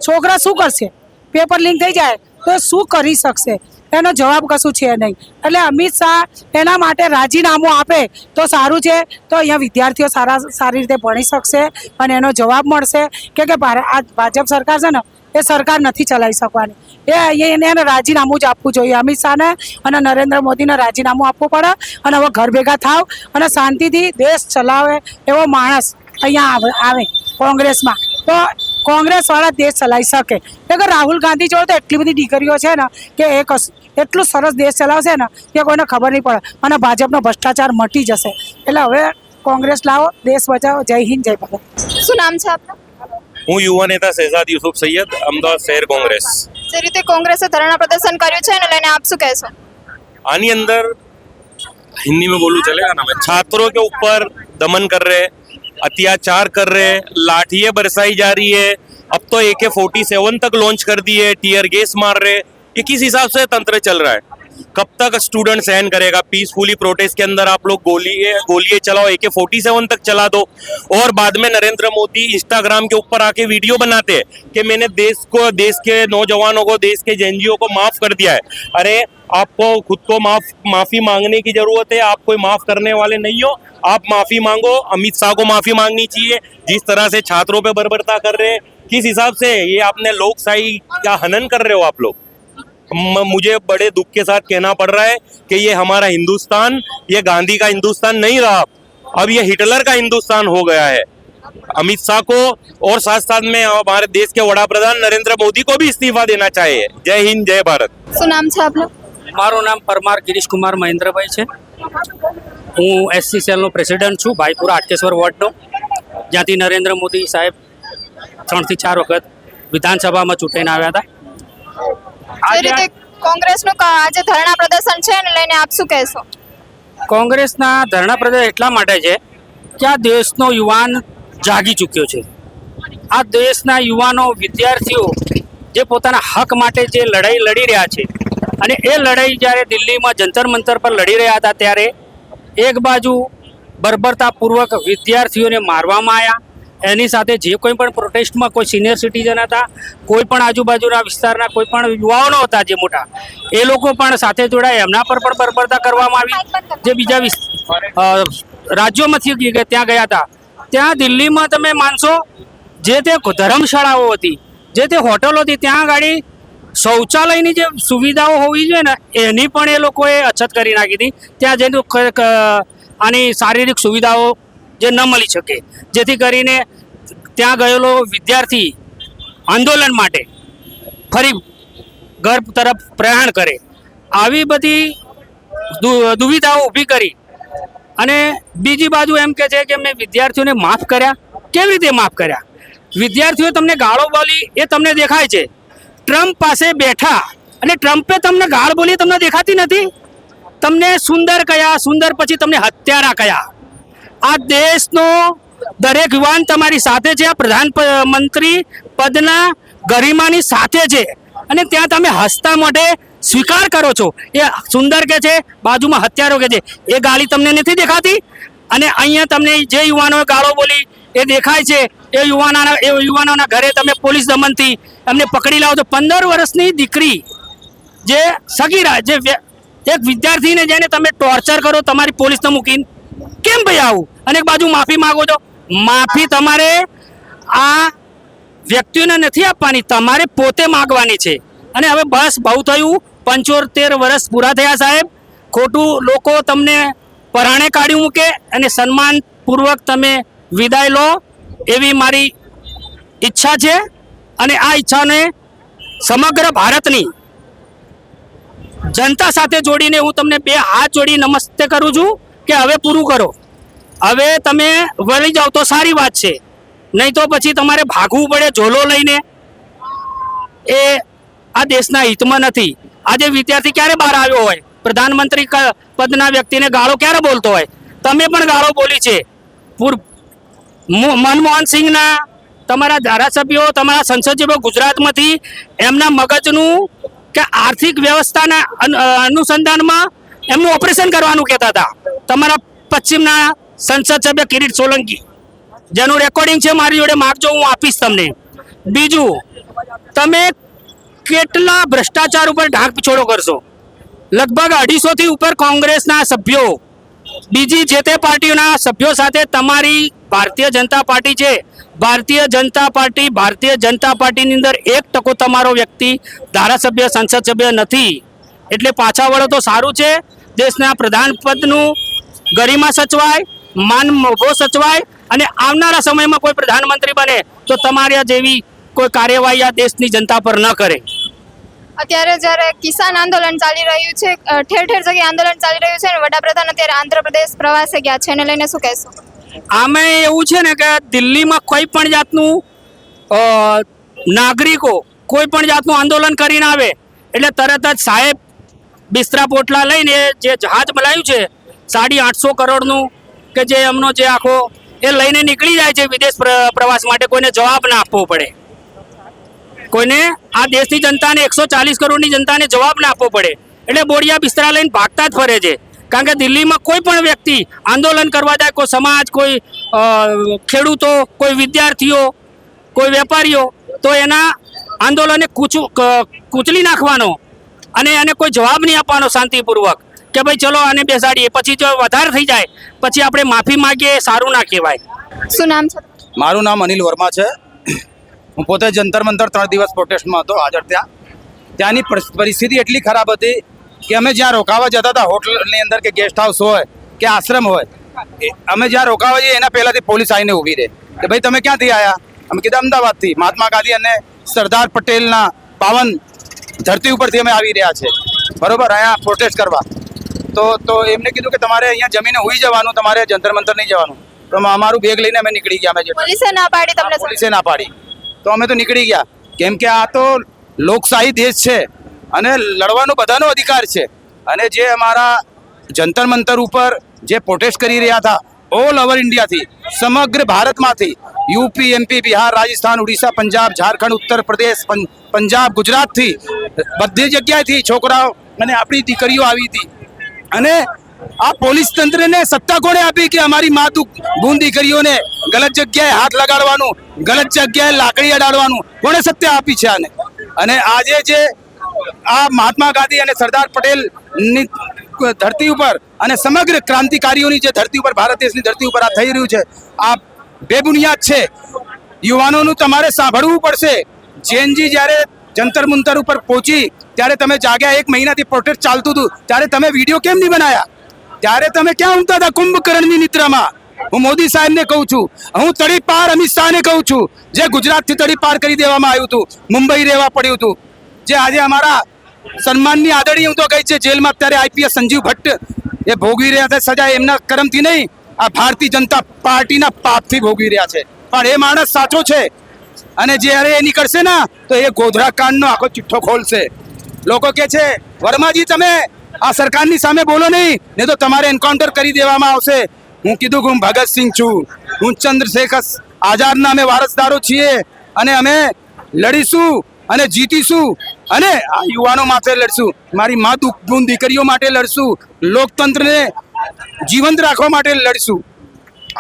S11: છોકરા શું કરશે? પેપર લીક થઈ જાય તો શું કરી શકશે? એનો જવાબ કશું છે નહીં. એટલે અમિત શાહ એના માટે રાજીનામું આપે તો સારું છે, તો અહીંયા વિદ્યાર્થીઓ સારી રીતે ભણી શકશે અને એનો જવાબ મળશે કે આ ભાજપ સરકાર છે ને એ સરકાર નથી ચલાવી શકવાની. એને રાજીનામું જ આપવું જોઈએ. અમિત શાહને અને નરેન્દ્ર મોદીને રાજીનામું આપવું પડે અને હવે ઘર ભેગા થાવ અને શાંતિથી દેશ ચલાવે એવો માણસ અહીંયા આવે કોંગ્રેસમાં, તો કોંગ્રેસ વાળા દેશ ચલાવી શકે. કે રાહુલ ગાંધી જોડે તો એટલી બધી દીકરીઓ છે ને કે એટલું સરસ દેશ ચલાવશે ને કે કોઈને ખબર નહીં પડે અને ભાજપનો ભ્રષ્ટાચાર મટી જશે. એટલે હવે કોંગ્રેસ લાવો, દેશ બચાવો. જય હિન્દ, જય ભારત.
S1: શું નામ છે આપનું?
S3: હું યુવા નેતા શહેજાદ યુસુફ સૈયદ, અમદાવાદ શહેર કોંગ્રેસ.
S1: જે રીતે કોંગ્રેસે ધરણા પ્રદર્શન કર્યું છે એને લઈને આપ શું કહેશો?
S3: आनी अंदर हिंदी में बोलूं चलेगा ना, मैं छात्रों के ऊपर दमन कर रहे, अत्याचार कर रहे, लाठियां बरसाई जा रही है, अब तो AK-47 तक लॉन्च कर दिए, टीयर गैस मार रहे. ये किस हिसाब से तंत्र चल रहा है? कब तक स्टूडेंट सहन करेगा? पीसफुली प्रोटेस्ट के अंदर आप लोग गोलियां चलाओ, AK-47 तक चला दो, और बाद में नरेंद्र मोदी इंस्टाग्राम के ऊपर आके वीडियो बनाते हैं कि मैंने देश के नौजवानों को, देश के जेएनजीओ को माफ कर दिया है. अरे आपको खुद को माफी मांगने की जरूरत है. आप कोई माफ करने वाले नहीं हो. आप माफी मांगो. अमित शाह को माफी मांगनी चाहिए. जिस तरह से छात्रों पे बर्बरता कर रहे हैं, किस हिसाब से ये आपने लोकशाही का हनन कर रहे हो आप लोग. मुझे बड़े दुख के साथ कहना पड़ रहा है कि ये हमारा हिंदुस्तान, ये गांधी का हिंदुस्तान नहीं रहा, अब ये हिटलर का हिंदुस्तान हो गया है. अमित शाह को और साथ साथ में हमारे देश के वड़ा प्रधान नरेंद्र मोदी को भी इस्तीफा देना चाहिए. जय हिंद, जय भारत.
S1: શું નામ છે આપનું?
S22: મારું નામ પરમાર ગિરીશ કુમાર મહેન્દ્રભાઈ છે. હું SC સેલનો પ્રેસિડન્ટ છું, ભાઈપુરા હાટકેશ્વર વોર્ડનો, જ્યાંથી નરેન્દ્ર મોદી સાહેબ 3 થી 4 વખત વિધાનસભામાં ચૂંટાઈને આવ્યા હતા.
S1: જે રીતે કોંગ્રેસનું આજે ધરણા પ્રદર્શન છે એને લઈને આપ શું કહેશો?
S22: કોંગ્રેસના ધરણા પ્રદર્શન એટલા માટે છે કે આ દેશનો યુવાન જાગી ચૂક્યો છે. આ દેશના યુવાનો, વિદ્યાર્થીઓ જે પોતાના હક માટે જે લડાઈ લડી રહ્યા છે, અને એ લડાઈ જ્યારે દિલ્હીમાં જંતર મંતર પર લડી રહ્યા હતા ત્યારે એક બાજુ બર્બરતાપૂર્વક વિદ્યાર્થીઓને મારવામાં આવ્યા. એની સાથે જે કોઈ પણ પ્રોટેસ્ટમાં કોઈ સિનિયર સિટીઝન હતા, કોઈ પણ આજુબાજુના વિસ્તારના કોઈ પણ યુવાનો હતા જે મોટા, એ લોકો પણ સાથે જોડાયા. એમના પર પણ બર્બરતા કરવામાં આવી. જે બીજા રાજ્યોમાંથી ત્યાં ગયા હતા, ત્યાં દિલ્હીમાં તમે માનશો જે તે ધર્મશાળાઓ હતી, જે તે હોટલો હતી, ત્યાં આગળ શૌચાલયની જે સુવિધાઓ હોવી જોઈએ ને એની પણ એ લોકોએ અછત કરી નાખી હતી. ત્યાં જઈને આની શારીરિક સુવિધાઓ જે ન મળી શકે, જેથી કરીને ત્યાં ગયેલો વિદ્યાર્થી આંદોલન માટે ફરી ઘર તરફ પ્રયાણ કરે. આવી બધી દુવિધાઓ ઊભી કરી. અને બીજી બાજુ એમ કહે છે કે મેં વિદ્યાર્થીઓને માફ કર્યા. કેવી રીતે માફ કર્યા? વિદ્યાર્થીઓ તમને ગાળો બોલી એ તમને દેખાય છે. ટ્રમ્પ પાસે બેઠા અને ટ્રમ્પે તમને ગાળ બોલી તમને દેખાતી નથી. તમને સુંદર કયા, સુંદર પછી તમને હત્યારા કયા. આ દેશનો દરેક યુવાન તમારી સાથે છે. આ પ્રધાનમંત્રી પદના ગરિમાની સાથે છે, અને ત્યાં તમે હસતા મોઢે સ્વીકાર કરો છો. એ સુંદર કે છે, બાજુમાં હત્યારો કે છે. એ ગાળી તમને નથી દેખાતી. અને અહીંયા તમને જે યુવાનોએ ગાળો બોલી એ દેખાય છે. એ યુવાનોના ઘરે તમે પોલીસ દમનથી એમને પકડી લાવો છો. 15 વર્ષની દીકરી જે સગીરા, જે એક વિદ્યાર્થીને જેને તમે ટોર્ચર કરો તમારી પોલીસને મૂકીને, કેમ ભાઈ આવું? અને એક બાજુ માફી માંગો છો. માફી તમારે આ વ્યક્તિઓને નથી આપવાની, તમારે પોતે માગવાની છે. અને હવે બસ બહુ થયું. 75 વર્ષ પૂરા થયા સાહેબ. ખોટું લોકો તમને પરાણે કાઢી મૂકે અને સન્માનપૂર્વક તમે વિદાય લો એવી મારી ઈચ્છા છે. અને આ ઈચ્છાને સમગ્ર ભારતની જનતા સાથે જોડીને હું તમને 2 હાથ જોડી નમસ્તે કરું છું કે હવે પૂરું કરો. હવે તમે વળી જાઓ તો સારી વાત છે, નહીં તો પછી તમારે ભાગવું પડે ઝોલો લઈને. એ આ દેશના હિતમાં નથી. આજે વિદ્યાર્થી ક્યારે બહાર આવ્યો હોય? પ્રધાનમંત્રી પદના વ્યક્તિને ગાળો ક્યારે બોલતો હોય? તમે પણ ગાળો બોલી છે. મનમોહન સિંહના તમારા ધારાસભ્યો, તમારા સંસદીય ગુજરાતમાંથી એમના મગજનું કે આર્થિક વ્યવસ્થાના અનુસંધાનમાં એમનું ઓપરેશન કરવાનું કહેતા હતા. તમારા પશ્ચિમના સંસદ સભ્ય કિરીટ સોલંકી, જેનું રેકોર્ડિંગ છે મારી જોડે, માગજો, હું આપીશ તમને. બીજું, તમે કેટલા ભ્રષ્ટાચાર ઉપર ઢાંક પીછોડો કરશો? લગભગ 250 થી ઉપર કોંગ્રેસના સભ્યો, બીજી જે તે પાર્ટીઓના સભ્યો સાથે તમારી ભારતીય જનતા પાર્ટી છે. ભારતીય જનતા પાર્ટીની અંદર 1% તમારો વ્યક્તિ ધારાસભ્ય, સંસદ સભ્ય નથી. એટલે પાછા વળો તો સારું છે. દેશના પ્રધાન પદનું ગરિમા સચવાય, માન મોભો સચવાય, અને આવનારા સમયમાં કોઈ પ્રધાનમંત્રી બને તો તમારા જેવી કોઈ કાર્યવાહી આ દેશની જનતા પર ન કરે.
S1: અત્યારે જ્યારે કિસાન આંદોલન ચાલી રહ્યું છે, ઠેર ઠેર જગ્યાએ આંદોલન ચાલી રહ્યું છે અને વડાપ્રધાન અત્યારે આંધ્રપ્રદેશ પ્રવાસે ગયા છે, એને લઈને શું કહેશો?
S22: આમે એવું છે ને કે દિલ્હીમાં કોઈ પણ જાતનું નાગરિકો કોઈ પણ જાતનું આંદોલન કરીને આવે એટલે તરત જ સાહેબ બિસ્તરા પોટલા લઈને જે જહાજ બનાવ્યું છે 850 કરોડનું કે જે એમનો જે આખો એ લઈને નીકળી જાય છે વિદેશ પ્રવાસ માટે. કોઈને જવાબ ના આપવો પડે, કોઈને આ દેશની જનતાને 140 કરોડની જનતાને જવાબ ના આપવો પડે એટલે બોડિયા બિસ્તરા લઈને ભાગતા જ ફરે છે. કારણ કે દિલ્હીમાં કોઈ પણ વ્યક્તિ આંદોલન કરવા જાય, કોઈ સમાજ, કોઈ ખેડૂતો, કોઈ વિદ્યાર્થીઓ, કોઈ વેપારીઓ, તો એના આંદોલને કૂચલી નાખવાનો અને એને કોઈ જવાબ નહીં આપવાનો શાંતિપૂર્વક કે ભાઈ ચલો આને બેસાડીએ. પછી જો વધારે થઈ જાય પછી આપણે માફી માંગીએ, સારું ના કહેવાય.
S1: શું નામ છે?
S2: મારું નામ અનિલ વર્મા છે. હું પોતે જંતર મંતર 3 દિવસ પ્રોટેસ્ટમાં હતો હાજર. ત્યાંની પરિસ્થિતિ એટલી ખરાબ હતી કે અમે જ્યાં રોકાવા જતા હતા, હોટલની અંદર કે ગેસ્ટ હાઉસ હોય કે આશ્રમ હોય, અમે જ્યાં રોકાવા જઈએ એના પહેલાંથી પોલીસ આવીને ઊભી રહે કે ભાઈ તમે ક્યાંથી આવ્યા? અમે કીધા અમદાવાદથી. મહાત્મા ગાંધી અને સરદાર પટેલના પાવન ધરતી ઉપરથી અમે આવી રહ્યા છે, બરોબર, અહીંયા પ્રોટેસ્ટ કરવા. તો એમને કીધું કે તમારે અહીંયા જમીને હોઈ જવાનું, તમારે જંતર મંતર નહીં જવાનું. તો અમારું બેગ લઈને અમે નીકળી ગયા.
S1: પોલીસે ના પાડી તમને?
S2: પોલીસે ના પાડી તો અમે તો નીકળી ગયા, કેમ કે આ તો લોકશાહી દેશ છે અને લડવાનો બધાનો અધિકાર છે. અને જે અમારા જંતર મંતર ઉપર જે પ્રોટેસ્ટ કરી રહ્યા હતા ઓલ ઓવર ઇન્ડિયાથી, સમગ્ર ભારતમાંથી, યુપી, એમપી, બિહાર, રાજસ્થાન, ઉડીસા, પંજાબ, ઝારખંડ, ઉત્તર પ્રદેશ, પંજાબ, ગુજરાતથી, બધી જગ્યાએથી છોકરાઓ અને આપણી દીકરીઓ આવી હતી. અને આ પોલીસ તંત્રને સત્તા કોણે આપી કે અમારી બૂન દીકરીઓને ગલત જગ્યાએ હાથ લગાડવાનું, ગલત જગ્યાએ લાકડી અડાડવાનું કોણે સત્તા આપી છે આને? અને આજે જે આ મહાત્મા ગાંધી અને સરદાર પટેલની ધરતી ઉપર અને સમગ્ર ક્રાંતિકારીઓની જે ધરતી ઉપર, ભારત દેશની ધરતી ઉપર આ થઈ રહ્યું છે, આ બેબુનિયાદ છે. યુવાનોનું તમારે સાંભળવું પડશે. જેનજી જ્યારે જંતર મંતર ઉપર પહોંચી ત્યારે તમે જાગ્યા, 1 મહિનાથી પ્રોટેસ્ટ ચાલતું હતું ત્યારે તમે વિડીયો કેમ નહીં બનાયા? ત્યારે તમે ક્યાં ઊંઘતા હતા કુંભકર્ણની નિદ્રામાં? હું મોદી સાહેબને કહું છું, હું તડીપાર અમિત શાહને કહું છું, જે ગુજરાતથી તડીપાર કરી દેવામાં આવ્યું હતું, મુંબઈ રહેવા પડ્યું હતું, જે આજે અમારા સન્માનની આદરણીય હું તો કહી છે જેલમાં અત્યારે આઈપીએસ સંજીવ ભટ્ટ એ ભોગવી રહ્યા છે સજા. એમના કર્મથી નહીં, આ ભારતીય જનતા પાર્ટીના પાપથી ભોગવી રહ્યા છે. પણ એ માણસ સાચો છે અને જ્યારે એ નીકળશે ને તો એ ગોધરા કાંડનો આખો ચિઠ્ઠો ખોલશે. લોકો કહે છે વર્માજી તમે આ સરકારની સામે બોલો નહીં તો તમારે એન્કાઉન્ટર કરી દેવામાં આવશે. હું કીધું કે હું ભગતસિંહ છું, હું ચંદ્રશેખર આઝાદના અમે વારસદારો છીએ અને અમે લડીશું અને જીતીશું અને આ યુવાનો માટે લડશું, મારી બૂન દીકરીઓ માટે લડશું, લોકતંત્રને જીવંત રાખવા માટે લડશું.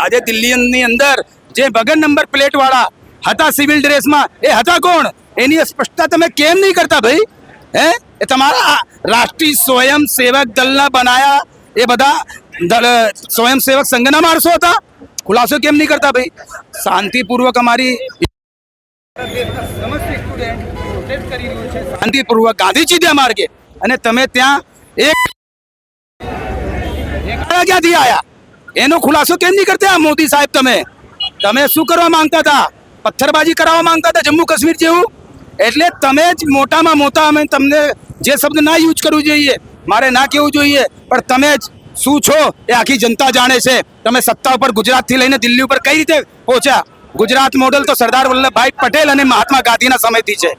S2: આજે દિલ્હીની અંદર જે વગર નંબર પ્લેટ વાળા હતા સિવિલ ડ્રેસમાં, એ હતા કોણ? એની સ્પષ્ટતા તમે કેમ નહીં કરતા ભાઈ? એ તમારા રાષ્ટ્રીય સ્વયંસેવક દળના બનાયા એ બધા સ્વયંસેવક સંઘના માણસો હતા. ખુલાસો કેમ નહીં કરતા ભાઈ? શાંતિપૂર્વક અમારી શાંતિપૂર્વક ગાંધીજી માર્ગે અને તમે ત્યાં ક્યાંથી આયા એનો ખુલાસો કેમ નહીં કરતા? મોદી સાહેબ તમે શું કરવા માંગતા હતા? પથ્થરબાજી કરાવવા માંગતા હતા જમ્મુ કાશ્મીર જેવું? એટલે તમે જ મોટામાં મોટા, અમે તમને જે શબ્દ ના યુઝ કરવું જોઈએ, મારે ના કહેવું જોઈએ, પણ તમે જ શું છો એ આખી જનતા જાણે છે. તમે સત્તા ઉપર ગુજરાતથી લઈને દિલ્હી ઉપર કઈ રીતે પહોંચ્યા? ગુજરાત મોડલ તો સરદાર વલ્લભભાઈ પટેલ અને મહાત્મા ગાંધીના સમયથી છે.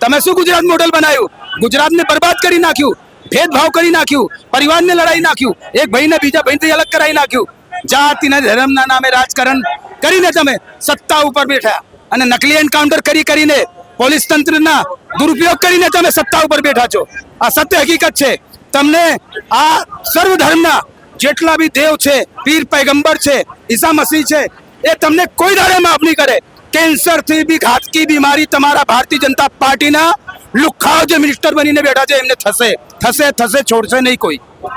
S2: તમે શું ગુજરાત મોડલ બનાવ્યું? ગુજરાતને બરબાદ કરી નાખ્યું, ભેદભાવ કરી નાખ્યું, પરિવારને લડાઈ નાખ્યું, એક ભાઈને બીજા ભાઈથી અલગ કરાવી નાખ્યું, જાતિના ધર્મના નામે રાજકારણ કરીને તમે સત્તા ઉપર બેઠા અને નકલી એન્કાઉન્ટર કરીને પોલીસ તંત્રના દુરુપયોગ કરીને તમે સત્તા ઉપર બેઠા છો. આ સત્ય હકીકત છે. તમને આ સર્વ ધર્મના જેટલા બી દેવ છે, પીર પૈગંબર છે, ઈસા મસીહ છે, એ તમને કોઈ દાડે માફ નહીં કરે. કેન્સરથી બી ઘાતકી બીમારી તમારા ભારતીય જનતા પાર્ટીના લુખાઓ જે મિનિસ્ટર બનીને બેઠા છે એમને થશે, છોડશે નહીં કોઈ.